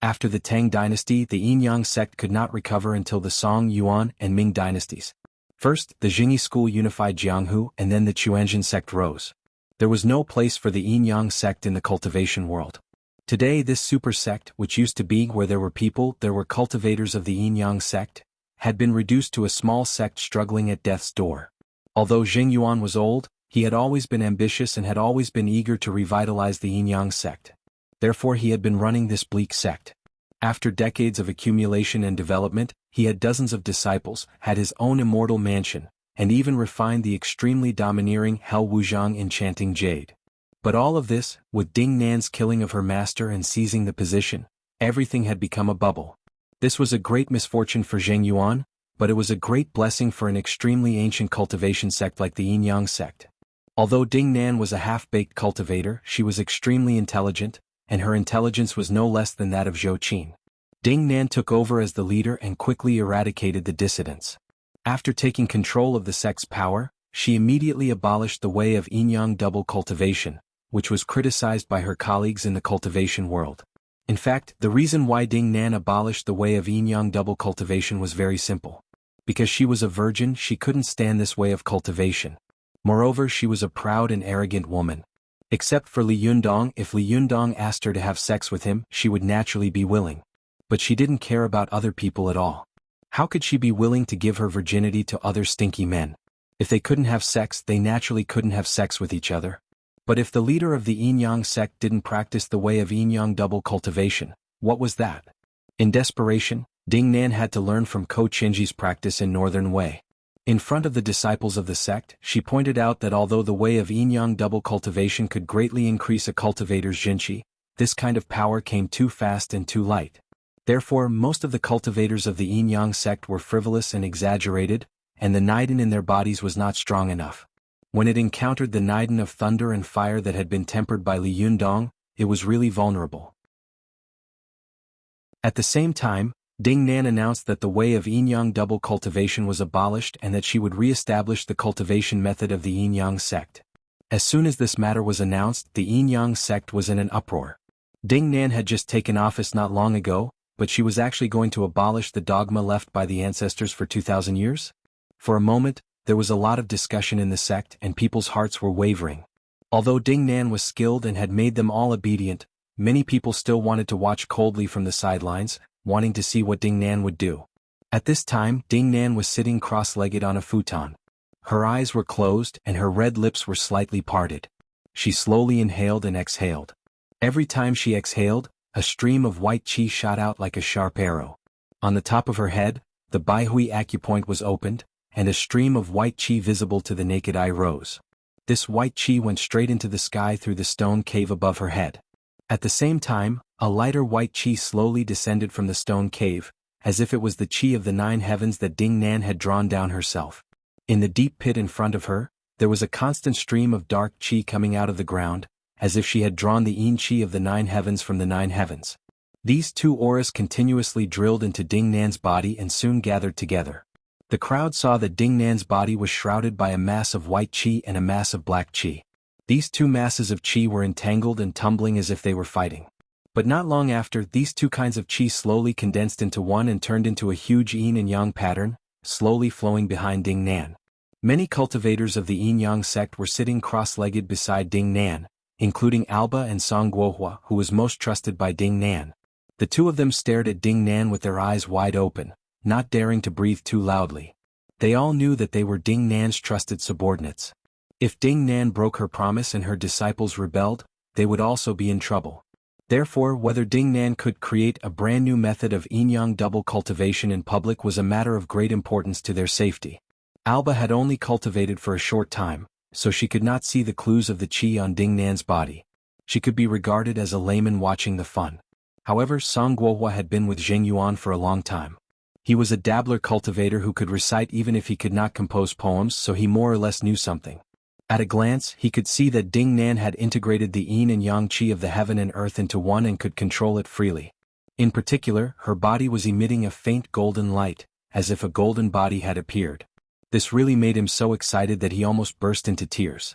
After the Tang dynasty, the Yin-Yang sect could not recover until the Song, Yuan, and Ming dynasties. First, the Jingyi school unified Jianghu and then the Chuanzhen sect rose. There was no place for the Yin-Yang sect in the cultivation world. Today this super sect, which used to be where there were cultivators of the Yin-Yang sect, had been reduced to a small sect struggling at death's door. Although Jing Yuan was old, he had always been ambitious and had always been eager to revitalize the Yin-Yang sect. Therefore he had been running this bleak sect. After decades of accumulation and development, he had dozens of disciples, had his own immortal mansion, and even refined the extremely domineering Hel Wuzhang enchanting jade. But all of this, with Ding Nan's killing of her master and seizing the position, everything had become a bubble. This was a great misfortune for Zheng Yuan, but it was a great blessing for an extremely ancient cultivation sect like the Yin-Yang sect. Although Ding Nan was a half-baked cultivator, she was extremely intelligent, and her intelligence was no less than that of Zhou Qin. Ding Nan took over as the leader and quickly eradicated the dissidents. After taking control of the sect's power, she immediately abolished the way of yin-yang double cultivation, which was criticized by her colleagues in the cultivation world. In fact, the reason why Ding Nan abolished the way of yin-yang double cultivation was very simple. Because she was a virgin, she couldn't stand this way of cultivation. Moreover, she was a proud and arrogant woman. Except for Li Yundong, if Li Yundong asked her to have sex with him, she would naturally be willing. But she didn't care about other people at all. How could she be willing to give her virginity to other stinky men? If they couldn't have sex, they naturally couldn't have sex with each other. But if the leader of the yin-yang sect didn't practice the way of yin-yang double cultivation, what was that? In desperation, Ding Nan had to learn from Ko Chenji's practice in Northern Wei. In front of the disciples of the sect, she pointed out that although the way of yin-yang double cultivation could greatly increase a cultivator's jinqi, this kind of power came too fast and too light. Therefore, most of the cultivators of the yin-yang sect were frivolous and exaggerated, and the Niden in their bodies was not strong enough. When it encountered the Niden of thunder and fire that had been tempered by Li Yundong, it was really vulnerable. At the same time, Ding Nan announced that the way of yin-yang double cultivation was abolished and that she would re-establish the cultivation method of the yin-yang sect. As soon as this matter was announced, the yin-yang sect was in an uproar. Ding Nan had just taken office not long ago, but she was actually going to abolish the dogma left by the ancestors for 2,000 years? For a moment, there was a lot of discussion in the sect and people's hearts were wavering. Although Ding Nan was skilled and had made them all obedient, many people still wanted to watch coldly from the sidelines, wanting to see what Ding Nan would do. At this time, Ding Nan was sitting cross-legged on a futon. Her eyes were closed and her red lips were slightly parted. She slowly inhaled and exhaled. Every time she exhaled, a stream of white qi shot out like a sharp arrow. On the top of her head, the Baihui acupoint was opened, and a stream of white qi visible to the naked eye rose. This white qi went straight into the sky through the stone cave above her head. At the same time, a lighter white qi slowly descended from the stone cave, as if it was the qi of the 9 heavens that Ding Nan had drawn down herself. In the deep pit in front of her, there was a constant stream of dark qi coming out of the ground, as if she had drawn the yin qi of the 9 heavens from the 9 heavens. These 2 auras continuously drilled into Ding Nan's body and soon gathered together. The crowd saw that Ding Nan's body was shrouded by a mass of white qi and a mass of black qi. These 2 masses of qi were entangled and tumbling as if they were fighting. But not long after, these 2 kinds of qi slowly condensed into one and turned into a huge yin and yang pattern, slowly flowing behind Ding Nan. Many cultivators of the yin-yang sect were sitting cross-legged beside Ding Nan, including Alba and Song Guohua, who was most trusted by Ding Nan. The 2 of them stared at Ding Nan with their eyes wide open, not daring to breathe too loudly. They all knew that they were Ding Nan's trusted subordinates. If Ding Nan broke her promise and her disciples rebelled, they would also be in trouble. Therefore, whether Ding Nan could create a brand new method of yin-yang double cultivation in public was a matter of great importance to their safety. Alba had only cultivated for a short time, so she could not see the clues of the qi on Ding Nan's body. She could be regarded as a layman watching the fun. However, Song Guohua had been with Zheng Yuan for a long time. He was a dabbler cultivator who could recite even if he could not compose poems, so he more or less knew something. At a glance, he could see that Ding Nan had integrated the yin and yang qi of the heaven and earth into one and could control it freely. In particular, her body was emitting a faint golden light, as if a golden body had appeared. This really made him so excited that he almost burst into tears.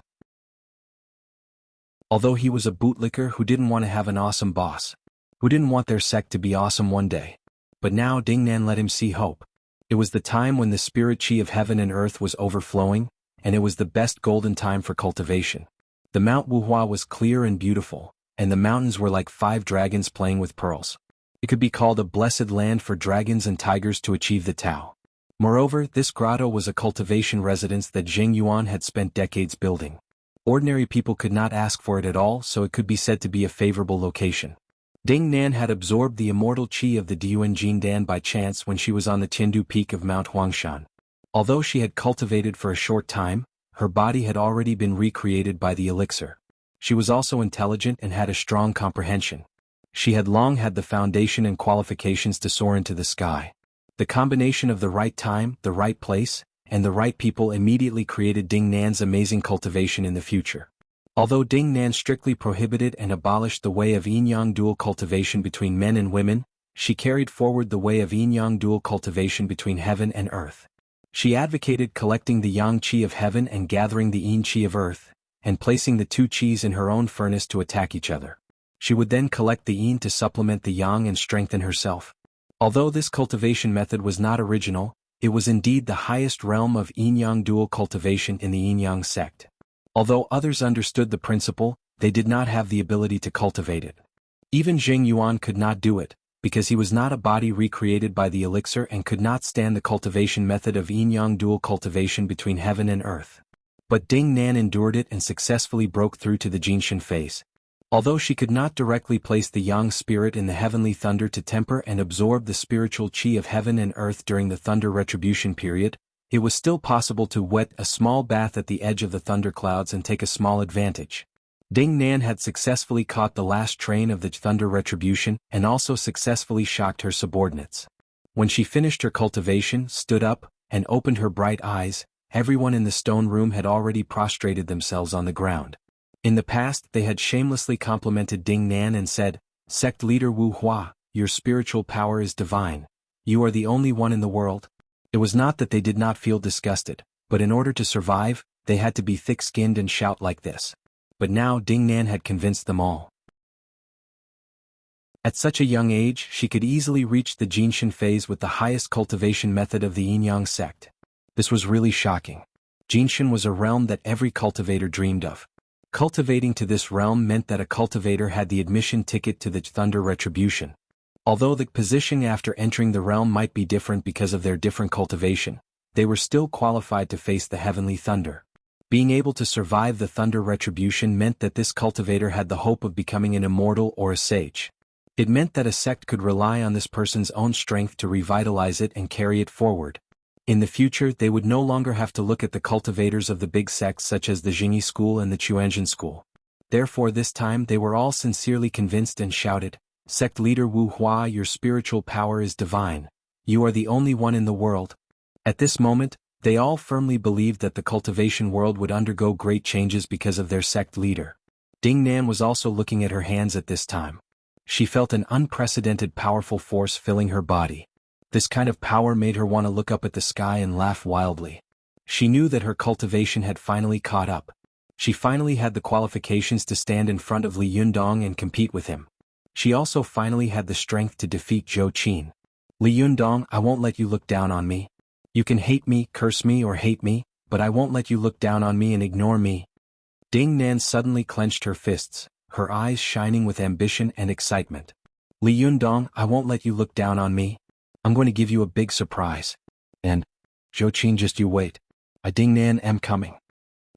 Although he was a bootlicker who didn't want to have an awesome boss, who didn't want their sect to be awesome one day. But now Ding Nan let him see hope. It was the time when the spirit qi of heaven and earth was overflowing, and it was the best golden time for cultivation. The Mount Wuhua was clear and beautiful, and the mountains were like 5 dragons playing with pearls. It could be called a blessed land for dragons and tigers to achieve the Tao. Moreover, this grotto was a cultivation residence that Zheng Yuan had spent decades building. Ordinary people could not ask for it at all, so it could be said to be a favorable location. Ding Nan had absorbed the immortal qi of the Diuan Jindan by chance when she was on the Tiandu peak of Mount Huangshan. Although she had cultivated for a short time, her body had already been recreated by the elixir. She was also intelligent and had a strong comprehension. She had long had the foundation and qualifications to soar into the sky. The combination of the right time, the right place, and the right people immediately created Ding Nan's amazing cultivation in the future. Although Ding Nan strictly prohibited and abolished the way of yin-yang dual cultivation between men and women, she carried forward the way of yin-yang dual cultivation between heaven and earth. She advocated collecting the yang qi of heaven and gathering the yin qi of earth, and placing the 2 qis in her own furnace to attack each other. She would then collect the yin to supplement the yang and strengthen herself. Although this cultivation method was not original, it was indeed the highest realm of yin-yang dual cultivation in the yin-yang sect. Although others understood the principle, they did not have the ability to cultivate it. Even Zheng Yuan could not do it, because he was not a body recreated by the elixir and could not stand the cultivation method of yin-yang dual cultivation between heaven and earth. But Ding Nan endured it and successfully broke through to the Jinshan phase. Although she could not directly place the yang spirit in the heavenly thunder to temper and absorb the spiritual qi of heaven and earth during the thunder retribution period, it was still possible to wet a small bath at the edge of the thunderclouds and take a small advantage. Ding Nan had successfully caught the last train of the thunder retribution and also successfully shocked her subordinates. When she finished her cultivation, stood up, and opened her bright eyes, everyone in the stone room had already prostrated themselves on the ground. In the past, they had shamelessly complimented Ding Nan and said, "Sect leader Wu Hua, your spiritual power is divine. You are the only one in the world." It was not that they did not feel disgusted, but in order to survive, they had to be thick-skinned and shout like this. But now Ding Nan had convinced them all. At such a young age, she could easily reach the Jinshan phase with the highest cultivation method of the yin-yang sect. This was really shocking. Jinshan was a realm that every cultivator dreamed of. Cultivating to this realm meant that a cultivator had the admission ticket to the Thunder Retribution. Although the position after entering the realm might be different because of their different cultivation, they were still qualified to face the heavenly thunder. Being able to survive the Thunder Retribution meant that this cultivator had the hope of becoming an immortal or a sage. It meant that a sect could rely on this person's own strength to revitalize it and carry it forward. In the future they would no longer have to look at the cultivators of the big sects such as the Jingyi school and the Chuanzhen school. Therefore this time they were all sincerely convinced and shouted, "Sect leader Wu Hua, your spiritual power is divine. You are the only one in the world." At this moment, they all firmly believed that the cultivation world would undergo great changes because of their sect leader. Ding Nan was also looking at her hands at this time. She felt an unprecedented powerful force filling her body. This kind of power made her want to look up at the sky and laugh wildly. She knew that her cultivation had finally caught up. She finally had the qualifications to stand in front of Li Yundong and compete with him. She also finally had the strength to defeat Zhou Qin. "Li Yundong, I won't let you look down on me. You can hate me, curse me or hate me, but I won't let you look down on me and ignore me." Ding Nan suddenly clenched her fists, her eyes shining with ambition and excitement. "Li Yundong, I won't let you look down on me. I'm going to give you a big surprise. And, Zhou Qin, just you wait. I Ding Nan am coming.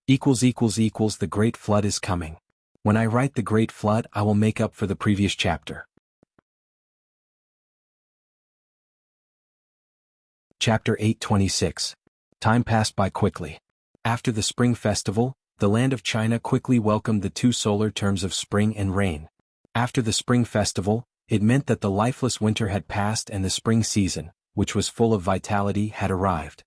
The Great Flood is coming. When I write the Great Flood I will make up for the previous chapter." Chapter 826. Time passed by quickly. After the Spring Festival, the land of China quickly welcomed the two solar terms of spring and rain. After the Spring Festival, it meant that the lifeless winter had passed and the spring season, which was full of vitality, had arrived.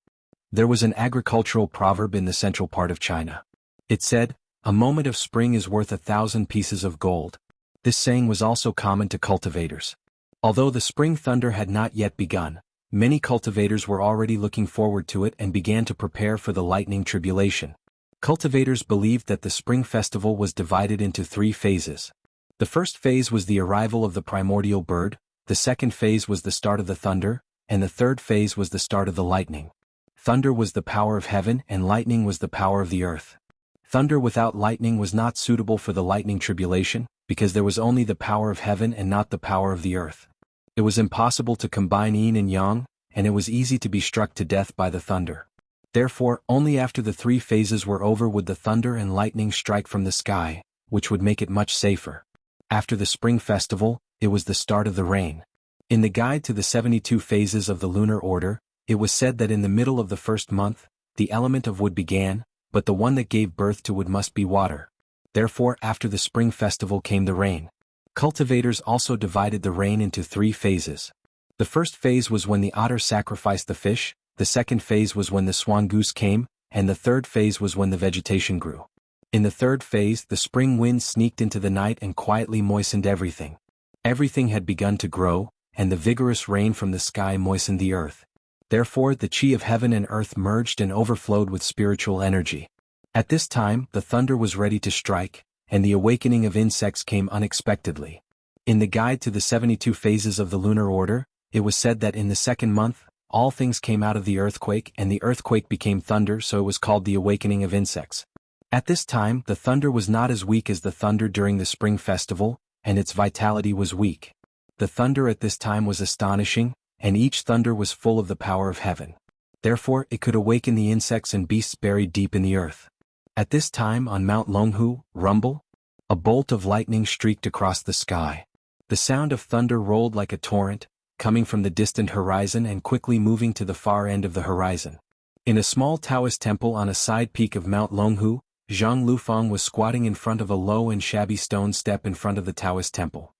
There was an agricultural proverb in the central part of China. It said, "A moment of spring is worth 1,000 pieces of gold." This saying was also common to cultivators. Although the spring thunder had not yet begun, many cultivators were already looking forward to it and began to prepare for the lightning tribulation. Cultivators believed that the spring festival was divided into 3 phases. The first phase was the arrival of the primordial bird, the second phase was the start of the thunder, and the third phase was the start of the lightning. Thunder was the power of heaven and lightning was the power of the earth. Thunder without lightning was not suitable for the lightning tribulation, because there was only the power of heaven and not the power of the earth. It was impossible to combine yin and yang, and it was easy to be struck to death by the thunder. Therefore, only after the 3 phases were over would the thunder and lightning strike from the sky, which would make it much safer. After the spring festival, it was the start of the rain. In the guide to the 72 phases of the lunar order, it was said that in the middle of the first month, the element of wood began, but the one that gave birth to wood must be water. Therefore, after the spring festival came the rain. Cultivators also divided the rain into 3 phases. The first phase was when the otter sacrificed the fish, the second phase was when the swan goose came, and the third phase was when the vegetation grew. In the third phase, the spring wind sneaked into the night and quietly moistened everything. Everything had begun to grow, and the vigorous rain from the sky moistened the earth. Therefore, the chi of heaven and earth merged and overflowed with spiritual energy. At this time, the thunder was ready to strike, and the awakening of insects came unexpectedly. In the guide to the 72 phases of the lunar order, it was said that in the second month, all things came out of the earthquake and the earthquake became thunder, so it was called the awakening of insects. At this time, the thunder was not as weak as the thunder during the spring festival, and its vitality was weak. The thunder at this time was astonishing, and each thunder was full of the power of heaven. Therefore, it could awaken the insects and beasts buried deep in the earth. At this time on Mount Longhu, rumble, a bolt of lightning streaked across the sky. The sound of thunder rolled like a torrent, coming from the distant horizon and quickly moving to the far end of the horizon. In a small Taoist temple on a side peak of Mount Longhu, Zhang Lufang was squatting in front of a low and shabby stone step in front of the Taoist temple.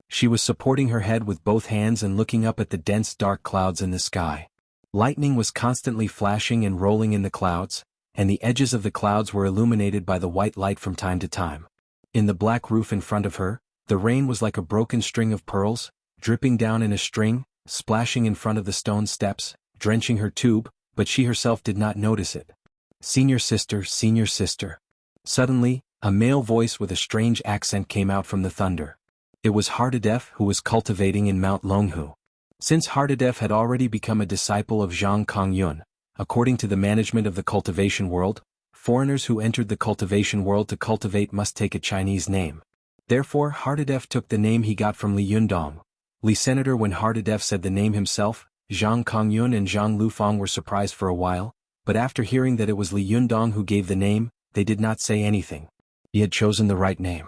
She was supporting her head with both hands and looking up at the dense dark clouds in the sky. Lightning was constantly flashing and rolling in the clouds, and the edges of the clouds were illuminated by the white light from time to time. In the black roof in front of her, the rain was like a broken string of pearls, dripping down in a string, splashing in front of the stone steps, drenching her tube, but she herself did not notice it. "Senior sister, senior sister." Suddenly, a male voice with a strange accent came out from the thunder. It was Hardadef who was cultivating in Mount Longhu. Since Hardadef had already become a disciple of Zhang Kongyun, according to the management of the cultivation world, foreigners who entered the cultivation world to cultivate must take a Chinese name. Therefore Hardadef took the name he got from Li Yundong. Li Senator when Hardadef said the name himself, Zhang Kongyun and Zhang Lufang were surprised for a while, but after hearing that it was Li Yundong who gave the name, they did not say anything. He had chosen the right name.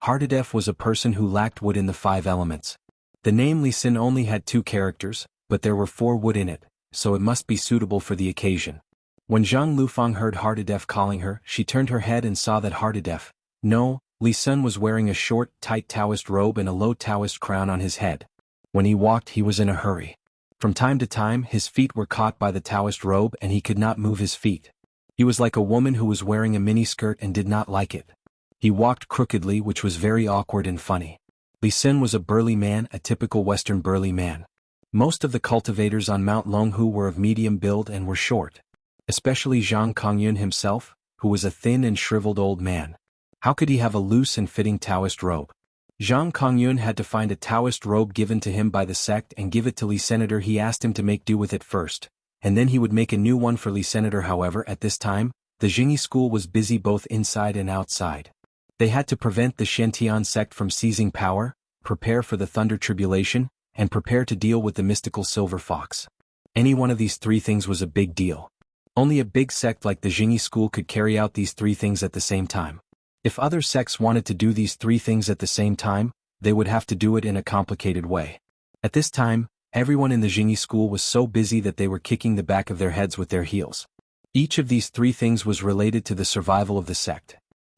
Hardadef was a person who lacked wood in the 5 elements. The name Li Xin only had 2 characters, but there were 4 wood in it, so it must be suitable for the occasion. When Zhang Lufang heard Hardadef calling her, she turned her head and saw that Hardadef, no, Li Sun was wearing a short, tight Taoist robe and a low Taoist crown on his head. When he walked he was in a hurry. From time to time his feet were caught by the Taoist robe and he could not move his feet. He was like a woman who was wearing a miniskirt and did not like it. He walked crookedly, which was very awkward and funny. Li Sun was a burly man, a typical Western burly man. Most of the cultivators on Mount Longhu were of medium build and were short. Especially Zhang Kongyun himself, who was a thin and shriveled old man. How could he have a loose and fitting Taoist robe? Zhang Kongyun had to find a Taoist robe given to him by the sect and give it to Li Senator. He asked him to make do with it first, and then he would make a new one for Li Senator. However, at this time, the Jingyi school was busy both inside and outside. They had to prevent the Shantian sect from seizing power, prepare for the Thunder Tribulation, and prepare to deal with the mystical Silver Fox. Any one of these 3 things was a big deal. Only a big sect like the Jingyi school could carry out these 3 things at the same time. If other sects wanted to do these 3 things at the same time, they would have to do it in a complicated way. At this time, everyone in the Jingyi school was so busy that they were kicking the back of their heads with their heels. Each of these 3 things was related to the survival of the sect.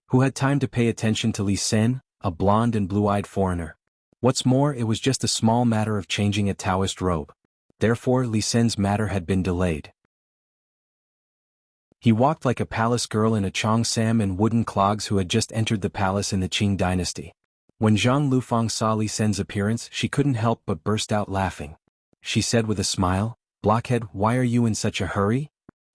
Who had time to pay attention to Li Sen, a blonde and blue-eyed foreigner? What's more, it was just a small matter of changing a Taoist robe. Therefore Li Sen's matter had been delayed. He walked like a palace girl in a cheongsam and wooden clogs who had just entered the palace in the Qing dynasty. When Zhang Lufang saw Li Sen's appearance, she couldn't help but burst out laughing. She said with a smile, "Blockhead, why are you in such a hurry?"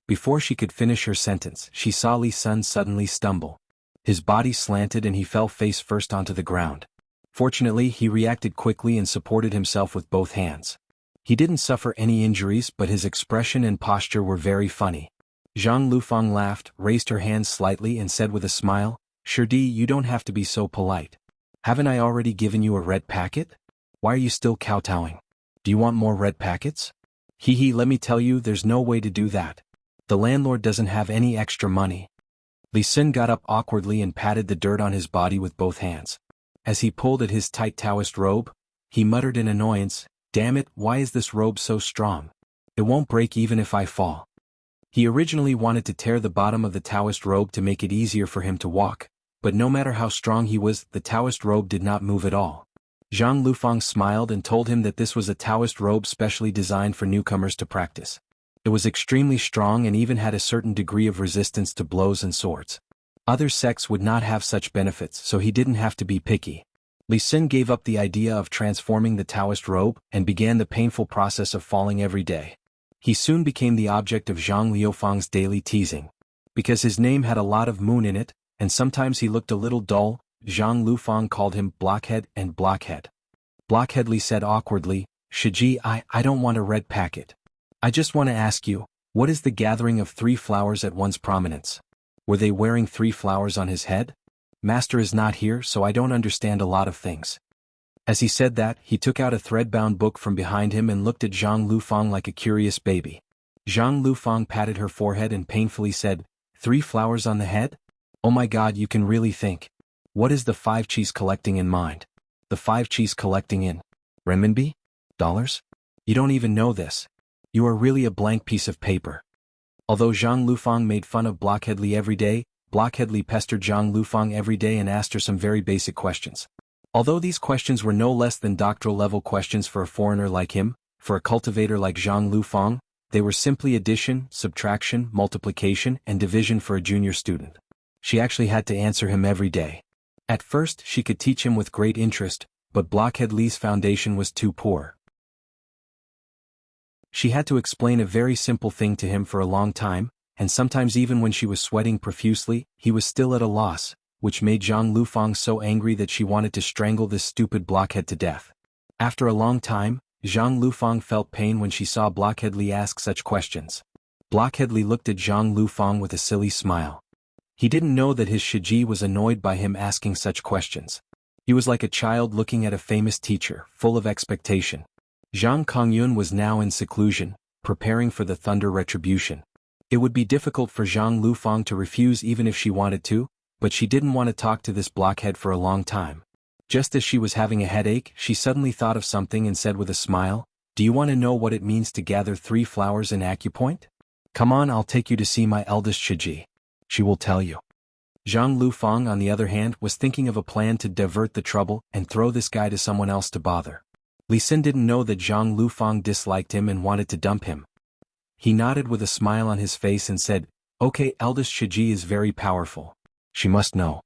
Before she could finish her sentence, she saw Li Sun suddenly stumble. His body slanted and he fell face first onto the ground. Fortunately, he reacted quickly and supported himself with both hands. He didn't suffer any injuries, but his expression and posture were very funny. Zhang Lufang laughed, raised her hands slightly and said with a smile, "Shirdi, you don't have to be so polite. Haven't I already given you a red packet? Why are you still kowtowing? Do you want more red packets? Hee, let me tell you, there's no way to do that. The landlord doesn't have any extra money." Li Sun got up awkwardly and patted the dirt on his body with both hands. As he pulled at his tight Taoist robe, he muttered in annoyance, "Damn it, why is this robe so strong? It won't break even if I fall." He originally wanted to tear the bottom of the Taoist robe to make it easier for him to walk, but no matter how strong he was, the Taoist robe did not move at all. Zhang Lufang smiled and told him that this was a Taoist robe specially designed for newcomers to practice. It was extremely strong and even had a certain degree of resistance to blows and swords. Other sects would not have such benefits, so he didn't have to be picky. Li Sun gave up the idea of transforming the Taoist robe and began the painful process of falling every day. He soon became the object of Zhang Liufang's daily teasing. Because his name had a lot of moon in it, and sometimes he looked a little dull, Zhang Lufang called him Blockhead and Blockhead. Blockhead Li said awkwardly, "Shiji, I don't want a red packet. I just want to ask you, what is the gathering of 3 flowers at one's prominence? Were they wearing 3 flowers on his head? Master is not here, so I don't understand a lot of things." As he said that, he took out a thread-bound book from behind him and looked at Zhang Lufang like a curious baby. Zhang Lufang patted her forehead and painfully said, 3 flowers on the head? Oh my god, you can really think. What is the 5 cheese collecting in mind? The 5 cheese collecting in renminbi? Dollars? You don't even know this. You are really a blank piece of paper. Although Zhang Lufang made fun of Blockhead Li every day, Blockhead Li pestered Zhang Lufang every day and asked her some very basic questions. Although these questions were no less than doctoral-level questions for a foreigner like him, for a cultivator like Zhang Lufang, they were simply addition, subtraction, multiplication, and division for a junior student. She actually had to answer him every day. At first, she could teach him with great interest, but Blockhead Li's foundation was too poor. She had to explain a very simple thing to him for a long time, and sometimes even when she was sweating profusely, he was still at a loss, which made Zhang Lufang so angry that she wanted to strangle this stupid blockhead to death. After a long time, Zhang Lufang felt pain when she saw Blockhead Li ask such questions. Blockhead Li looked at Zhang Lufang with a silly smile. He didn't know that his Shiji was annoyed by him asking such questions. He was like a child looking at a famous teacher, full of expectation. Zhang Kongyun was now in seclusion, preparing for the thunder retribution. It would be difficult for Zhang Lufang to refuse even if she wanted to, but she didn't want to talk to this blockhead for a long time. Just as she was having a headache, she suddenly thought of something and said with a smile, "Do you want to know what it means to gather 3 flowers in acupoint? Come on, I'll take you to see my eldest Shiji. She will tell you." Zhang Lufang, on the other hand, was thinking of a plan to divert the trouble and throw this guy to someone else to bother. Li Xin didn't know that Zhang Lufang disliked him and wanted to dump him. He nodded with a smile on his face and said, "Okay, eldest Shiji is very powerful. She must know."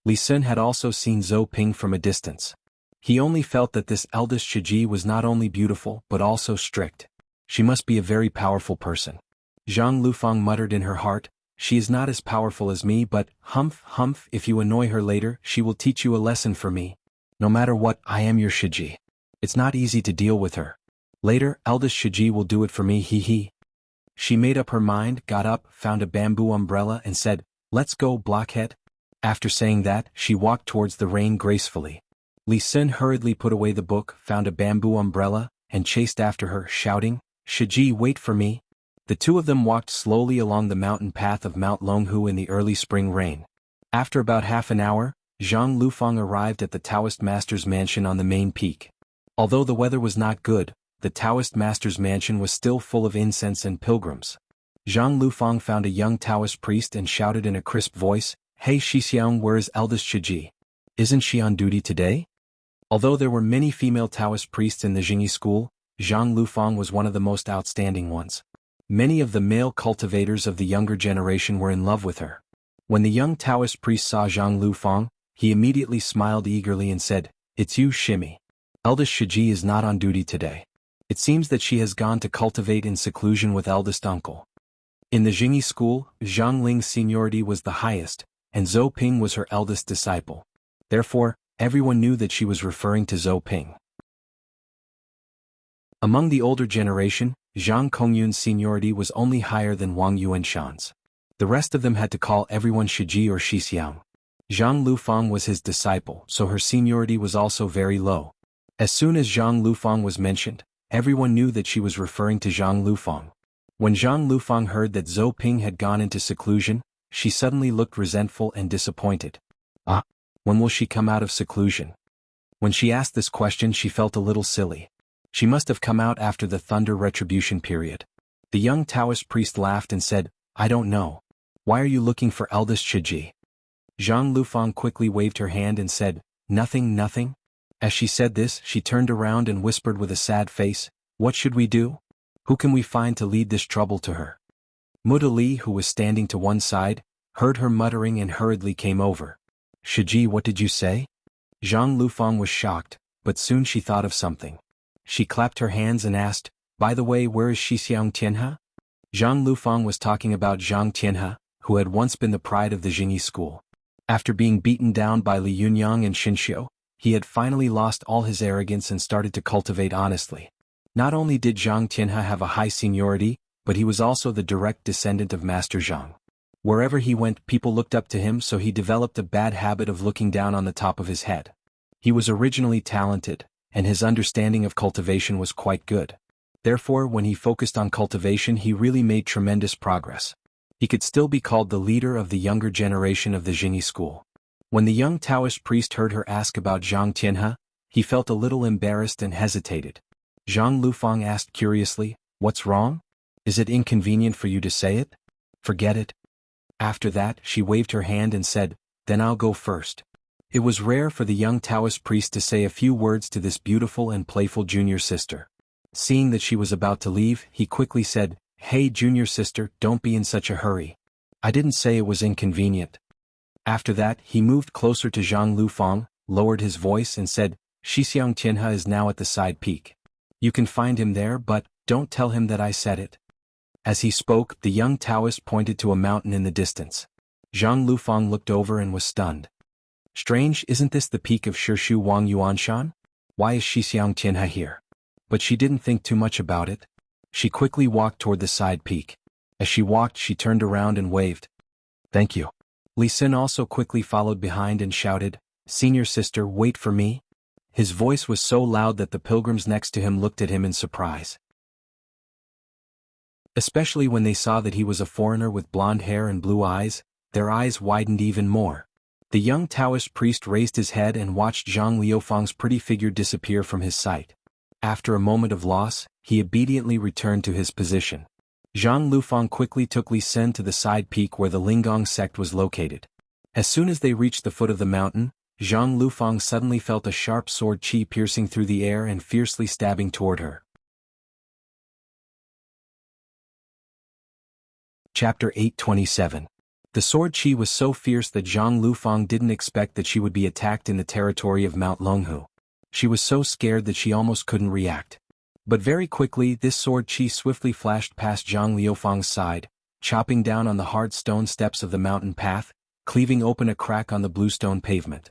Li Xin had also seen Zhou Ping from a distance. He only felt that this eldest Shiji was not only beautiful but also strict. She must be a very powerful person. Zhang Lufang muttered in her heart, "She is not as powerful as me, but, humph, if you annoy her later, she will teach you a lesson for me. No matter what, I am your Shiji. It's not easy to deal with her. Later, eldest Shiji will do it for me, he." She made up her mind, got up, found a bamboo umbrella and said, "Let's go, blockhead." After saying that, she walked towards the rain gracefully. Li Xin hurriedly put away the book, found a bamboo umbrella, and chased after her, shouting, "Shiji, wait for me." The two of them walked slowly along the mountain path of Mount Longhu in the early spring rain. After about half an hour, Zhang Lufang arrived at the Taoist master's mansion on the main peak. Although the weather was not good, the Taoist master's mansion was still full of incense and pilgrims. Zhang Lufang found a young Taoist priest and shouted in a crisp voice, "Hey Shixiang, where is eldest Shiji? Isn't she on duty today?" Although there were many female Taoist priests in the Jingyi school, Zhang Lufang was one of the most outstanding ones. Many of the male cultivators of the younger generation were in love with her. When the young Taoist priest saw Zhang Lufang, he immediately smiled eagerly and said, "It's you, Shimi. Eldest Shiji is not on duty today. It seems that she has gone to cultivate in seclusion with eldest uncle." In the Jingyi school, Zhang Ling's seniority was the highest, and Zhou Ping was her eldest disciple. Therefore, everyone knew that she was referring to Zhou Ping. Among the older generation, Zhang Kongyun's seniority was only higher than Wang Yuanshan's. The rest of them had to call everyone Shiji or Shixiang. Zhang Lufang was his disciple, so her seniority was also very low. As soon as Zhang Lufang was mentioned, everyone knew that she was referring to Zhang Lufang. When Zhang Lufang heard that Zhou Ping had gone into seclusion, she suddenly looked resentful and disappointed. When will she come out of seclusion? When she asked this question, she felt a little silly. She must have come out after the thunder retribution period. The young Taoist priest laughed and said, "I don't know. Why are you looking for eldest Shiji?" Zhang Lufang quickly waved her hand and said, Nothing. As she said this, she turned around and whispered with a sad face, "What should we do? Who can we find to lead this trouble to her?" Muda Li, who was standing to one side, heard her muttering and hurriedly came over. "Shiji, what did you say?" Zhang Lufang was shocked, but soon she thought of something. She clapped her hands and asked, "By the way, where is Shixiang Tianhe?" Zhang Lufang was talking about Zhang Tianhe, who had once been the pride of the Jingyi school. After being beaten down by Li Yunyang and Xinxiu, he had finally lost all his arrogance and started to cultivate honestly. Not only did Zhang Tianhe have a high seniority, but he was also the direct descendant of Master Zhang. Wherever he went, people looked up to him, so he developed a bad habit of looking down on the top of his head. He was originally talented, and his understanding of cultivation was quite good. Therefore, when he focused on cultivation, he really made tremendous progress. He could still be called the leader of the younger generation of the Jingyi school. When the young Taoist priest heard her ask about Zhang Tianhe, he felt a little embarrassed and hesitated. Zhang Lufang asked curiously, "What's wrong? Is it inconvenient for you to say it? Forget it." After that, she waved her hand and said, "Then I'll go first." It was rare for the young Taoist priest to say a few words to this beautiful and playful junior sister. Seeing that she was about to leave, he quickly said, "Hey junior sister, don't be in such a hurry. I didn't say it was inconvenient." After that, he moved closer to Zhang Lufang, lowered his voice and said, "Shixiang Tianhe is now at the side peak. You can find him there, but don't tell him that I said it." As he spoke, the young Taoist pointed to a mountain in the distance. Zhang Lufang looked over and was stunned. Strange, isn't this the peak of Shishu Wang Yuanshan? Why is Shixiang Tianhe here? But she didn't think too much about it. She quickly walked toward the side peak. As she walked, she turned around and waved. Thank you. Li Xin also quickly followed behind and shouted, Senior sister, wait for me. His voice was so loud that the pilgrims next to him looked at him in surprise. Especially when they saw that he was a foreigner with blonde hair and blue eyes, their eyes widened even more. The young Taoist priest raised his head and watched Zhang Liufang's pretty figure disappear from his sight. After a moment of loss, he obediently returned to his position. Zhang Lufang quickly took Li Xin to the side peak where the Linggong sect was located. As soon as they reached the foot of the mountain, Zhang Lufang suddenly felt a sharp sword qi piercing through the air and fiercely stabbing toward her. Chapter 827. The sword qi was so fierce that Zhang Lufang didn't expect that she would be attacked in the territory of Mount Longhu. She was so scared that she almost couldn't react. But very quickly this sword qi swiftly flashed past Zhang Liufang's side, chopping down on the hard stone steps of the mountain path, cleaving open a crack on the bluestone pavement.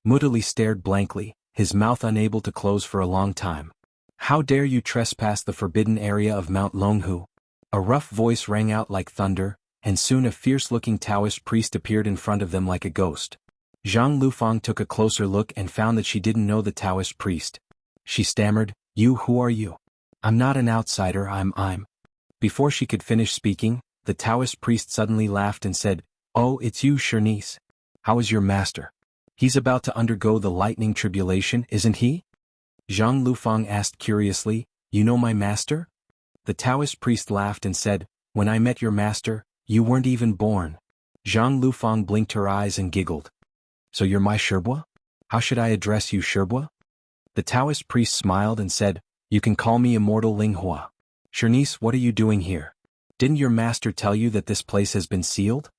Mutali stared blankly, his mouth unable to close for a long time. How dare you trespass the forbidden area of Mount Longhu? A rough voice rang out like thunder, and soon a fierce-looking Taoist priest appeared in front of them like a ghost. Zhang Lufang took a closer look and found that she didn't know the Taoist priest. She stammered, who are you? I'm not an outsider, I'm. Before she could finish speaking, the Taoist priest suddenly laughed and said, Oh, it's you, Shernice. How is your master? He's about to undergo the lightning tribulation, isn't he? Zhang Lufang asked curiously, You know my master? The Taoist priest laughed and said, When I met your master, you weren't even born. Zhang Lufang blinked her eyes and giggled. So you're my Sherbua? How should I address you, Sherbua? The Taoist priest smiled and said, You can call me Immortal Linghua. Shernice, what are you doing here? Didn't your master tell you that this place has been sealed?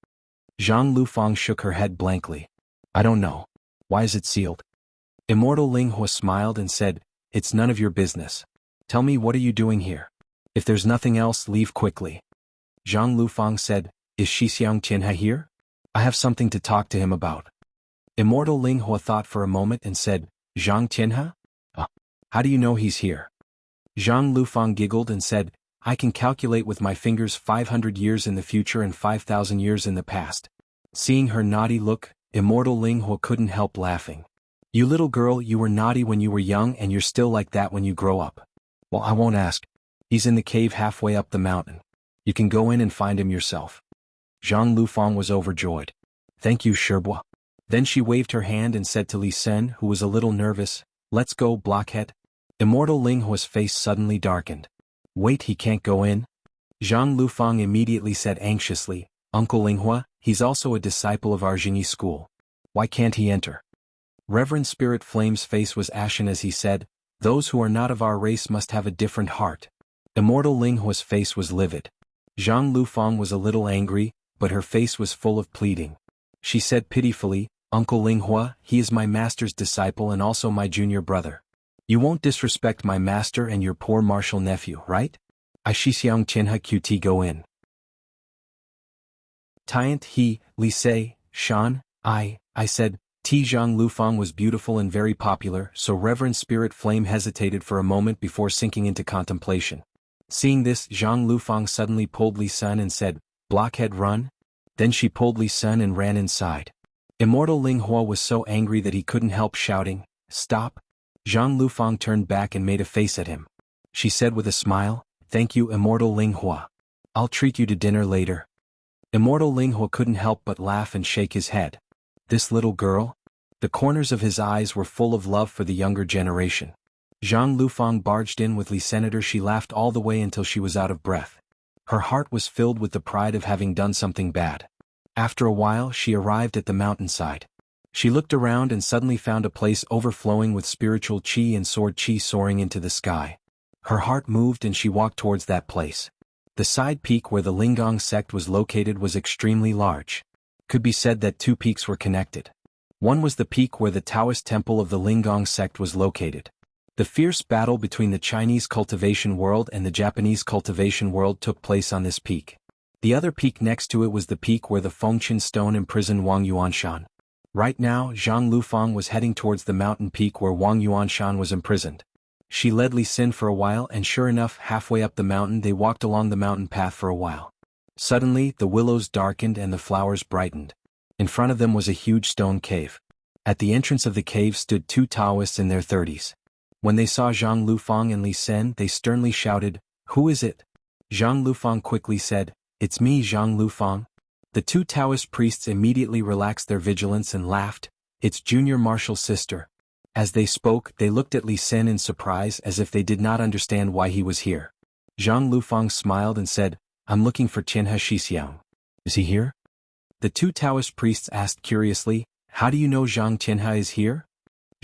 Zhang Lufang shook her head blankly. I don't know. Why is it sealed? Immortal Linghua smiled and said, It's none of your business. Tell me, what are you doing here? If there's nothing else, leave quickly. Zhang Lufang said, Is Xixiang Tianhe here? I have something to talk to him about. Immortal Linghua thought for a moment and said, Zhang Tianhe? How do you know he's here? Zhang Lufang giggled and said, I can calculate with my fingers 500 years in the future and 5,000 years in the past. Seeing her naughty look, Immortal Linghua couldn't help laughing. You little girl, you were naughty when you were young and you're still like that when you grow up. Well, I won't ask. He's in the cave halfway up the mountain. You can go in and find him yourself. Zhang Lufang was overjoyed. Thank you, Sherbua. Then she waved her hand and said to Li Xin, who was a little nervous, Let's go, blockhead. Immortal Linghua's face suddenly darkened. Wait, he can't go in? Zhang Lufang immediately said anxiously, Uncle Linghua, he's also a disciple of our Jingyi school. Why can't he enter? Reverend Spirit Flame's face was ashen as he said, Those who are not of our race must have a different heart. Immortal Linghua's face was livid. Zhang Lufang was a little angry, but her face was full of pleading. She said pitifully, Uncle Linghua, he is my master's disciple and also my junior brother. You won't disrespect my master and your poor martial nephew, right? I Xixiang Tianhe Qt go in. Tiant he, Li Sei, Shan, I said, Zhang Lufang was beautiful and very popular, so Reverend Spirit Flame hesitated for a moment before sinking into contemplation. Seeing this, Zhang Lufang suddenly pulled Li Sun and said, Blockhead, run? Then she pulled Li Sun and ran inside. Immortal Linghua was so angry that he couldn't help shouting, Stop! Zhang Lufang turned back and made a face at him. She said with a smile, Thank you, Immortal Linghua. I'll treat you to dinner later. Immortal Linghua couldn't help but laugh and shake his head. This little girl? The corners of his eyes were full of love for the younger generation. Zhang Lufang barged in with Li Senator. She laughed all the way until she was out of breath. Her heart was filled with the pride of having done something bad. After a while she arrived at the mountainside. She looked around and suddenly found a place overflowing with spiritual qi and sword qi soaring into the sky. Her heart moved and she walked towards that place. The side peak where the Linggong sect was located was extremely large. Could be said that two peaks were connected. One was the peak where the Taoist temple of the Linggong sect was located. The fierce battle between the Chinese cultivation world and the Japanese cultivation world took place on this peak. The other peak next to it was the peak where the Fengqin stone imprisoned Wang Yuanshan. Right now, Zhang Lufang was heading towards the mountain peak where Wang Yuanshan was imprisoned. She led Li Xin for a while and sure enough, halfway up the mountain they walked along the mountain path for a while. Suddenly, the willows darkened and the flowers brightened. In front of them was a huge stone cave. At the entrance of the cave stood two Taoists in their 30s. When they saw Zhang Lufang and Li Sen, they sternly shouted, "Who is it?" Zhang Lufang quickly said, "It's me, Zhang Lufang." The two Taoist priests immediately relaxed their vigilance and laughed, "It's Junior Marshall's sister." As they spoke, they looked at Li Sen in surprise as if they did not understand why he was here. Zhang Lufang smiled and said, "I'm looking for Tianhe Shixiang. Is he here?" The two Taoist priests asked curiously, "How do you know Zhang Tianhe is here?"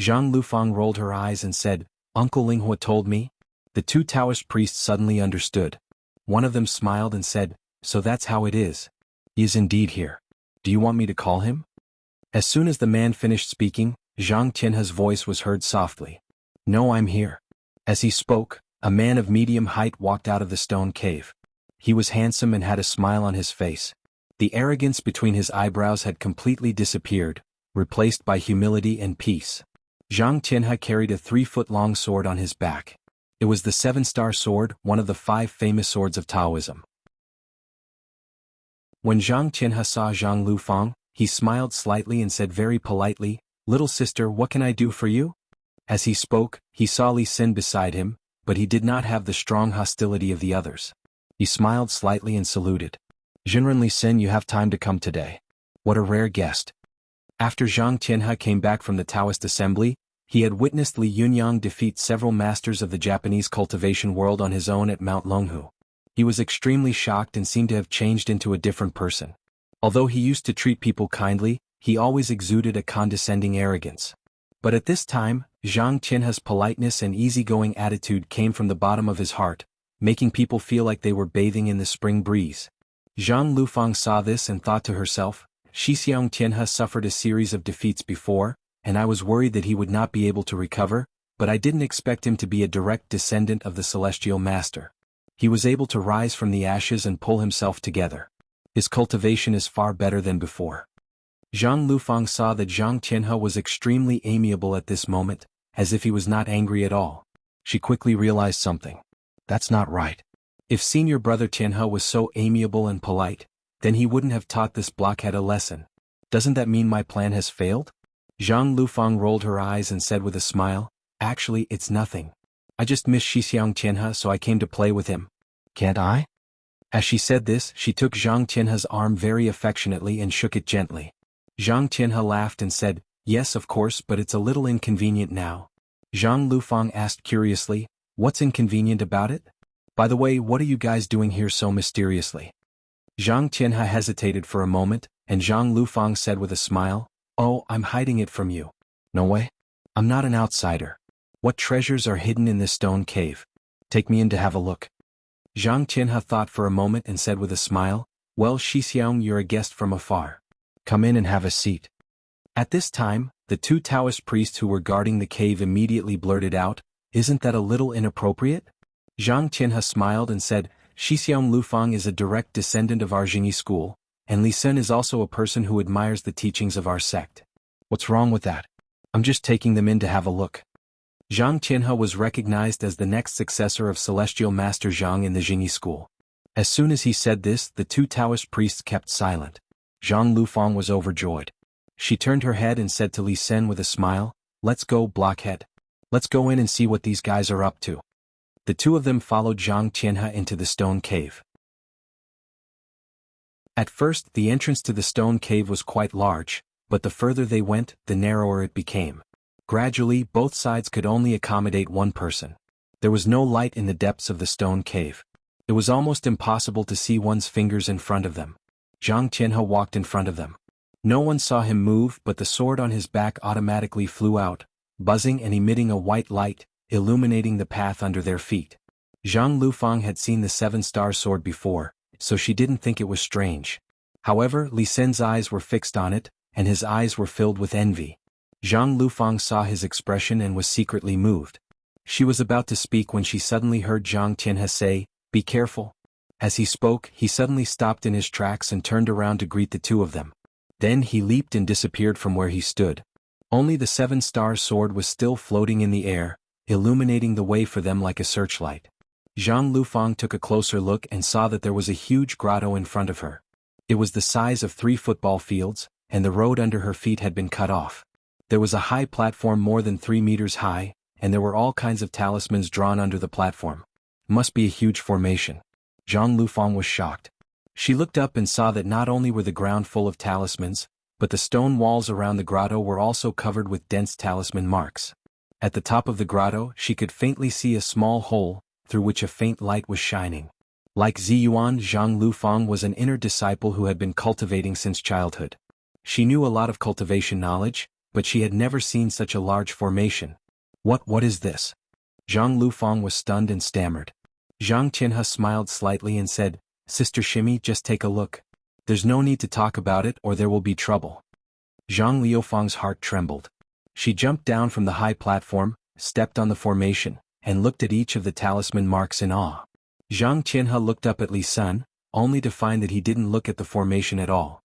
Zhang Lufang rolled her eyes and said, "Uncle Linghua told me." The two Taoist priests suddenly understood. One of them smiled and said, "So that's how it is. He is indeed here. Do you want me to call him?" As soon as the man finished speaking, Zhang Tianhe's voice was heard softly. "No, I'm here." As he spoke, a man of medium height walked out of the stone cave. He was handsome and had a smile on his face. The arrogance between his eyebrows had completely disappeared, replaced by humility and peace. Zhang Tianhe carried a 3-foot-long sword on his back. It was the 7-star sword, one of the 5 famous swords of Taoism. When Zhang Tianhe saw Zhang Lufang, he smiled slightly and said very politely, "Little sister, what can I do for you?" As he spoke, he saw Li Sen beside him, but he did not have the strong hostility of the others. He smiled slightly and saluted. "Jinren Li Sen, you have time to come today. What a rare guest." After Zhang Tianhe came back from the Taoist assembly, he had witnessed Li Yunyang defeat several masters of the Japanese cultivation world on his own at Mount Longhu. He was extremely shocked and seemed to have changed into a different person. Although he used to treat people kindly, he always exuded a condescending arrogance. But at this time, Zhang Tianhe's politeness and easygoing attitude came from the bottom of his heart, making people feel like they were bathing in the spring breeze. Zhang Lufang saw this and thought to herself, "Shixiang Tianhe suffered a series of defeats before, and I was worried that he would not be able to recover, but I didn't expect him to be a direct descendant of the celestial master. He was able to rise from the ashes and pull himself together. His cultivation is far better than before." Zhang Lufang saw that Zhang Tianhe was extremely amiable at this moment, as if he was not angry at all. She quickly realized something. That's not right. If senior brother Tianhe was so amiable and polite, then he wouldn't have taught this blockhead a lesson. Doesn't that mean my plan has failed? Zhang Lufang rolled her eyes and said with a smile, "Actually, it's nothing. I just miss Shixiang Tianhe, so I came to play with him. Can't I?" As she said this, she took Zhang Tianhe's arm very affectionately and shook it gently. Zhang Tianhe laughed and said, "Yes, of course, but it's a little inconvenient now." Zhang Lufang asked curiously, "What's inconvenient about it? By the way, what are you guys doing here so mysteriously?" Zhang Tianhe hesitated for a moment, and Zhang Lufang said with a smile, "Oh, I'm hiding it from you." "No way. I'm not an outsider. What treasures are hidden in this stone cave? Take me in to have a look." Zhang Tianhe thought for a moment and said with a smile, "Well, Shixiang, you're a guest from afar. Come in and have a seat." At this time, the two Taoist priests who were guarding the cave immediately blurted out, "Isn't that a little inappropriate?" Zhang Tianhe smiled and said, "Shixiang Lufang is a direct descendant of our Jingyi school, and Li Sen is also a person who admires the teachings of our sect. What's wrong with that? I'm just taking them in to have a look." Zhang Tianhe was recognized as the next successor of Celestial Master Zhang in the Jingyi school. As soon as he said this, the two Taoist priests kept silent. Zhang Lufang was overjoyed. She turned her head and said to Li Sen with a smile, "Let's go, blockhead. Let's go in and see what these guys are up to." The two of them followed Zhang Tianhe into the stone cave. At first, the entrance to the stone cave was quite large, but the further they went, the narrower it became. Gradually, both sides could only accommodate one person. There was no light in the depths of the stone cave. It was almost impossible to see one's fingers in front of them. Zhang Tianhe walked in front of them. No one saw him move, but the sword on his back automatically flew out, buzzing and emitting a white light, illuminating the path under their feet. Zhang Lufang had seen the 7-star sword before, so she didn't think it was strange. However, Li Sen's eyes were fixed on it, and his eyes were filled with envy. Zhang Lufang saw his expression and was secretly moved. She was about to speak when she suddenly heard Zhang Tianhe say, "Be careful." As he spoke, he suddenly stopped in his tracks and turned around to greet the two of them. Then he leaped and disappeared from where he stood. Only the 7-star sword was still floating in the air, illuminating the way for them like a searchlight. Zhang Lufang took a closer look and saw that there was a huge grotto in front of her. It was the size of 3 football fields, and the road under her feet had been cut off. There was a high platform more than 3 meters high, and there were all kinds of talismans drawn under the platform. Must be a huge formation. Zhang Lufang was shocked. She looked up and saw that not only were the ground full of talismans, but the stone walls around the grotto were also covered with dense talisman marks. At the top of the grotto she could faintly see a small hole, through which a faint light was shining. Like Ziyuan, Zhang Lufang was an inner disciple who had been cultivating since childhood. She knew a lot of cultivation knowledge, but she had never seen such a large formation. What is this? Zhang Lufang was stunned and stammered. Zhang Qinhe smiled slightly and said, Sister Shimi, just take a look. There's no need to talk about it or there will be trouble. Zhang Liufang's heart trembled. She jumped down from the high platform, stepped on the formation, and looked at each of the talisman marks in awe. Zhang Qinhe looked up at Li Sun, only to find that he didn't look at the formation at all.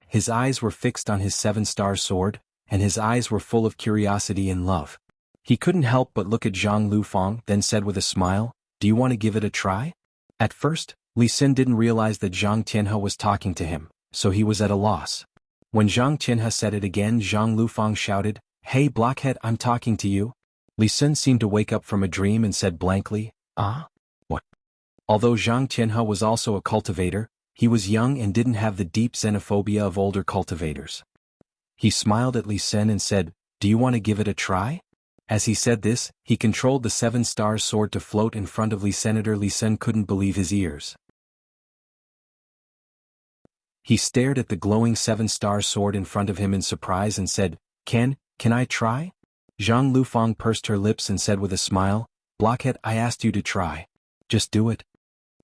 His eyes were fixed on his 7-star sword, and his eyes were full of curiosity and love. He couldn't help but look at Zhang Lufang, then said with a smile, Do you want to give it a try? At first, Li Sun didn't realize that Zhang Tianhe was talking to him, so he was at a loss. When Zhang Tianhe said it again, Zhang Lufang shouted, Hey blockhead, I'm talking to you. Li Sun seemed to wake up from a dream and said blankly, Ah? What? Although Zhang Tianhe was also a cultivator, he was young and didn't have the deep xenophobia of older cultivators. He smiled at Li Sun and said, Do you want to give it a try? As he said this, he controlled the 7-star sword to float in front of Li Senator. Li Sun couldn't believe his ears. He stared at the glowing 7-star sword in front of him in surprise and said, Can I try? Zhang Lufang pursed her lips and said with a smile, Blockhead, I asked you to try. Just do it.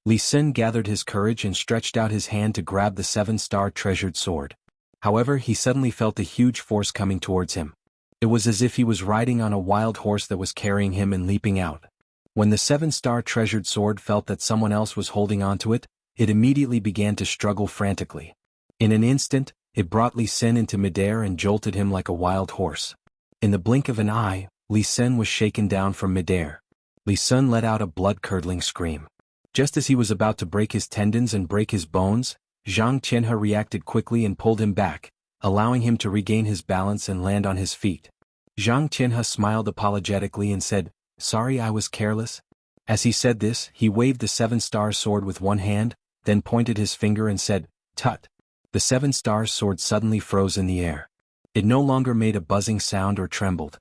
Li Sun gathered his courage and stretched out his hand to grab the 7-star treasured sword. However, he suddenly felt a huge force coming towards him. It was as if he was riding on a wild horse that was carrying him and leaping out. When the 7-star treasured sword felt that someone else was holding onto it, it immediately began to struggle frantically. In an instant, it brought Li Sun into midair and jolted him like a wild horse. In the blink of an eye, Li Sun was shaken down from midair. Li Sun let out a blood-curdling scream. Just as he was about to break his tendons and break his bones, Zhang Tianhe reacted quickly and pulled him back, allowing him to regain his balance and land on his feet. Zhang Tianhe smiled apologetically and said, Sorry, I was careless. As he said this, he waved the 7-star sword with one hand, then pointed his finger and said, Tut. The 7-star sword suddenly froze in the air. It no longer made a buzzing sound or trembled.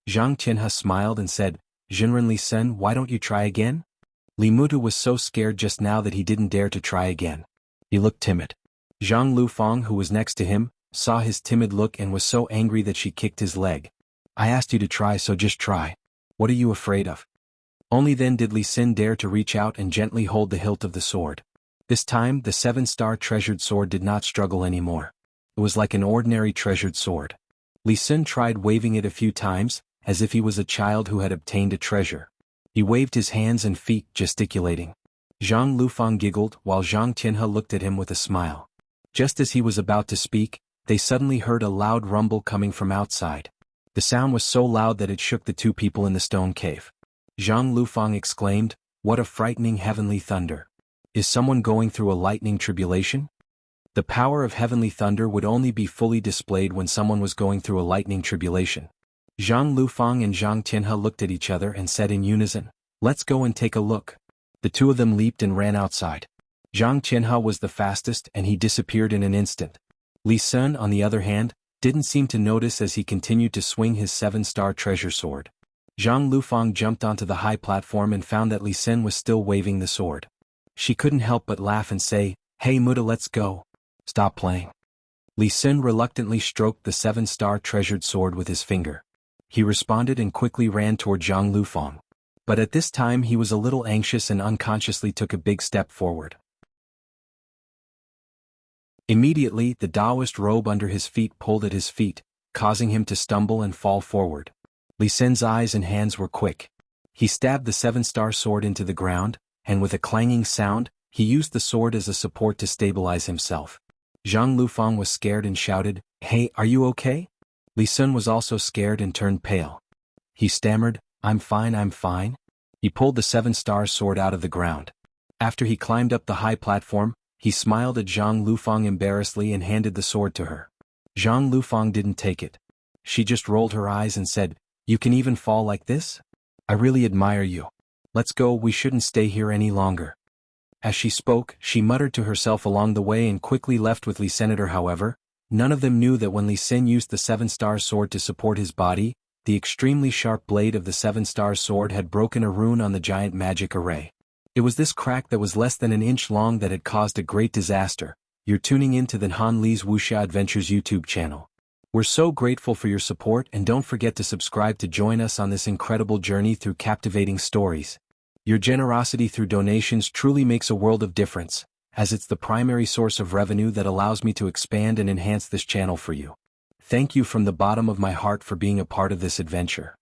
Zhang Tianhe smiled and said, Jinren Li Sun, why don't you try again? Li Mutu was so scared just now that he didn't dare to try again. He looked timid. Zhang Lufang, who was next to him, saw his timid look and was so angry that she kicked his leg. I asked you to try, so just try. What are you afraid of? Only then did Li Sun dare to reach out and gently hold the hilt of the sword. This time, the 7-star treasured sword did not struggle anymore. It was like an ordinary treasured sword. Li Sun tried waving it a few times, as if he was a child who had obtained a treasure. He waved his hands and feet, gesticulating. Zhang Lufang giggled while Zhang Tianhe looked at him with a smile. Just as he was about to speak, they suddenly heard a loud rumble coming from outside. The sound was so loud that it shook the 2 people in the stone cave. Zhang Lufang exclaimed, What a frightening heavenly thunder! Is someone going through a lightning tribulation? The power of heavenly thunder would only be fully displayed when someone was going through a lightning tribulation. Zhang Lufang and Zhang Tianhe looked at each other and said in unison, Let's go and take a look. The 2 of them leaped and ran outside. Zhang Tianhe was the fastest and he disappeared in an instant. Li Sun, on the other hand, didn't seem to notice as he continued to swing his 7-star treasure sword. Zhang Lufang jumped onto the high platform and found that Li Sun was still waving the sword. She couldn't help but laugh and say, Hey Muta, let's go. Stop playing. Li Sun reluctantly stroked the 7-star treasured sword with his finger. He responded and quickly ran toward Zhang Lufang. But at this time he was a little anxious and unconsciously took a big step forward. Immediately, the Taoist robe under his feet pulled at his feet, causing him to stumble and fall forward. Li Sun's eyes and hands were quick. He stabbed the 7-star sword into the ground, and with a clanging sound, he used the sword as a support to stabilize himself. Zhang Lufang was scared and shouted, Hey, are you okay? Li Sun was also scared and turned pale. He stammered, I'm fine. He pulled the seven-star sword out of the ground. After he climbed up the high platform, he smiled at Zhang Lufang embarrassedly and handed the sword to her. Zhang Lufang didn't take it. She just rolled her eyes and said, "You can even fall like this? I really admire you. Let's go, we shouldn't stay here any longer." As she spoke, she muttered to herself along the way and quickly left with Li Senator. However, none of them knew that when Li Xin used the seven-star sword to support his body, the extremely sharp blade of the seven-star sword had broken a rune on the giant magic array. It was this crack that was less than an inch long that had caused a great disaster. You're tuning in to the Han Li's Wuxia Adventures YouTube channel. We're so grateful for your support, and don't forget to subscribe to join us on this incredible journey through captivating stories. Your generosity through donations truly makes a world of difference, as it's the primary source of revenue that allows me to expand and enhance this channel for you. Thank you from the bottom of my heart for being a part of this adventure.